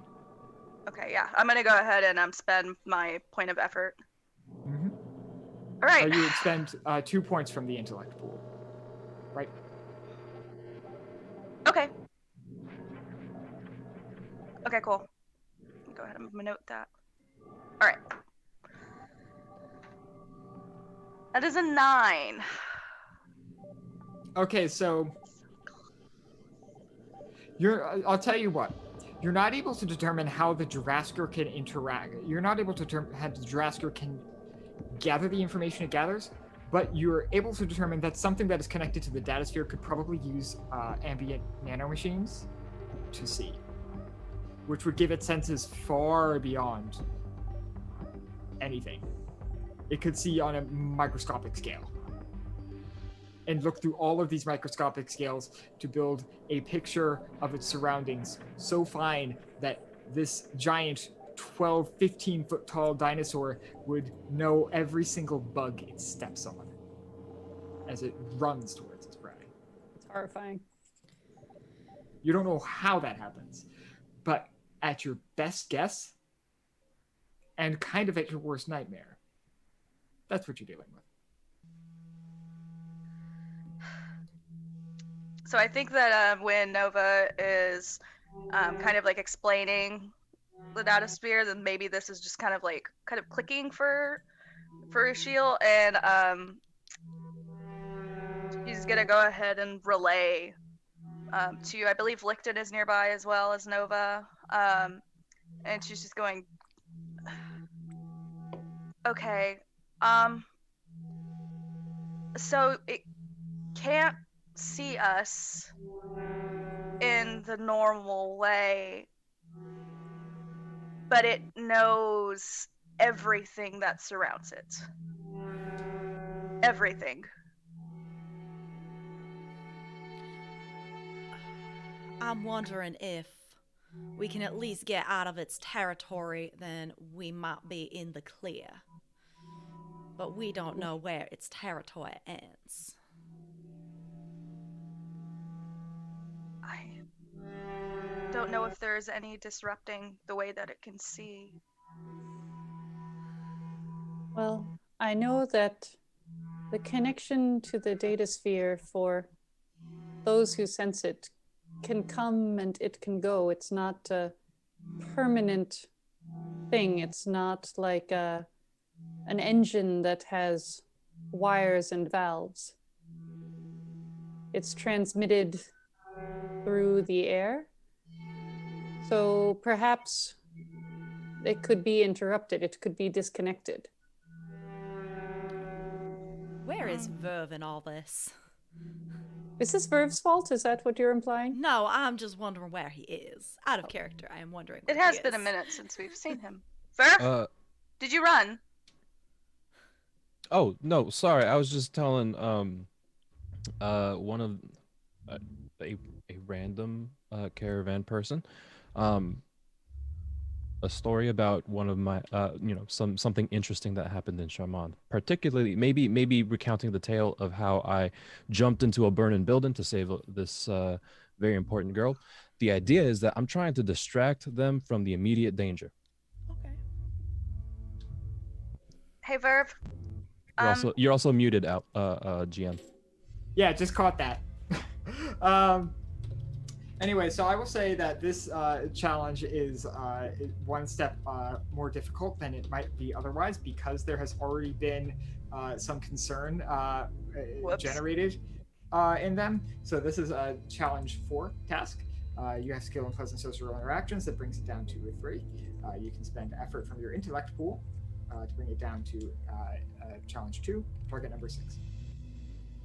B: Okay, yeah. I'm gonna go ahead and spend my point of effort.
A: Mm-hmm.
B: All right.
A: You would spend 2 points from the intellect pool, right?
B: Okay. Okay, cool. Go ahead and note that. All right. That is a 9.
A: Okay, so I'll tell you what. You're not able to determine how the Jurasker can interact. You're not able to determine how the Jurasker can gather the information it gathers, but you're able to determine that something that is connected to the datasphere could probably use ambient nanomachines to see, which would give it senses far beyond anything. It could see on a microscopic scale and look through all of these microscopic scales to build a picture of its surroundings so fine that this giant 12, 15 foot tall dinosaur would know every single bug it steps on as it runs towards its prey.
E: It's horrifying.
A: You don't know how that happens, but at your best guess and kind of at your worst nightmare, that's what you're dealing with.
B: So I think that when Nova is kind of like explaining the datasphere, then maybe this is just kind of clicking for Shield, and she's gonna go ahead and relay to, I believe Licton is nearby as well as Nova, and she's just going, okay, so it can't see us in the normal way, but it knows everything that surrounds it. Everything.
C: I'm wondering if we can at least get out of its territory, then we might be in the clear. But we don't know where its territory ends.
B: I don't know if there's any disrupting the way that it can see.
E: Well, I know that the connection to the data sphere for those who sense it can come and it can go. It's not a permanent thing. It's not like an engine that has wires and valves. It's transmitted through the air. So perhaps it could be interrupted. It could be disconnected.
C: Where is Verve in all this?
E: Is this Verve's fault? Is that what you're implying?
C: No, I'm just wondering where he is. Out of character, I am wondering where
B: It has
C: he
B: been a
C: is.
B: minute since we've seen him. Verve? Did you run?
D: Oh, no, sorry. I was just telling one of a random caravan person a story about one of my something interesting that happened in Shaman. Particularly maybe recounting the tale of how I jumped into a burning building to save this very important girl. The idea is that I'm trying to distract them from the immediate danger.
C: Okay.
B: Hey, Verve.
D: You're also muted out, GM.
A: Yeah, just caught that. Anyway, so I will say that this challenge is one step more difficult than it might be otherwise, because there has already been some concern generated in them. So this is a challenge 4 task. You have skill and pleasant social interactions. That brings it down to a 3. You can spend effort from your intellect pool to bring it down to challenge 2, target number 6.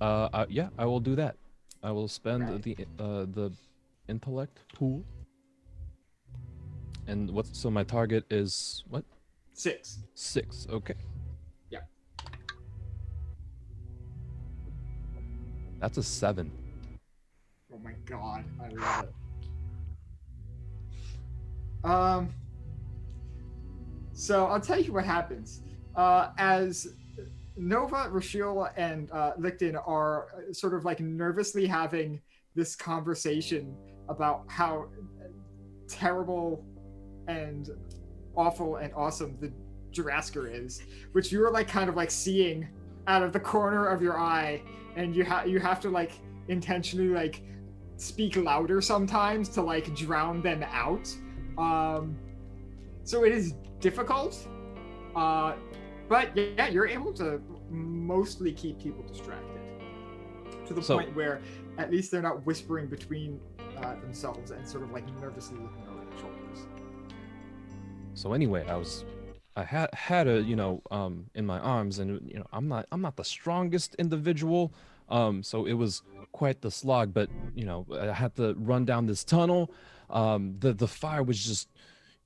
D: Yeah, I will do that. I will spend the intellect pool. And so my target is what?
A: 6.
D: 6. Okay.
A: Yeah.
D: That's a 7.
A: Oh my god, I love it. Um. So I'll tell you what happens. As Nova, Rashiel, and Licton are sort of like nervously having this conversation about how terrible and awful and awesome the Jurasker is, which you're like kind of like seeing out of the corner of your eye, and you have to like intentionally like speak louder sometimes to like drown them out. So it is difficult, but yeah, you're able to mostly keep people distracted to the point where at least they're not whispering between themselves and sort of like nervously looking over their shoulders.
D: So anyway, I had a in my arms, and I'm not the strongest individual, so it was quite the slog. But I had to run down this tunnel. The fire was just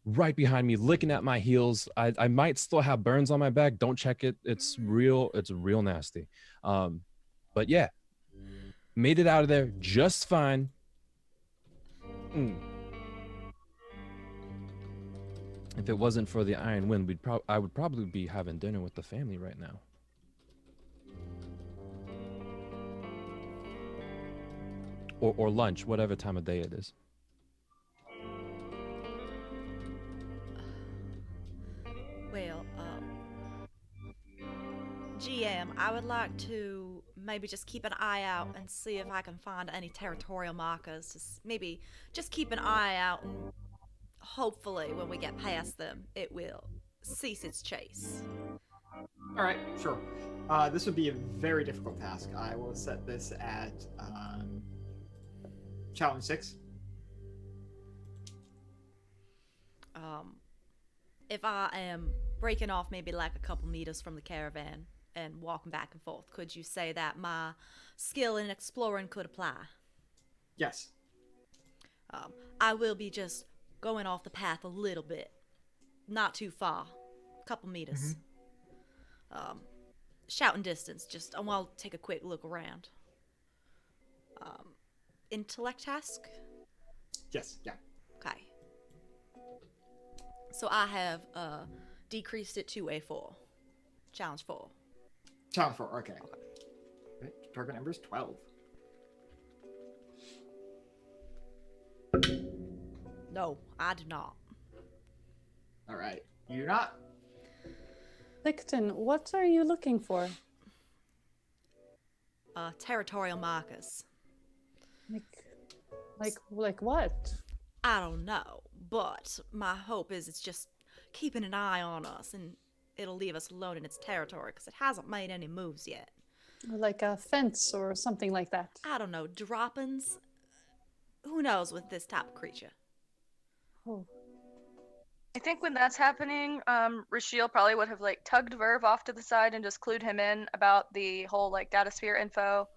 D: right behind me, licking at my heels. I might still have burns on my back. Don't check it. It's real nasty. But yeah, made it out of there just fine. If it wasn't for the Iron Wind, I would probably be having dinner with the family right now. Or lunch, whatever time of day it is.
C: Well, GM, I would like to maybe just keep an eye out and see if I can find any territorial markers. Maybe just keep an eye out, and hopefully when we get past them, it will cease its chase.
A: All right, sure. This would be a very difficult task. I will set this at challenge 6.
C: If I am breaking off maybe like a couple meters from the caravan and walking back and forth, could you say that my skill in exploring could apply?
A: Yes.
C: I will be just going off the path a little bit, not too far, a couple meters. Shouting distance, just I want to take a quick look around. Intellect task?
A: Yes, yeah.
C: Okay. So I have decreased it to a 4. Challenge 4.
A: Challenge 4, okay. Target number is 12.
C: No, I do not.
A: All right. You do not?
E: Licton, what are you looking for?
C: Territorial markers.
E: Like what?
C: I don't know, but my hope is it's just keeping an eye on us, and it'll leave us alone in its territory because it hasn't made any moves yet.
E: Like a fence or something like that.
C: I don't know, droppings? Who knows with this type of creature?
E: Oh.
B: I think when that's happening, Rashiel probably would have like tugged Verve off to the side and just clued him in about the whole like data sphere info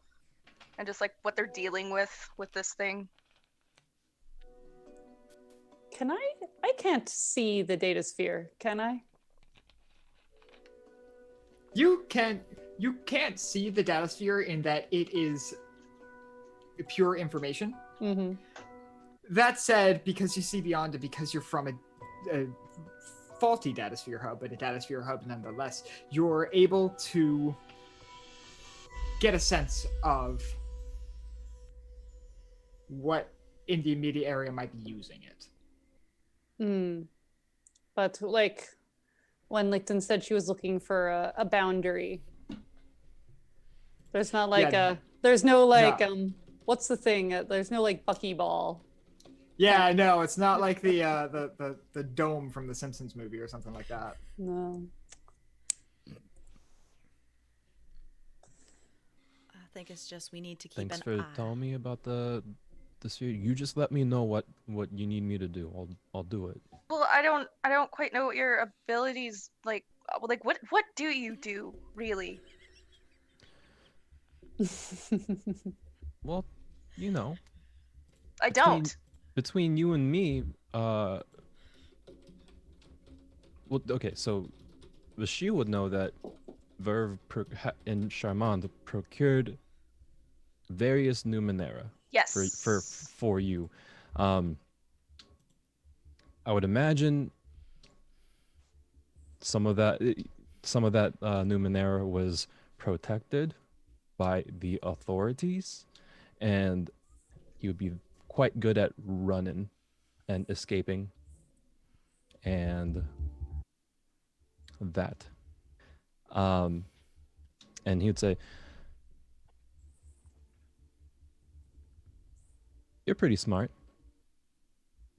B: and just like what they're dealing with this thing.
E: Can I can't see the data sphere, can I?
A: You can't see the data sphere in that it is pure information.
E: Mm-hmm.
A: That said, because you see beyond it, because you're from a faulty data sphere hub, but a data sphere hub nonetheless, you're able to get a sense of what in the immediate area might be using it.
E: But like when Licton said she was looking for a boundary, there's not like there's no like what's the thing? There's no like buckyball.
A: Yeah, no, it's not like the dome from the Simpsons movie or something like that.
E: No.
C: I think it's just we need to keep
D: Thanks
C: an
D: for
C: eye.
D: telling me about the sphere. You just let me know what you need me to do. I'll do it.
B: Well, I don't quite know what your abilities like what do you do really?
D: Well,
B: I don't.
D: Between you and me, well, okay, so Vashil would know that Verve and Charmand procured various Numenera.
B: Yes.
D: For you. I would imagine some of that Numenera was protected by the authorities, and he would be quite good at running and escaping, and that. And he would say, "You're pretty smart.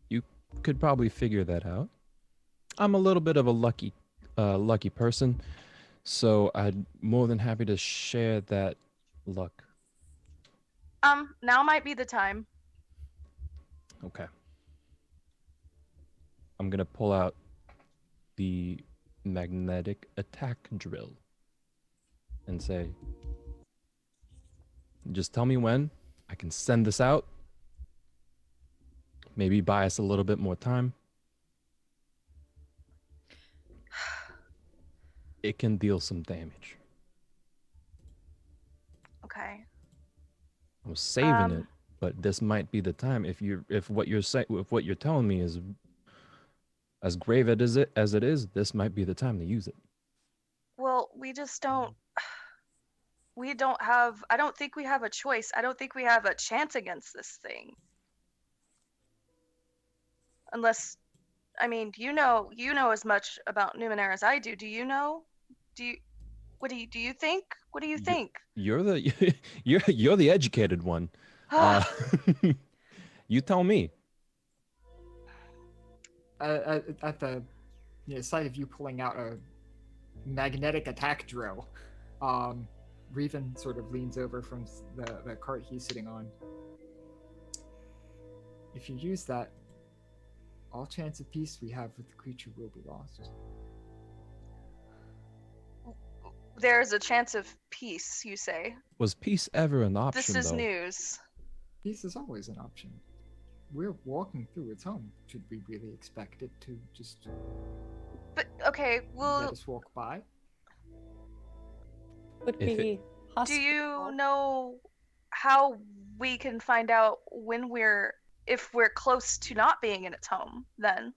D: You could probably figure that out. I'm a little bit of a lucky person, so I'd more than happy to share that luck."
B: Now might be the time.
D: Okay. I'm gonna pull out the magnetic attack drill and say, just tell me when I can send this out. Maybe buy us a little bit more time. It can deal some damage.
B: Okay.
D: I'm saving it, but this might be the time. If what you're telling me is as grave as it is, this might be the time to use it.
B: Well, we just don't. We don't have. I don't think we have a choice. I don't think we have a chance against this thing. Unless, I mean, you know as much about Numenera as I do. Do you know? Do you? What do you think? What do you think?
D: You're the you're the educated one. You tell me.
A: At the sight of you pulling out a magnetic attack drill, Reven sort of leans over from the cart he's sitting on. If you use that, all chance of peace we have with the creature will be lost.
B: There's a chance of peace, you say?
D: Was peace ever an option,
B: This is
D: though?
B: news.
A: Peace is always an option. We're walking through its home. Should we really expect it to just
B: But okay, well,
A: let us walk by?
E: Would be hospitable.
B: do you know how we can find out if we're close to not being in its home then?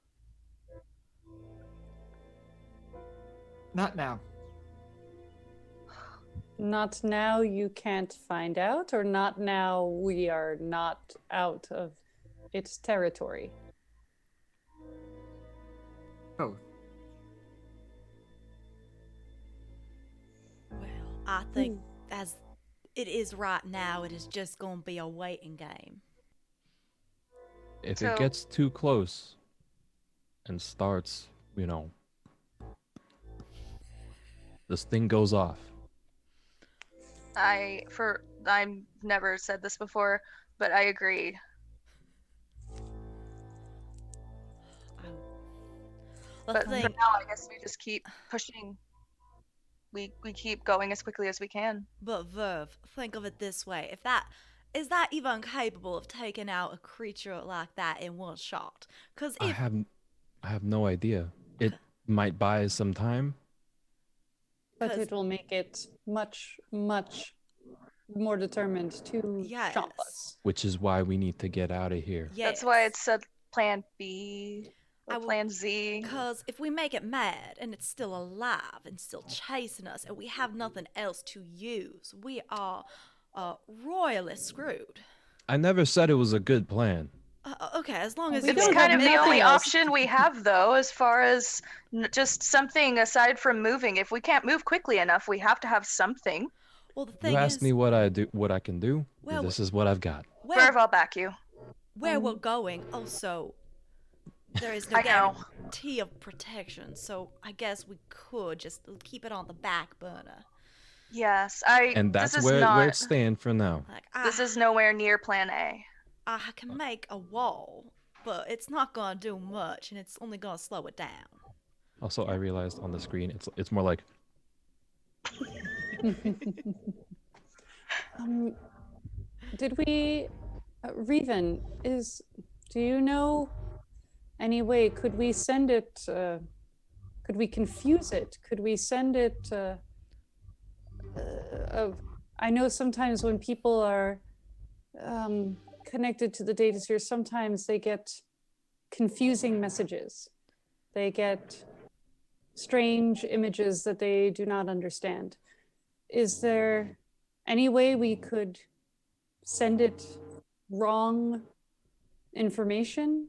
A: Not now.
E: Not now you can't find out, or not now we are not out of its territory?
A: Both.
C: Well, I think as it is right now, it is just going to be a waiting game.
D: If
B: So-
D: it gets too close and starts, this thing goes off.
B: I've never said this before, but I agree. But for now, I guess we just keep pushing. We keep going as quickly as we can.
C: But Verve, think of it this way: is that even capable of taking out a creature like that in one shot? Because
D: I have no idea. It might buy us some time.
E: But it will make it much, much more determined to chomp us.
D: Which is why we need to get out of here.
B: That's why it's said Plan B or Plan Z.
C: Because if we make it mad and it's still alive and still chasing us and we have nothing else to use, we are royally screwed.
D: I never said it was a good plan.
C: Okay, as long as
B: It's kind of the only option we have, though, as far as just something aside from moving. If we can't move quickly enough, we have to have something.
C: Well, the thing
D: You asked me what I can do.
C: Well,
D: this is what I've got.
B: Verve, I'll back you.
C: Where we're going, also, there is no guarantee of protection, so I guess we could just keep it on the back burner.
B: Yes,
D: And that's where it's staying for now.
B: This is nowhere near Plan A.
C: I can make a wall, but it's not gonna do much, and it's only gonna slow it down.
D: Also, I realized on the screen it's more like.
E: Did we, Reven, do you know any way? Could we send it? Could we confuse it? Could we send it? I know sometimes when people are connected to the data sphere, sometimes they get confusing messages. They get strange images that they do not understand. Is there any way we could send it wrong information?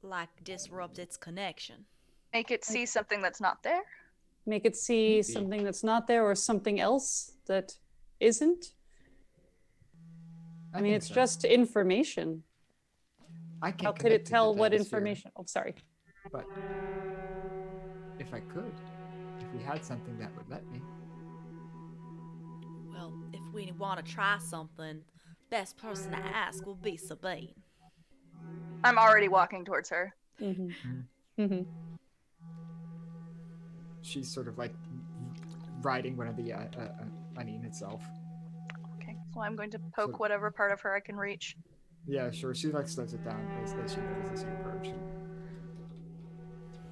C: Like disrupt its connection.
B: Make it see something that's not there.
E: Make it see
A: Maybe.
E: something that's not there or something else that isn't? I mean,
A: think
E: it's
A: so.
E: just information.
A: I can't
E: How could
A: connect
E: it
A: to
E: tell
A: the
E: what
A: datasphere,
E: information? Oh, sorry.
A: But if I could, if we had something that would let me.
C: Well, if we want to try something, best person to ask will be Sabine.
B: I'm already walking towards her.
A: She's sort of like riding one of the onion itself.
B: Okay, so I'm going to poke
A: So-
B: whatever part of her I can reach.
A: Yeah, sure. She like slows it down as she notices you approach.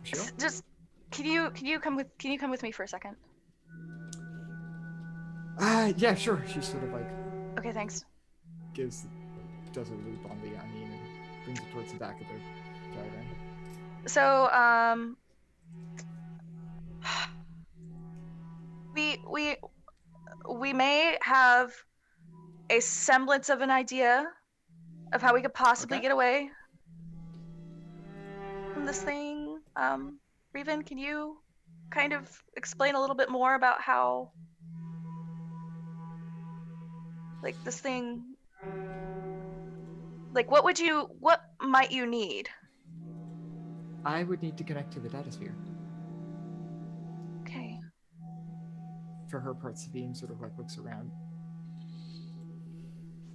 A: Sure.
B: Just can you come with me for a second?
A: Yeah, sure. She sort of like
B: Okay, thanks.
A: does a loop on the onion and brings it towards the back of the caravan.
B: So we may have a semblance of an idea of how we could possibly
A: Okay.
B: get away from this thing. Revan, can you kind of explain a little bit more about how, like, this thing, like, what might you need?
A: I would need to connect to the datasphere.
B: Okay.
A: For her part, Sabine sort of like looks around.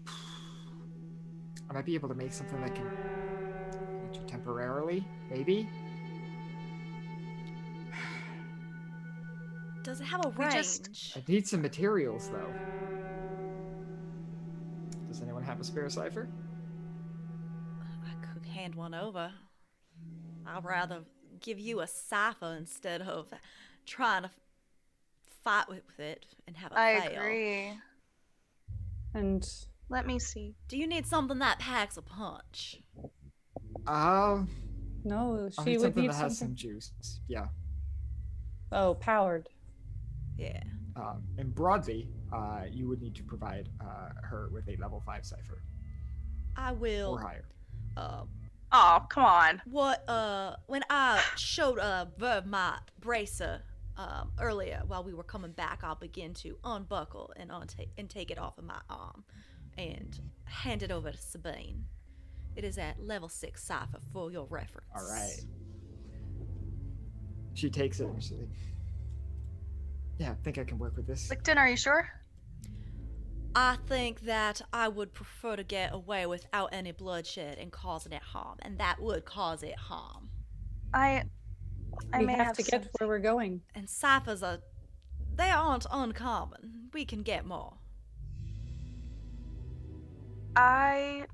A: I might be able to make something that can reach you temporarily, maybe.
C: Does it have a
B: We
C: range?
B: just-
A: I need some materials though. Does anyone have a spare cipher?
C: I could hand one over. I'd rather give you a cipher instead of trying to fight with it and have it
B: I
C: fail.
B: agree.
E: And
B: Let me see.
C: Do you need something that packs a punch?
A: I'll
E: no, she
A: need
E: would
A: something
E: need
A: that has some
E: something.
A: juice. Yeah.
E: Oh, powered.
C: Yeah.
A: And broadly, you would need to provide her with a level 5 cipher
C: I will.
A: or higher.
B: Oh, come on.
C: When I showed Verv my bracer earlier while we were coming back, I'll begin to unbuckle and take it off of my arm and hand it over to Sabine. It is at level 6 cipher for your reference.
A: All right. She takes it and she's like, yeah, I think I can work with this.
B: Licton, are you sure?
C: I think that I would prefer to get away without any bloodshed and causing it harm, and that would cause it harm.
B: I
E: We
B: may
E: have to get
B: some-
E: where we're going.
C: And ciphers they aren't uncommon. We can get more.
B: I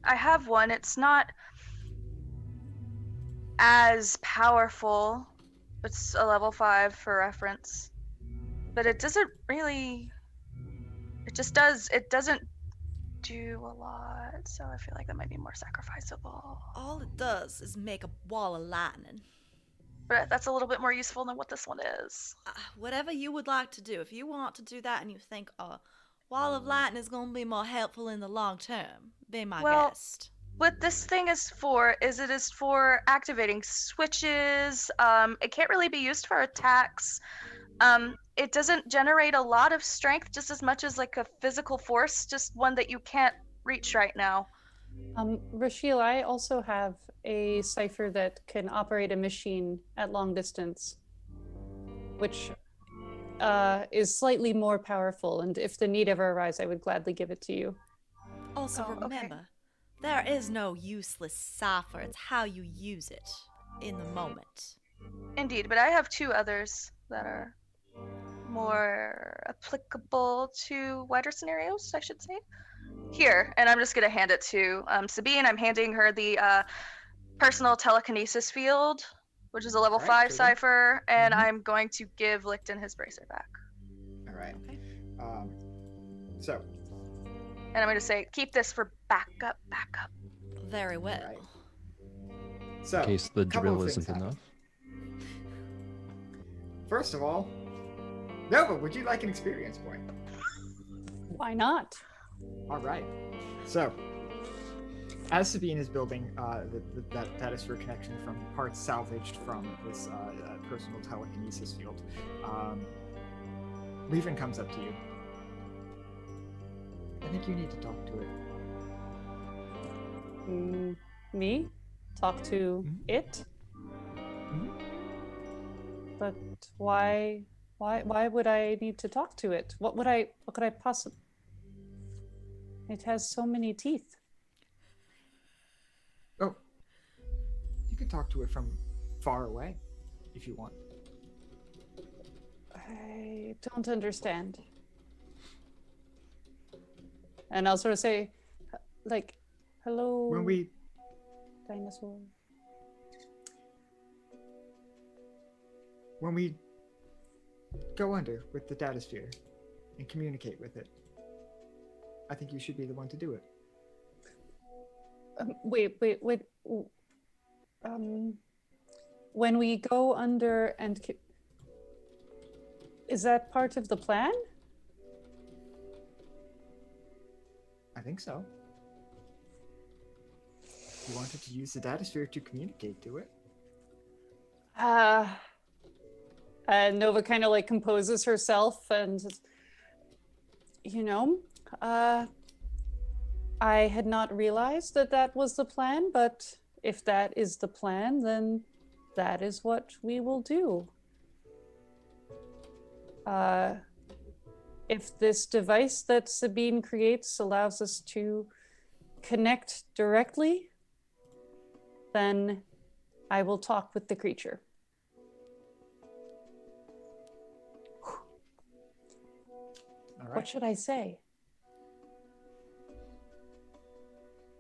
B: have one. It's not as powerful. It's a level 5 for reference. But it doesn't really, it doesn't do a lot. So I feel like that might be more sacrificable.
C: All it does is make a wall of lightning.
B: But that's a little bit more useful than what this one is.
C: Whatever you would like to do. If you want to do that and you think a wall of lightning is going to be more helpful in the long term, be my guest.
B: What this thing is for is it is for activating switches. It can't really be used for attacks. It doesn't generate a lot of strength, just as much as like a physical force, just one that you can't reach right now.
E: Rashil, I also have a cipher that can operate a machine at long distance, which is slightly more powerful. And if the need ever arises, I would gladly give it to you.
C: Also,
B: Oh, okay.
C: remember, there is no useless cipher. It's how you use it in the moment.
B: Indeed, but I have 2 others that are more applicable to wider scenarios, I should say. Here, and I'm just going to hand it to Sabine. I'm handing her the personal telekinesis field, which is a level
A: All
B: 5
A: right, cool.
B: cipher, and
A: Mhm.
B: I'm going to give Licton his bracer back.
A: All right.
C: Okay.
A: So,
B: And I'm going to say, keep this for backup.
C: Very well.
A: Right. So,
D: In case the
A: couple of
D: drill
A: things
D: isn't
A: happen.
D: enough.
A: First of all, Nova, would you like an experience point?
E: Why not?
A: All right. So, as Sabine is building that datasphere connection from parts salvaged from this personal telekinesis field, Levin comes up to you. I think you need to talk to it.
E: Me? Talk to
A: Mhm.
E: it?
A: Mhm.
E: But why would I need to talk to it? What could I possibly? It has so many teeth.
A: Oh, you can talk to it from far away if you want.
E: I don't understand. And I'll sort of say, like, hello,
A: When we
E: dinosaur.
A: go under with the datasphere and communicate with it, I think you should be the one to do it.
E: Wait. When we go under and is that part of the plan?
A: I think so. You wanted to use the datasphere to communicate to it.
E: Nova kind of like composes herself and says, I had not realized that was the plan, but if that is the plan, then that is what we will do. If this device that Sabine creates allows us to connect directly, then I will talk with the creature.
A: All right.
E: What should I say?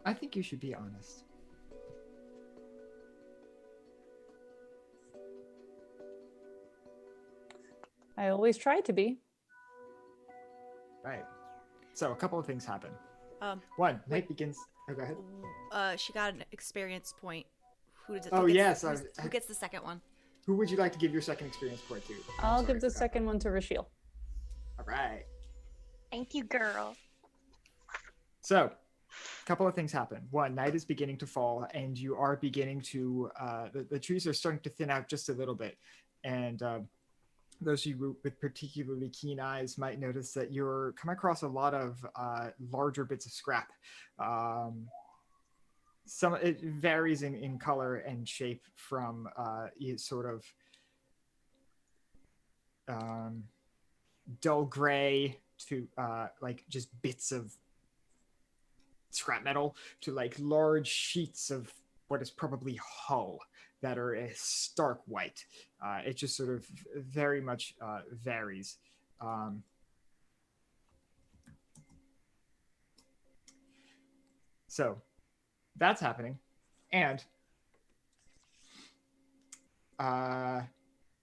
A: I think you should be honest.
E: I always try to be.
A: Right. So a couple of things happen.
C: Wait.
A: Night begins. Oh, go ahead.
C: She got an experience point. Who does it?
A: Oh, yes,
C: Who gets the second one?
A: Who would you like to give your second experience point to?
E: I'll
A: Sorry,
E: give the
A: I forgot.
E: second one to Rashiel.
A: All right.
B: Thank you, girl.
A: So, a couple of things happen. One, night is beginning to fall, and you are beginning to, the trees are starting to thin out just a little bit. And those of you with particularly keen eyes might notice that you're come across a lot of larger bits of scrap. Some it varies in color and shape from sort of dull gray to like just bits of scrap metal to like large sheets of what is probably hull that are a stark white. It just sort of very much varies. So that's happening. And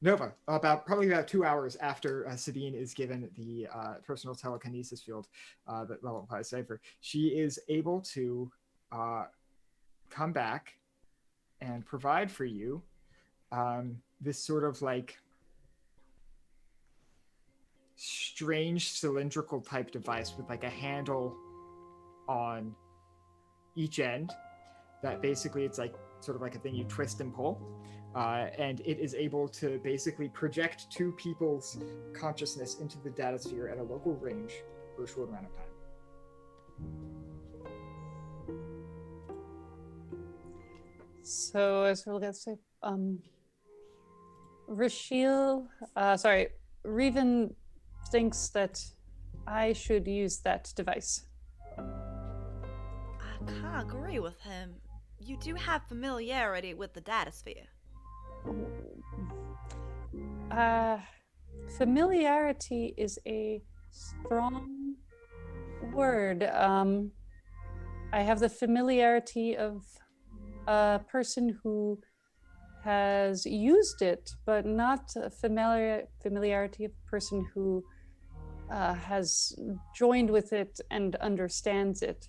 A: Nova, probably about 2 hours after Sabine is given the personal telekinesis field that level 5 cipher, she is able to come back and provide for you this sort of like strange cylindrical type device with like a handle on each end that basically it's like sort of like a thing you twist and pull. And it is able to basically project two people's consciousness into the datasphere at a local range for a short amount of time.
E: So as we're going to say, Reven thinks that I should use that device.
C: I can't agree with him. You do have familiarity with the datasphere.
E: Familiarity is a strong word. I have the familiarity of a person who has used it, but not a familiarity of a person who has joined with it and understands it.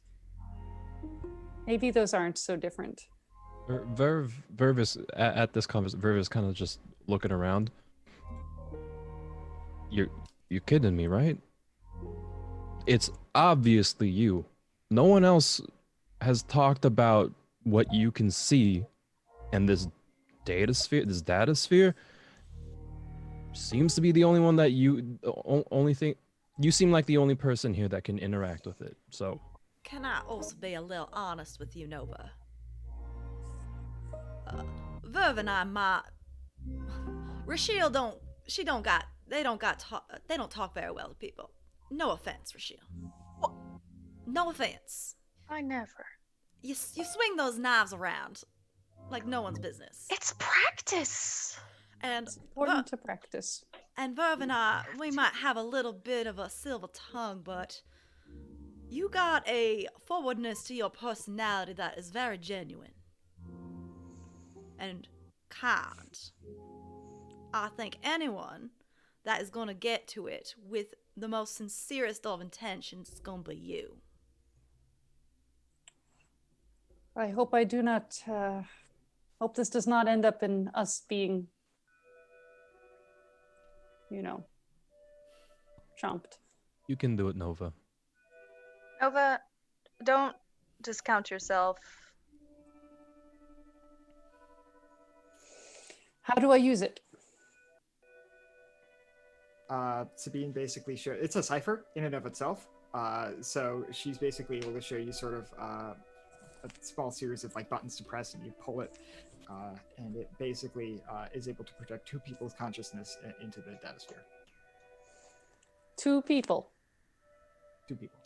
E: Maybe those aren't so different.
D: Verve is at this conversation. Verve is kind of just looking around. You kidding me, right? It's obviously you. No one else has talked about what you can see, and this data sphere seems to be the only one that only thing. You seem like the only person here that can interact with it. So,
C: Can I also be a little honest with you, Nova? Verve and I might. Rachel they don't talk very well to people. No offense, Rachel. No offense.
B: I never.
C: You swing those knives around like no one's business.
B: It's practice.
C: And
E: It's important to practice.
C: And Verve and I, we might have a little bit of a silver tongue, but you got a forwardness to your personality that is very genuine and kind. I think anyone that is going to get to it with the most sincerest of intentions is going to be you.
E: I hope I do not, hope this does not end up in us being, chomped.
D: you can do it, Nova.
B: Nova, don't discount yourself.
E: How do I use it?
A: Sabine basically it's a cipher in and of itself. So she's basically able to show you sort of a small series of like buttons to press, and you pull it, and it basically is able to project two people's consciousness into the data sphere.
E: Two people.
A: Two people.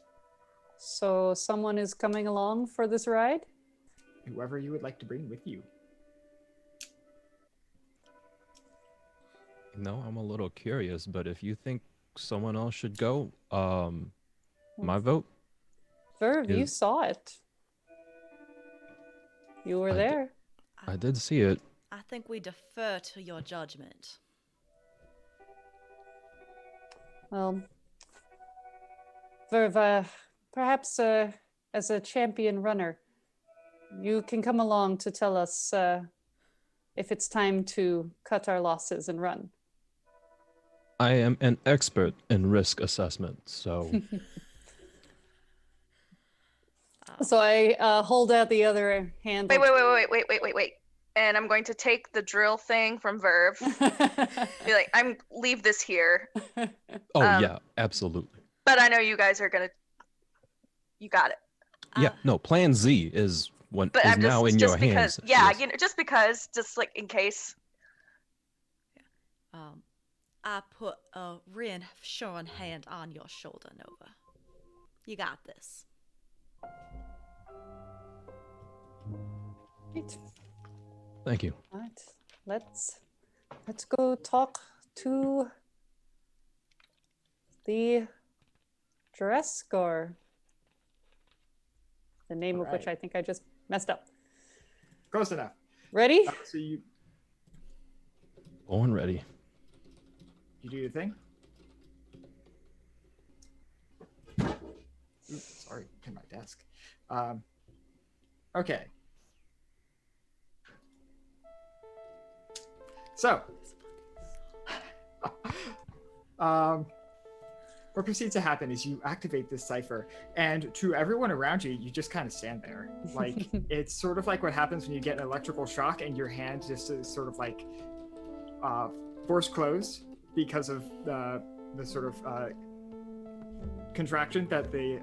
E: So someone is coming along for this ride?
A: Whoever you would like to bring with you.
D: No, I'm a little curious, but if you think someone else should go, my vote.
E: Verve, you
D: is-
E: saw it. You were there.
D: I did see it.
C: I think we defer to your judgment.
E: Well, Verve, perhaps as a champion runner, you can come along to tell us if it's time to cut our losses and run.
D: I am an expert in risk assessment, so
E: So I hold out the other hand.
B: Wait. And I'm going to take the drill thing from Verve. Be like, leave this here.
D: yeah, absolutely.
B: But I know you guys are gonna. You got it.
D: Yeah, no, Plan Z is what
B: But
D: is
B: I'm
D: now in your hands.
B: Yeah,
D: Yes.
B: just like in case.
C: I put a reassuring hand on your shoulder, Nova. You got this.
E: Right.
D: Thank you.
E: Right. Let's go talk to the Dreskor. The name of which
A: Alright.
E: I think I just messed up.
A: Close enough.
E: Ready?
A: So you
D: Born ready.
A: do your thing. Oops, sorry, in my desk. Okay. So, what proceeds to happen is you activate this cipher, and to everyone around you, you just kind of stand there. Like, it's sort of like what happens when you get an electrical shock and your hand just is sort of like force closed because of the sort of contraction that the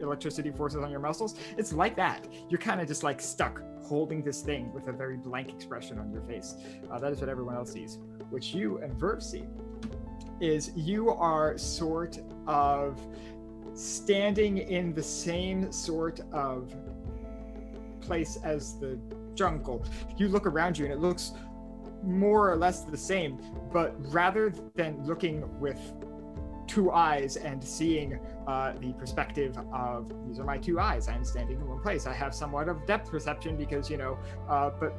A: electricity forces on your muscles. It's like that. You're kind of just like stuck holding this thing with a very blank expression on your face. That is what everyone else sees. What you and Verve see is you are sort of standing in the same sort of place as the jungle. You look around you and it looks more or less the same, but rather than looking with two eyes and seeing the perspective of, these are my two eyes, I'm standing in one place, I have somewhat of depth perception because, but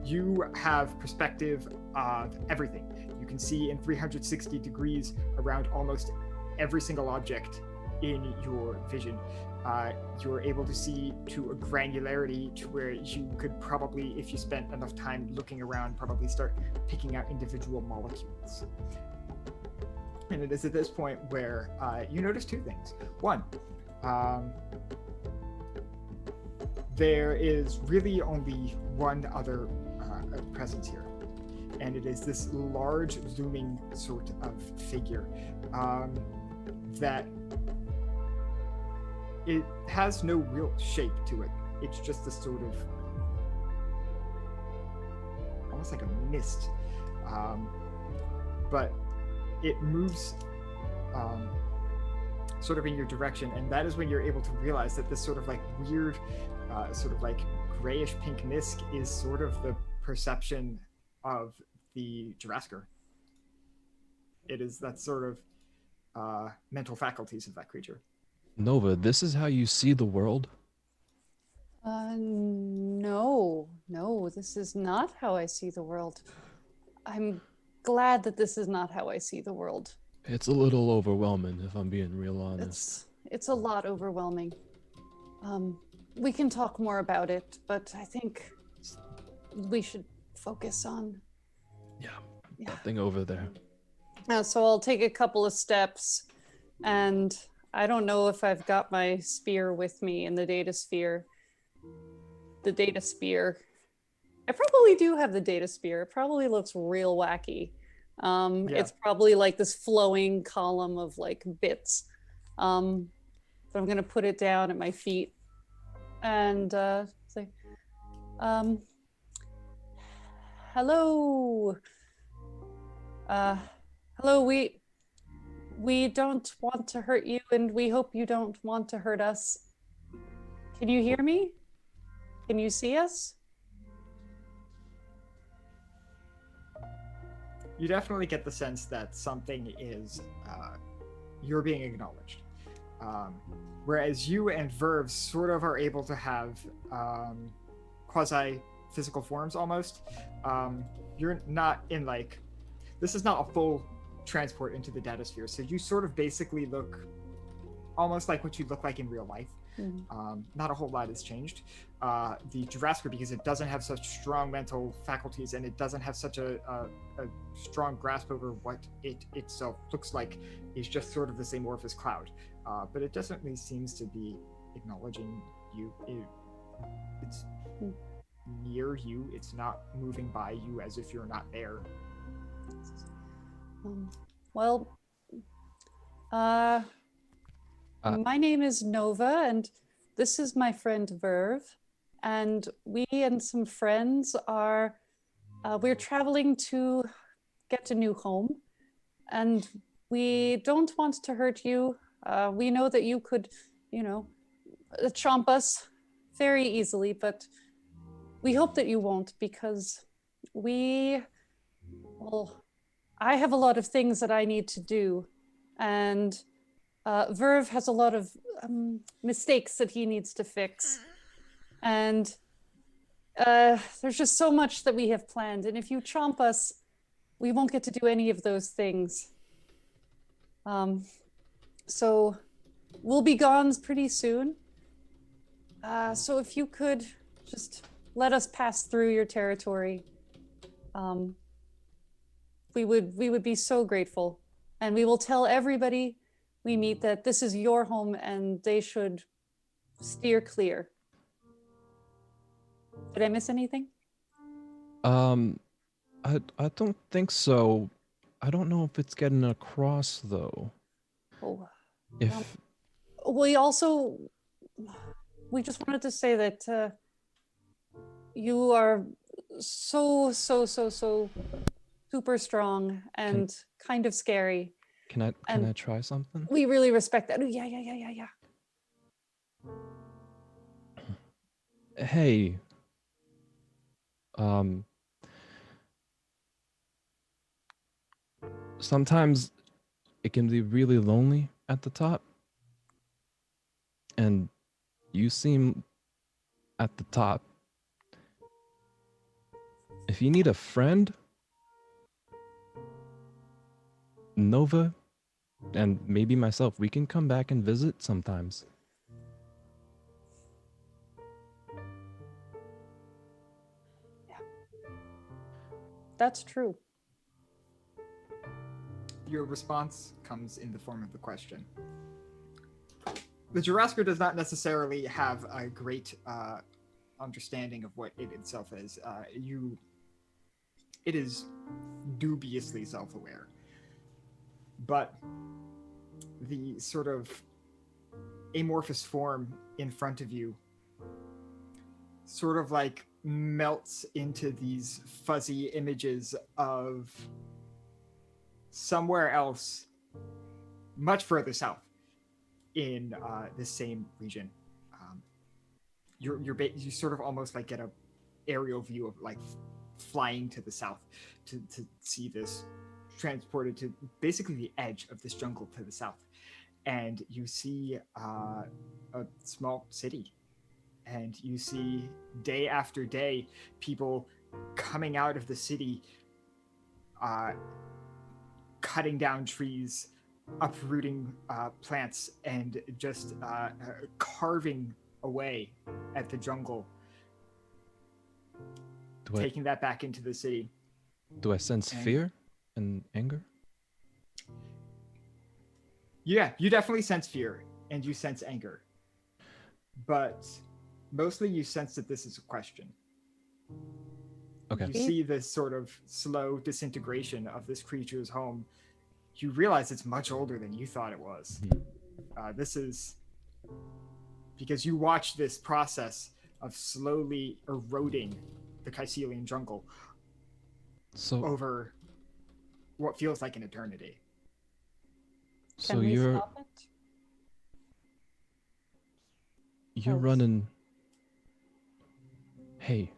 A: you have perspective of everything. You can see in 360 degrees around almost every single object in your vision. You're able to see to a granularity to where you could probably, if you spent enough time looking around, probably start picking out individual molecules. And it is at this point where you notice two things. One, there is really only one other presence here, and it is this large looming sort of figure that it has no real shape to it. It's just a sort of almost like a mist, but it moves sort of in your direction, and that is when you're able to realize that this sort of like weird sort of like grayish pink mist is sort of the perception of the Jurassic. It is that sort of mental faculties of that creature.
D: Nova, this is how you see the world?
E: No, this is not how I see the world. I'm glad that this is not how I see the world.
D: It's a little overwhelming, if I'm being real honest.
E: It's a lot overwhelming. We can talk more about it, but I think we should focus on...
D: Yeah, that thing over there.
E: So I'll take a couple of steps, and I don't know if I've got my spear with me in the data sphere. The data spear. I probably do have the data spear. It probably looks real wacky. It's probably like this flowing column of like bits. So I'm gonna put it down at my feet and say, hello. Hello, we don't want to hurt you, and we hope you don't want to hurt us. Can you hear me? Can you see us?
A: You definitely get the sense that something is, you're being acknowledged. Whereas you and Verve sort of are able to have quasi-physical forms almost. You're not in like, this is not a full transport into the data sphere, so you sort of basically look almost like what you look like in real life. Not a whole lot has changed. The Jurassic, because it doesn't have such strong mental faculties and it doesn't have such a strong grasp over what it itself looks like, is just sort of this amorphous cloud. But it definitely seems to be acknowledging you. It's near you. It's not moving by you as if you're not there.
E: My name is Nova, and this is my friend Verve, and we and some friends are we're traveling to get a new home, and we don't want to hurt you. We know that you could, chomp us very easily, but we hope that you won't, because I have a lot of things that I need to do, and Verve has a lot of mistakes that he needs to fix. And there's just so much that we have planned. And if you chomp us, we won't get to do any of those things. So we'll be gone pretty soon. So if you could just let us pass through your territory, we would be so grateful. And we will tell everybody we meet that this is your home and they should steer clear. Did I miss anything?
D: I don't think so. I don't know if it's getting across though.
E: We just wanted to say that you are so super strong and kind of scary.
D: Can I try something?
E: We really respect that. Yeah.
D: Hey. Sometimes it can be really lonely at the top. And you seem at the top. If you need a friend, Nova and maybe myself, we can come back and visit sometimes.
E: That's true.
A: Your response comes in the form of the question. The Jurassic does not necessarily have a great understanding of what it itself is. It is dubiously self-aware, but the sort of amorphous form in front of you sort of like melts into these fuzzy images of somewhere else, much further south in the same region. You sort of almost like get a aerial view of like flying to the south to see this transported to basically the edge of this jungle to the south, and you see a small city, and you see day after day people coming out of the city, cutting down trees, uprooting plants, and just carving away at the jungle, taking that back into the city.
D: Do I sense fear and anger?
A: Yeah, you definitely sense fear and you sense anger, but mostly you sense that this is a question.
D: Okay.
A: You see this sort of slow disintegration of this creature's home. You realize it's much older than you thought it was. This is because you watch this process of slowly eroding the Caecilian jungle over what feels like an eternity.
E: Can we stop it?
D: You're running. Hey.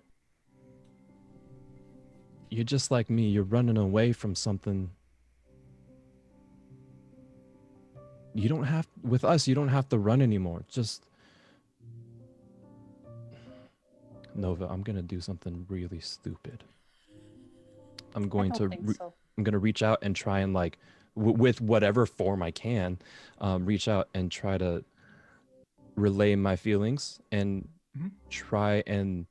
D: You're just like me. You're running away from something. You don't have, with us, you don't have to run anymore. Just, Nova, I'm going to do something really stupid. I'm going to reach out and try and like, with whatever form I can, reach out and try to relay my feelings and try and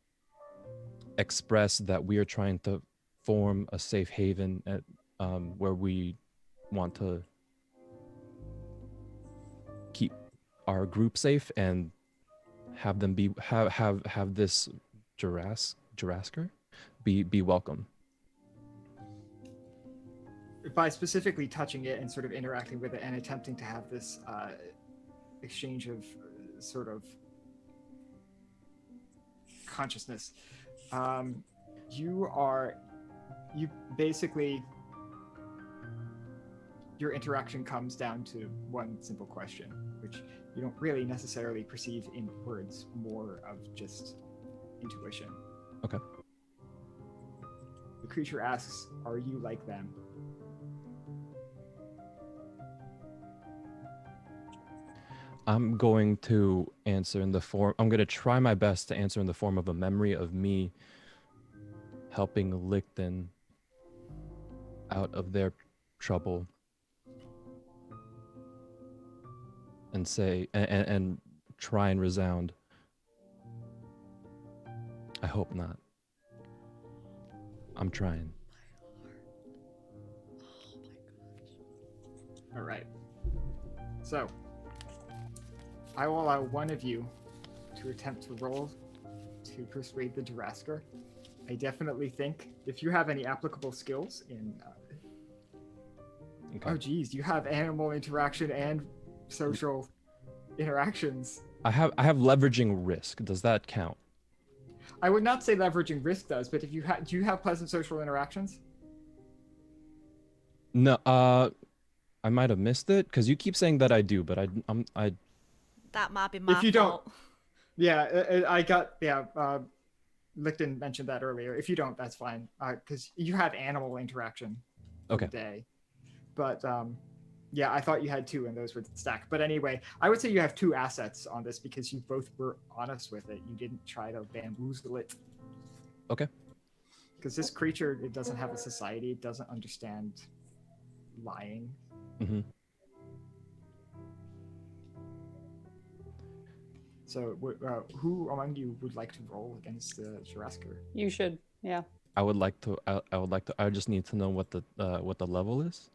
D: express that we are trying to form a safe haven at where we want to keep our group safe and have them be have this Jurasker be welcome.
A: By specifically touching it and sort of interacting with it and attempting to have this exchange of sort of consciousness, you basically, your interaction comes down to one simple question, which you don't really necessarily perceive in words, more of just intuition.
D: Okay.
A: The creature asks, "Are you like them?"
D: I'm going to answer in the form, I'm going to try my best to answer in the form of a memory of me helping Licton out of their trouble and say, and try and resound. I hope not. I'm trying.
A: All right. So, I will allow one of you to attempt to roll to persuade the Jurasker. I definitely think if you have any applicable skills in...
D: Okay.
A: Oh, geez, you have animal interaction and social interactions.
D: I have leveraging risk. Does that count?
A: I would not say leveraging risk does, but if you do you have pleasant social interactions?
D: No, I might have missed it because you keep saying that I do, but I
C: That might be my
A: If you
C: fault.
A: don't, yeah, I got Licton mentioned that earlier. If you don't, that's fine, because you have animal interaction for the day. But yeah, I thought you had two, and those were stacked. But anyway, I would say you have two assets on this because you both were honest with it. You didn't try to bamboozle it.
D: Okay.
A: Because this creature, it doesn't have a society. It doesn't understand lying.
D: Mm-hmm.
A: So, who among you would like to roll against the Jurasker?
E: You should. Yeah.
D: I would like to. I would like to. I just need to know what the level is.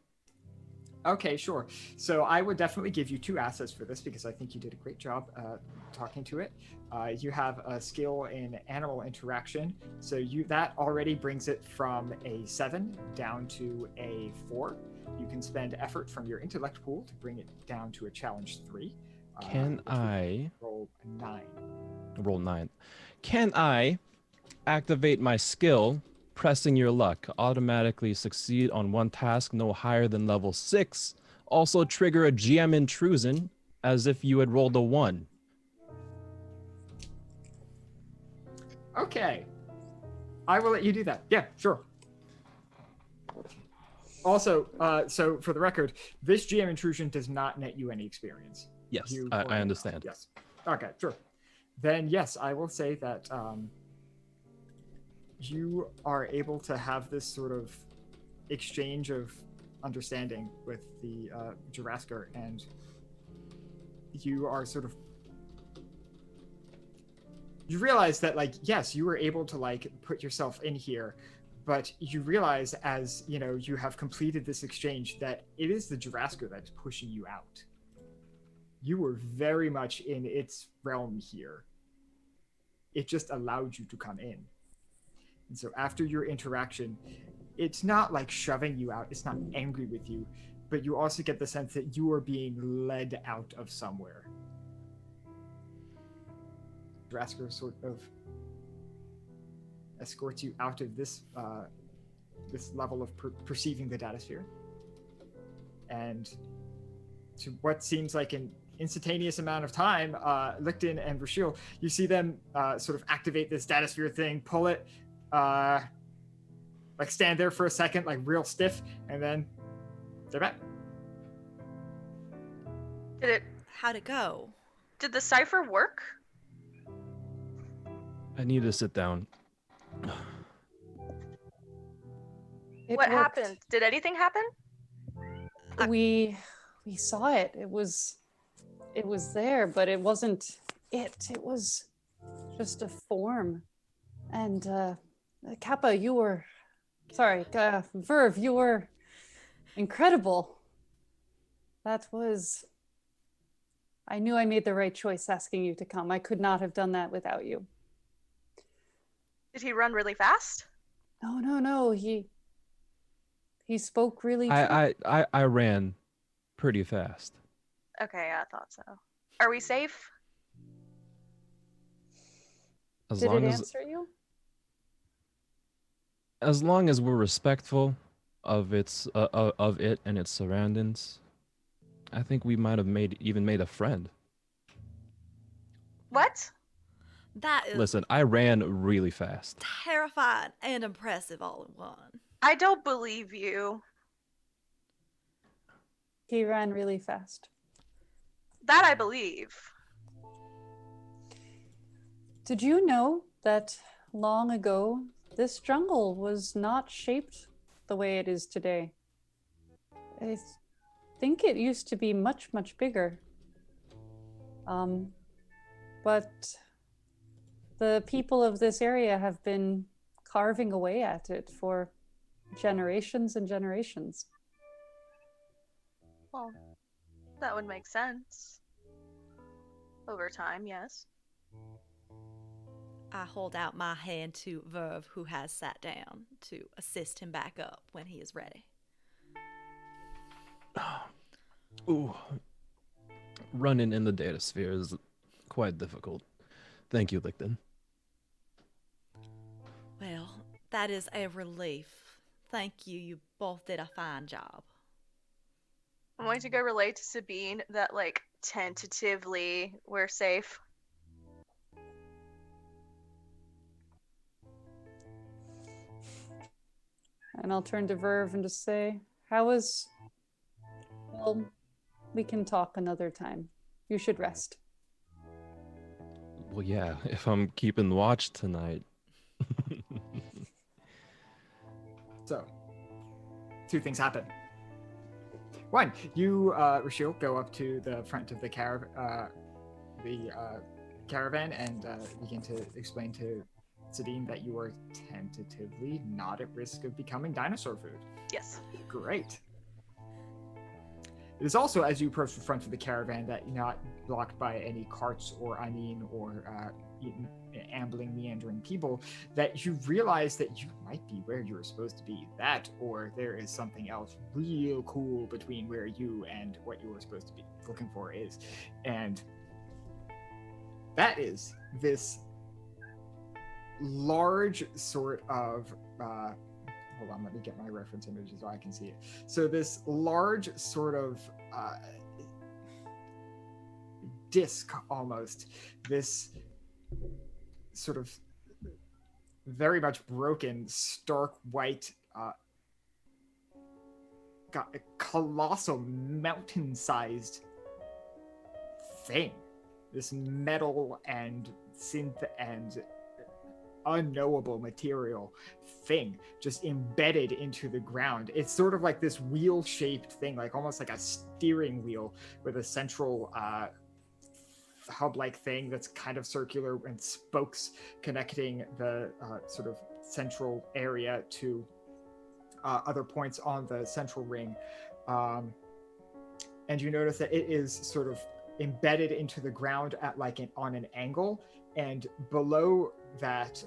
A: Okay, sure. So I would definitely give you 2 assets for this because I think you did a great job talking to it. You have a skill in animal interaction, so that already brings it from a 7 down to a 4. You can spend effort from your intellect pool to bring it down to a challenge 3.
D: Can I
A: roll a 9?
D: roll 9? Can I activate my skill? Pressing your luck. Automatically succeed on one task no higher than level 6. Also trigger a GM intrusion as if you had rolled a 1.
A: Okay. I will let you do that. Yeah, sure. Also, so for the record, this GM intrusion does not net you any experience.
D: Yes, I understand.
A: Yes. Okay, sure. Then yes, I will say that you are able to have this sort of exchange of understanding with the Jurasker, and you are sort of, you realize that, like, yes, you were able to like put yourself in here, but you realize as you have completed this exchange that it is the Jurasker that's pushing you out. You were very much in its realm here. It just allowed you to come in. And so after your interaction, it's not like shoving you out, it's not angry with you, but you also get the sense that you are being led out of somewhere. Drasker sort of escorts you out of this this level of perceiving the data sphere, and to what seems like an instantaneous amount of time, Licton and Rashil, you see them sort of activate this data sphere thing, pull it, like stand there for a second, like real stiff, and then they're back.
C: How'd it go?
B: Did the cipher work?
D: I need to sit down.
B: What happened? Did anything happen?
E: We saw it. It was there, but it wasn't it. It was just a form. And Kappa, you were Verve, you were incredible. I knew I made the right choice asking you to come. I could not have done that without you.
B: Did he run really fast?
E: No. He spoke really.
D: I ran pretty fast.
B: Okay, I thought so. Are we safe?
D: As
E: Did
D: long
E: it
D: as
E: answer you?
D: as long as we're respectful of it and its surroundings, I think we might have made a friend.
B: What?
C: That is
D: Listen, I ran really fast.
C: terrifying and impressive all in one.
B: I don't believe you.
E: He ran really fast.
B: That I believe.
E: Did you know that long ago, this jungle was not shaped the way it is today? I think it used to be much, much bigger. But the people of this area have been carving away at it for generations and generations.
B: Well, that would make sense. Over time, yes.
C: I hold out my hand to Verve, who has sat down, to assist him back up when he is ready.
D: Ooh. Running in the data sphere is quite difficult. Thank you, Licton.
C: Well, that is a relief. Thank you. You both did a fine job.
B: I'm going to go relay to Sabine that, like, tentatively we're safe.
E: And I'll turn to Verve and just say, well, we can talk another time. You should rest.
D: Well, yeah, if I'm keeping watch tonight.
A: So, 2 things happen. One, you, Rashil, go up to the front of the caravan and begin to explain to Sadine that you are tentatively not at risk of becoming dinosaur food.
B: Yes.
A: Great. It is also, as you approach the front of the caravan, that you're not blocked by any carts or ambling, meandering people, that you realize that you might be where you're supposed to be. That, or there is something else real cool between where you and what you were supposed to be looking for is. And that is this large sort of hold on, let me get my reference images so I can see it. So this large sort of disc, almost, this sort of very much broken, stark white, got a colossal mountain-sized thing. This metal and synth and unknowable material thing just embedded into the ground. It's sort of like this wheel-shaped thing, like almost like a steering wheel with a central hub-like thing that's kind of circular and spokes connecting the sort of central area to other points on the central ring. And you notice that it is sort of embedded into the ground at like on an angle, and below that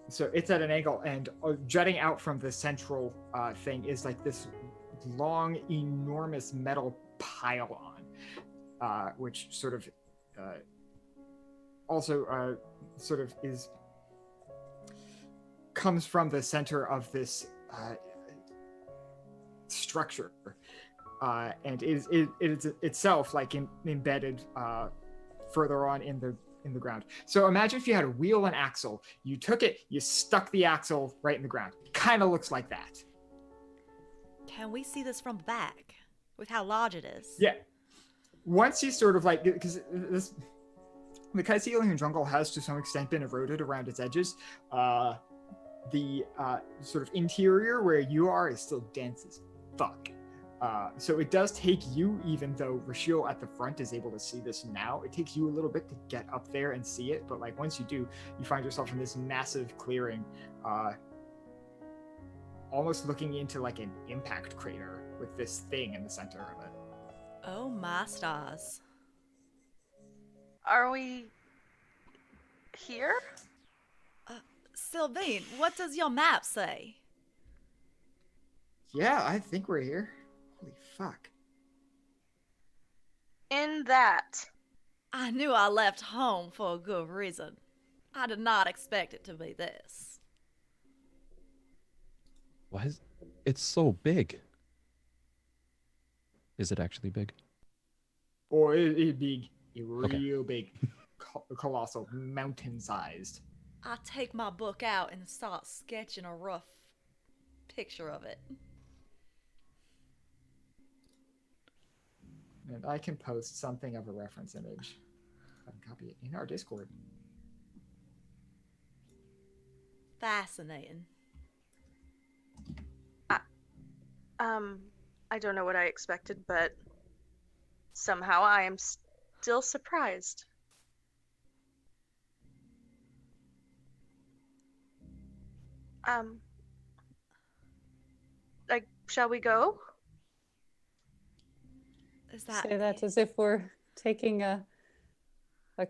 A: so it's at an angle, and jutting out from the central thing is like this long, enormous metal pylon, which sort of also sort of comes from the center of this structure, and it is itself like embedded further on in the ground. So imagine if you had a wheel and axle, you took it, you stuck the axle right in the ground. Kind of looks like that.
C: Can we see this from back with how large it is?
A: Yeah. Once you sort of like, because the Kaisilian jungle has to some extent been eroded around its edges. The sort of interior where you are is still dense as fuck. So it does take you, even though Rashil at the front is able to see this now, it takes you a little bit to get up there and see it. But like once you do, you find yourself in this massive clearing, almost looking into like an impact crater with this thing in the center of it.
C: Oh my stars.
B: Are we here?
C: Sylvain, what does your map say?
A: Yeah, I think we're here. Holy fuck.
B: In that.
C: I knew I left home for a good reason. I did not expect it to be this.
D: Why is it's so big? Is it actually big?
A: Or it'd be real big, colossal, mountain-sized.
C: I take my book out and start sketching a rough picture of it.
A: And I can post something of a reference image. I can copy it in our Discord.
C: Fascinating.
B: I don't know what I expected, but somehow I am still surprised. Like, shall we go?
C: Is that
E: Say that as if we're taking a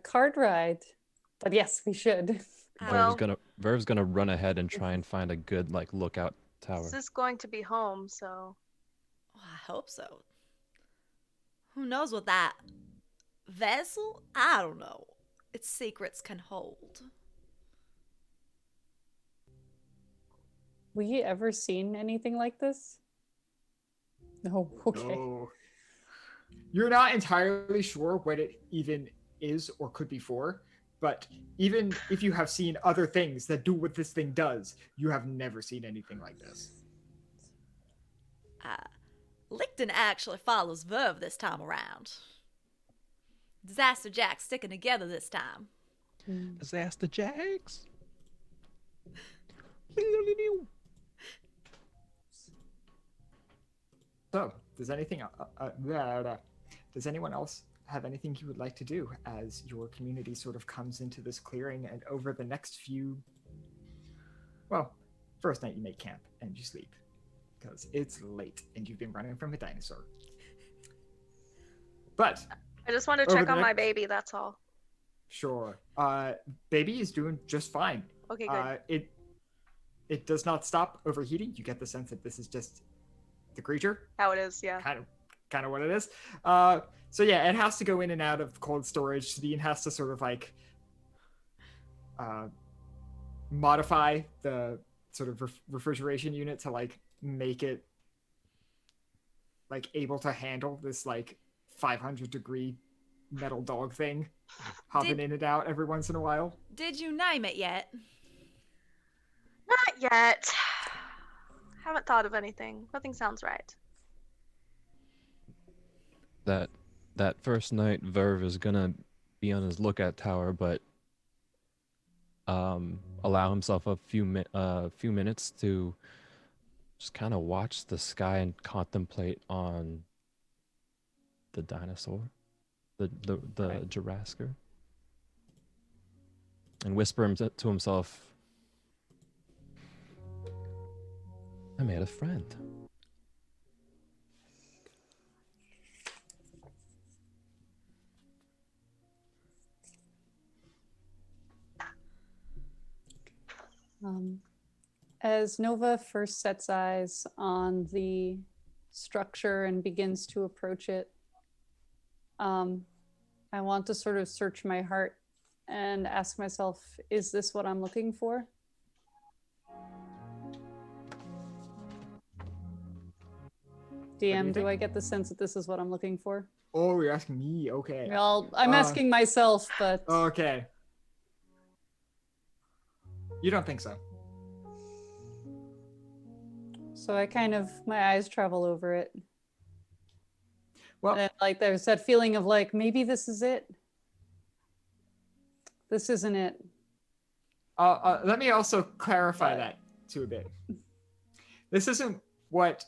E: cart ride. But yes, we should.
B: Well-
D: Verve's gonna run ahead and try and find a good like lookout tower.
B: This is going to be home, so.
C: Oh, I hope so. Who knows what that vessel? I don't know. Its secrets can hold.
E: We ever seen anything like this? No. Okay.
A: No. You're not entirely sure what it even is or could be for, but even if you have seen other things that do what this thing does, you have never seen anything like this.
C: Licton actually follows Verve this time around. Disaster Jack's sticking together this time.
D: Disaster Jacks.
A: So, does anyone else have anything you would like to do as your community sort of comes into this clearing and over the next few, well, first night you make camp and you sleep because it's late and you've been running from a dinosaur. But
B: I just want to
A: over
B: check
A: the
B: on my
A: next-
B: baby, that's all.
A: Sure. Baby is doing just fine.
B: Okay, good.
A: It does not stop overheating. You get the sense that this is just the creature.
B: How it is, yeah.
A: Kind of what it is. So yeah, it has to go in and out of cold storage. Sabine has to sort of like modify the sort of refrigeration unit to like make it like able to handle this like 500-degree metal dog thing hopping in and out every once in a while.
C: Did you name it yet?
B: Not yet. Haven't thought of anything. Nothing sounds right.
D: That first night, Verve is gonna be on his lookout tower, but allow himself a few minutes to just kind of watch the sky and contemplate on the dinosaur, the
A: Right.
D: Jurassic, and whisper to himself, "I made a friend."
E: As Nova first sets eyes on the structure and begins to approach it, I want to sort of search my heart and ask myself, is this what I'm looking for? DM, do
A: think?
E: I get the sense that this is what I'm looking for?
A: Oh, you're asking me? Okay.
E: Well, I'm
A: Uh,
E: asking myself, but
A: Okay. You don't think so?
E: so I kind of, my eyes travel over it.
A: Well,
E: And like there's that feeling of like, maybe this is it. This isn't it.
A: let me also clarify that to a bit. This isn't what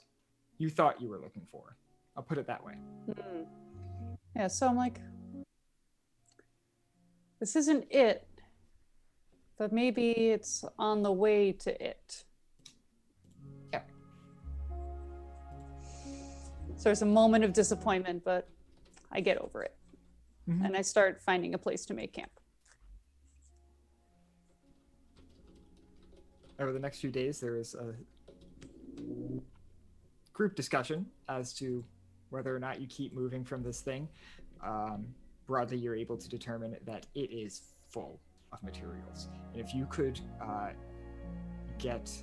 A: you thought you were looking for. I'll put it that way.
E: Yeah, so I'm like, this isn't it, but maybe it's on the way to it.
A: Yeah.
E: So there's a moment of disappointment, but I get over it.
A: Mhm.
E: And I start finding a place to make camp.
A: Over the next few days, there is a group discussion as to whether or not you keep moving from this thing. Broadly, you're able to determine that it is full of materials. And if you could get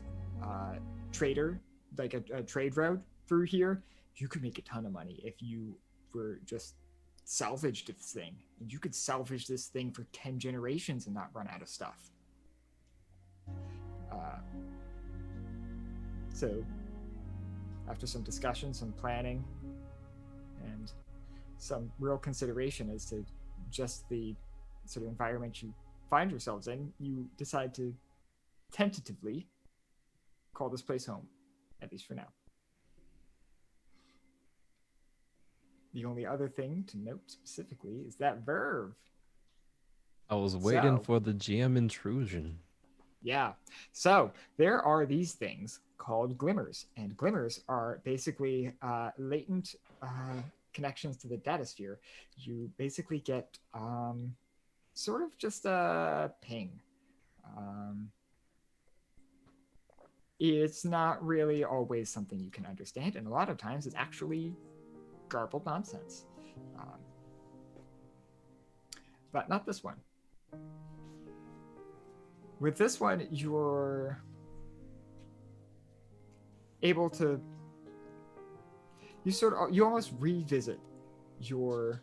A: trader, like a trade route through here, you could make a ton of money if you were just salvaged this thing. And you could salvage this thing for 10 generations and not run out of stuff. So after some discussion, some planning, and some real consideration as to just the sort of environment you find yourselves in, you decide to tentatively call this place home, at least for now. The only other thing to note specifically is that Verve.
D: I was waiting
A: So-
D: for the GM intrusion.
A: Yeah. So there are these things called glimmers, and glimmers are basically latent connections to the datasphere. You basically get sort of just a ping. It's not really always something you can understand, and a lot of times it's actually garbled nonsense. But not this one. With this one, you're able to you almost revisit your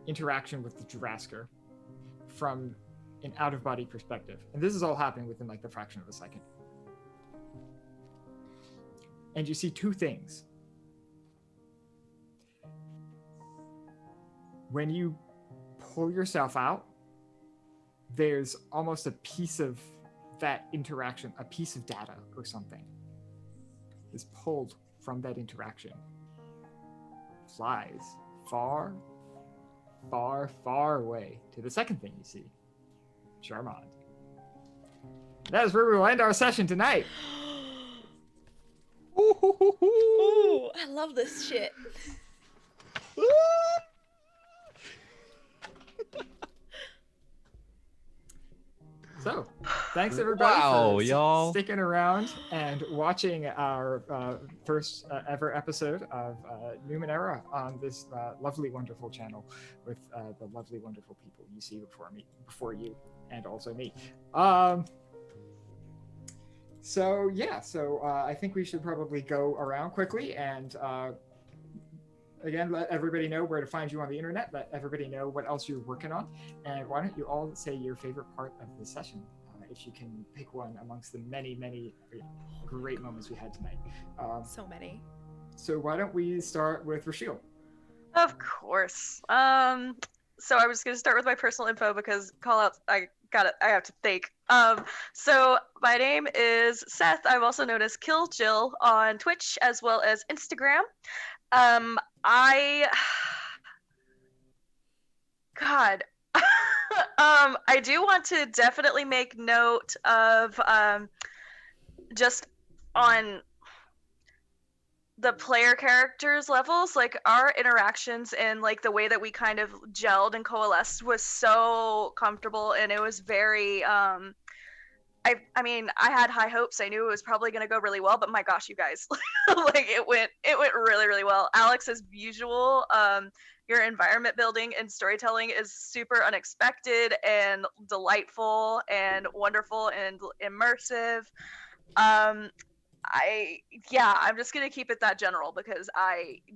A: interaction with the Jurassic from an out-of-body perspective. And this is all happening within like the fraction of a second. And you see two things. When you pull yourself out, there's almost a piece of that interaction, a piece of data or something is pulled from that interaction flies far, far, far away to the second thing you see, Charmant. That is where we will end our session tonight.
C: Ooh, I love this shit.
A: So, thanks everybody
D: Wow,
A: for
D: y'all.
A: sticking around and watching our first ever episode of Numenera on this lovely, wonderful channel with the lovely, wonderful people you see before you, and also me. So I think we should probably go around quickly and again, let everybody know where to find you on the internet. Let everybody know what else you're working on. And why don't you all say your favorite part of the session, if you can pick one amongst the many, many great moments we had tonight.
C: So many.
A: So why don't we start with Rashil?
B: Of course. So I was going to start with my personal info because callouts, I have to think. So my name is Seth. I'm also known as Kill Jill on Twitch as well as Instagram. I do want to definitely make note of just on the player characters levels, like our interactions and like the way that we kind of gelled and coalesced was so comfortable, and it was very I mean, I had high hopes. I knew it was probably going to go really well, but my gosh, you guys, like it went really, really well. Alex, as usual, your environment building and storytelling is super unexpected and delightful and wonderful and immersive. I'm just going to keep it that general because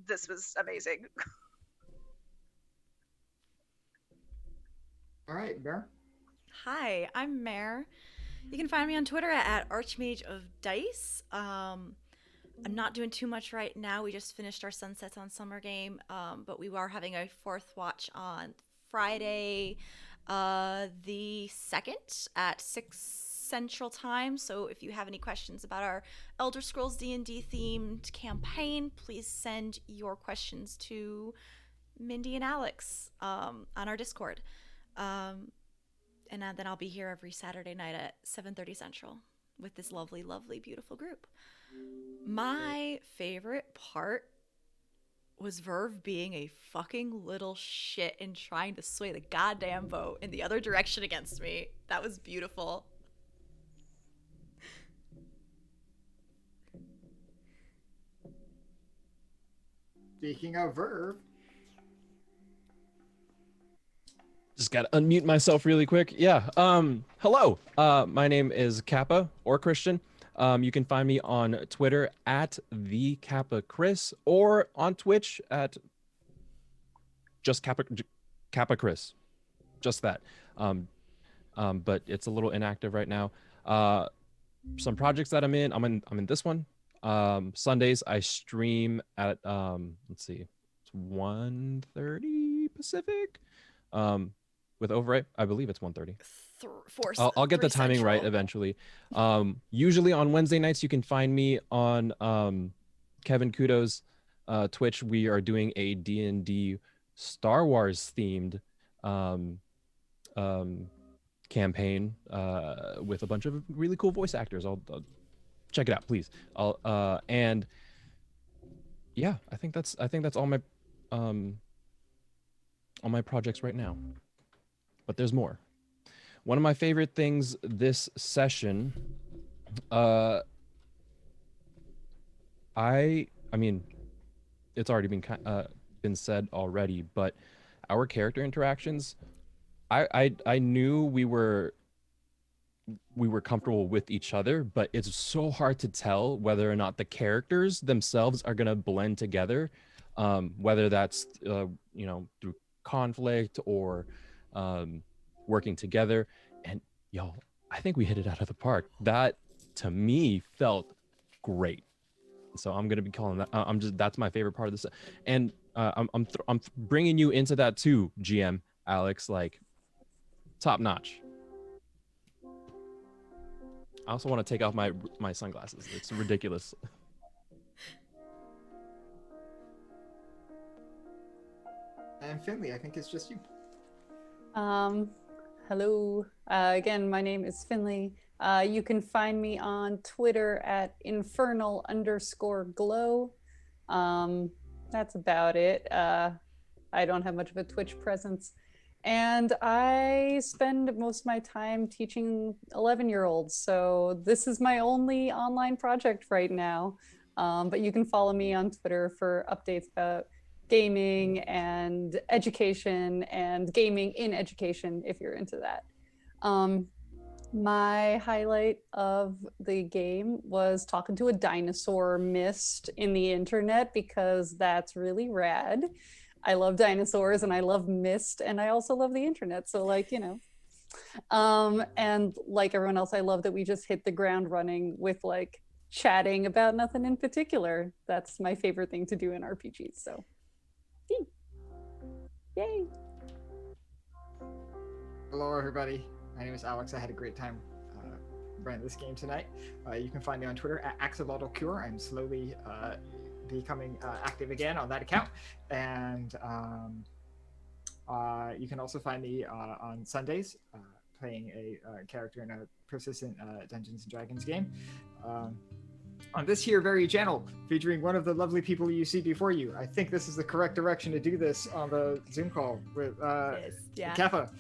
B: this was amazing.
A: All right, Bear.
C: Hi, I'm Mare. You can find me on Twitter at Archmage of Dice. I'm not doing too much right now. We just finished our Sunsets on Summer game, but we are having a fourth watch on Friday, the 2nd at 6 Central Time. So if you have any questions about our Elder Scrolls D&D themed campaign, please send your questions to Mindy and Alex on our Discord. And then I'll be here every Saturday night at 7:30 Central with this lovely, lovely, beautiful group. My favorite part was Verve being a fucking little shit and trying to sway the goddamn vote in the other direction against me. That was beautiful.
A: Speaking of Verve.
D: Just gotta unmute myself really quick. Yeah. Hello. My name is Kappa or Christian. You can find me on Twitter at the Kappa Chris or on Twitch at just Kappa Chris. Just that. But it's a little inactive right now. Some projects that I'm in this one. Sundays I stream at let's see, it's 1:30 Pacific. With Overwrite, I believe it's 1:30. I'll get the timing right eventually. Usually on Wednesday nights, you can find me on Kevin Kudo's Twitch. We are doing a D&D Star Wars themed campaign with a bunch of really cool voice actors. I'll check it out, please. And yeah, I think that's all my projects right now. But there's more. One of my favorite things this session, I mean, it's already been said already, but our character interactions, I knew we were comfortable with each other, but it's so hard to tell whether or not the characters themselves are gonna blend together, whether that's through conflict or working together. And y'all, I think we hit it out of the park. That to me felt great. So I'm gonna be calling that. That's my favorite part of this. And I'm bringing you into that too, GM Alex. Like top notch. I also want to take off my sunglasses. It's ridiculous.
A: And Finley, I think it's just you.
E: Hello. Again, my name is Finley. You can find me on Twitter at infernal_glow. That's about it. I don't have much of a Twitch presence. And I spend most of my time teaching 11-year-olds. So this is my only online project right now. But you can follow me on Twitter for updates about gaming and education and gaming in education if you're into that. My highlight of the game was talking to a dinosaur mist in the internet because that's really rad. I love dinosaurs and I love mist and I also love the internet. So like, you know, and like everyone else, I love that we just hit the ground running with like chatting about nothing in particular. That's my favorite thing to do in RPGs. So yay.
A: Hello, everybody. My name is Alex. I had a great time running this game tonight. You can find me on Twitter at AxolotlCure. I'm slowly becoming active again on that account. And you can also find me on Sundays playing a character in a persistent Dungeons & Dragons game. On this here very channel, featuring one of the lovely people you see before you. I think this is the correct direction to do this on the Zoom call with Kappa.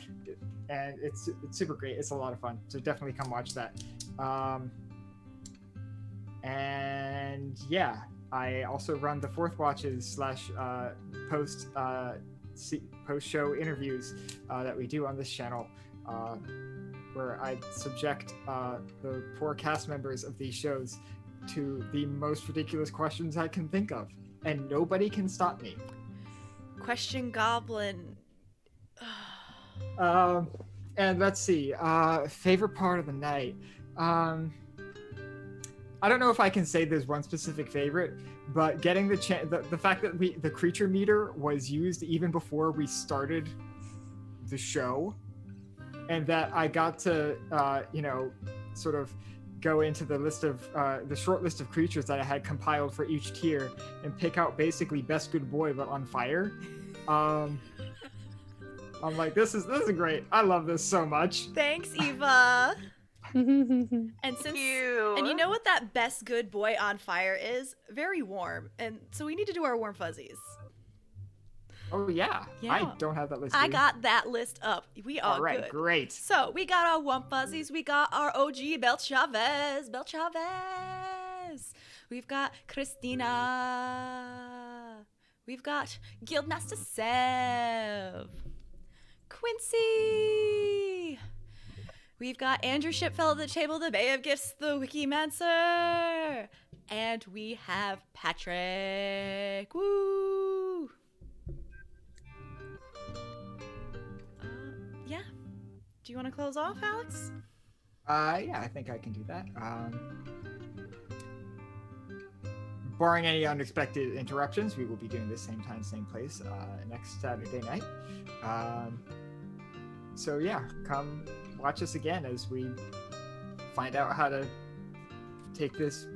A: And it's super great. It's a lot of fun. So definitely come watch that. And yeah, I also run the Fourth Watches / post show interviews that we do on this channel, where I subject the poor cast members of these shows to the most ridiculous questions I can think of, and nobody can stop me.
C: Question Goblin.
A: And let's see, favorite part of the night. I don't know if I can say there's one specific favorite, but getting the fact that the creature meter was used even before we started the show, and that I got to sort of go into the list of the short list of creatures that I had compiled for each tier and pick out basically best good boy but on fire. I'm like, this is great. I love this so much.
C: Thanks, Eva. And
B: You.
C: and you know what that best good boy on fire is? Very warm. And so we need to do our warm fuzzies.
A: Oh yeah. I don't have that list.
C: I got that list up. We are
A: all right,
C: good.
A: Great.
C: So we got our warm fuzzies. We got our OG Bel Chavez. We've got Christina. We've got Guildmaster Sev. Quincy. We've got Andrew Shipfell at the table, the Bay of Gifts, the Wikimancer. And we have Patrick. Woo! Yeah. Do you want to close off, Alex?
A: Yeah, I think I can do that. Barring any unexpected interruptions, we will be doing this same time, same place next Saturday night. So yeah, come watch us again as we find out how to take this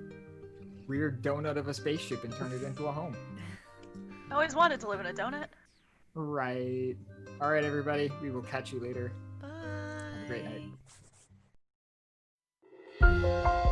A: weird donut of a spaceship and turn it into a home.
B: I always wanted to live in a donut.
A: Right. All right, everybody. We will catch you later.
C: Bye.
A: Have a great night.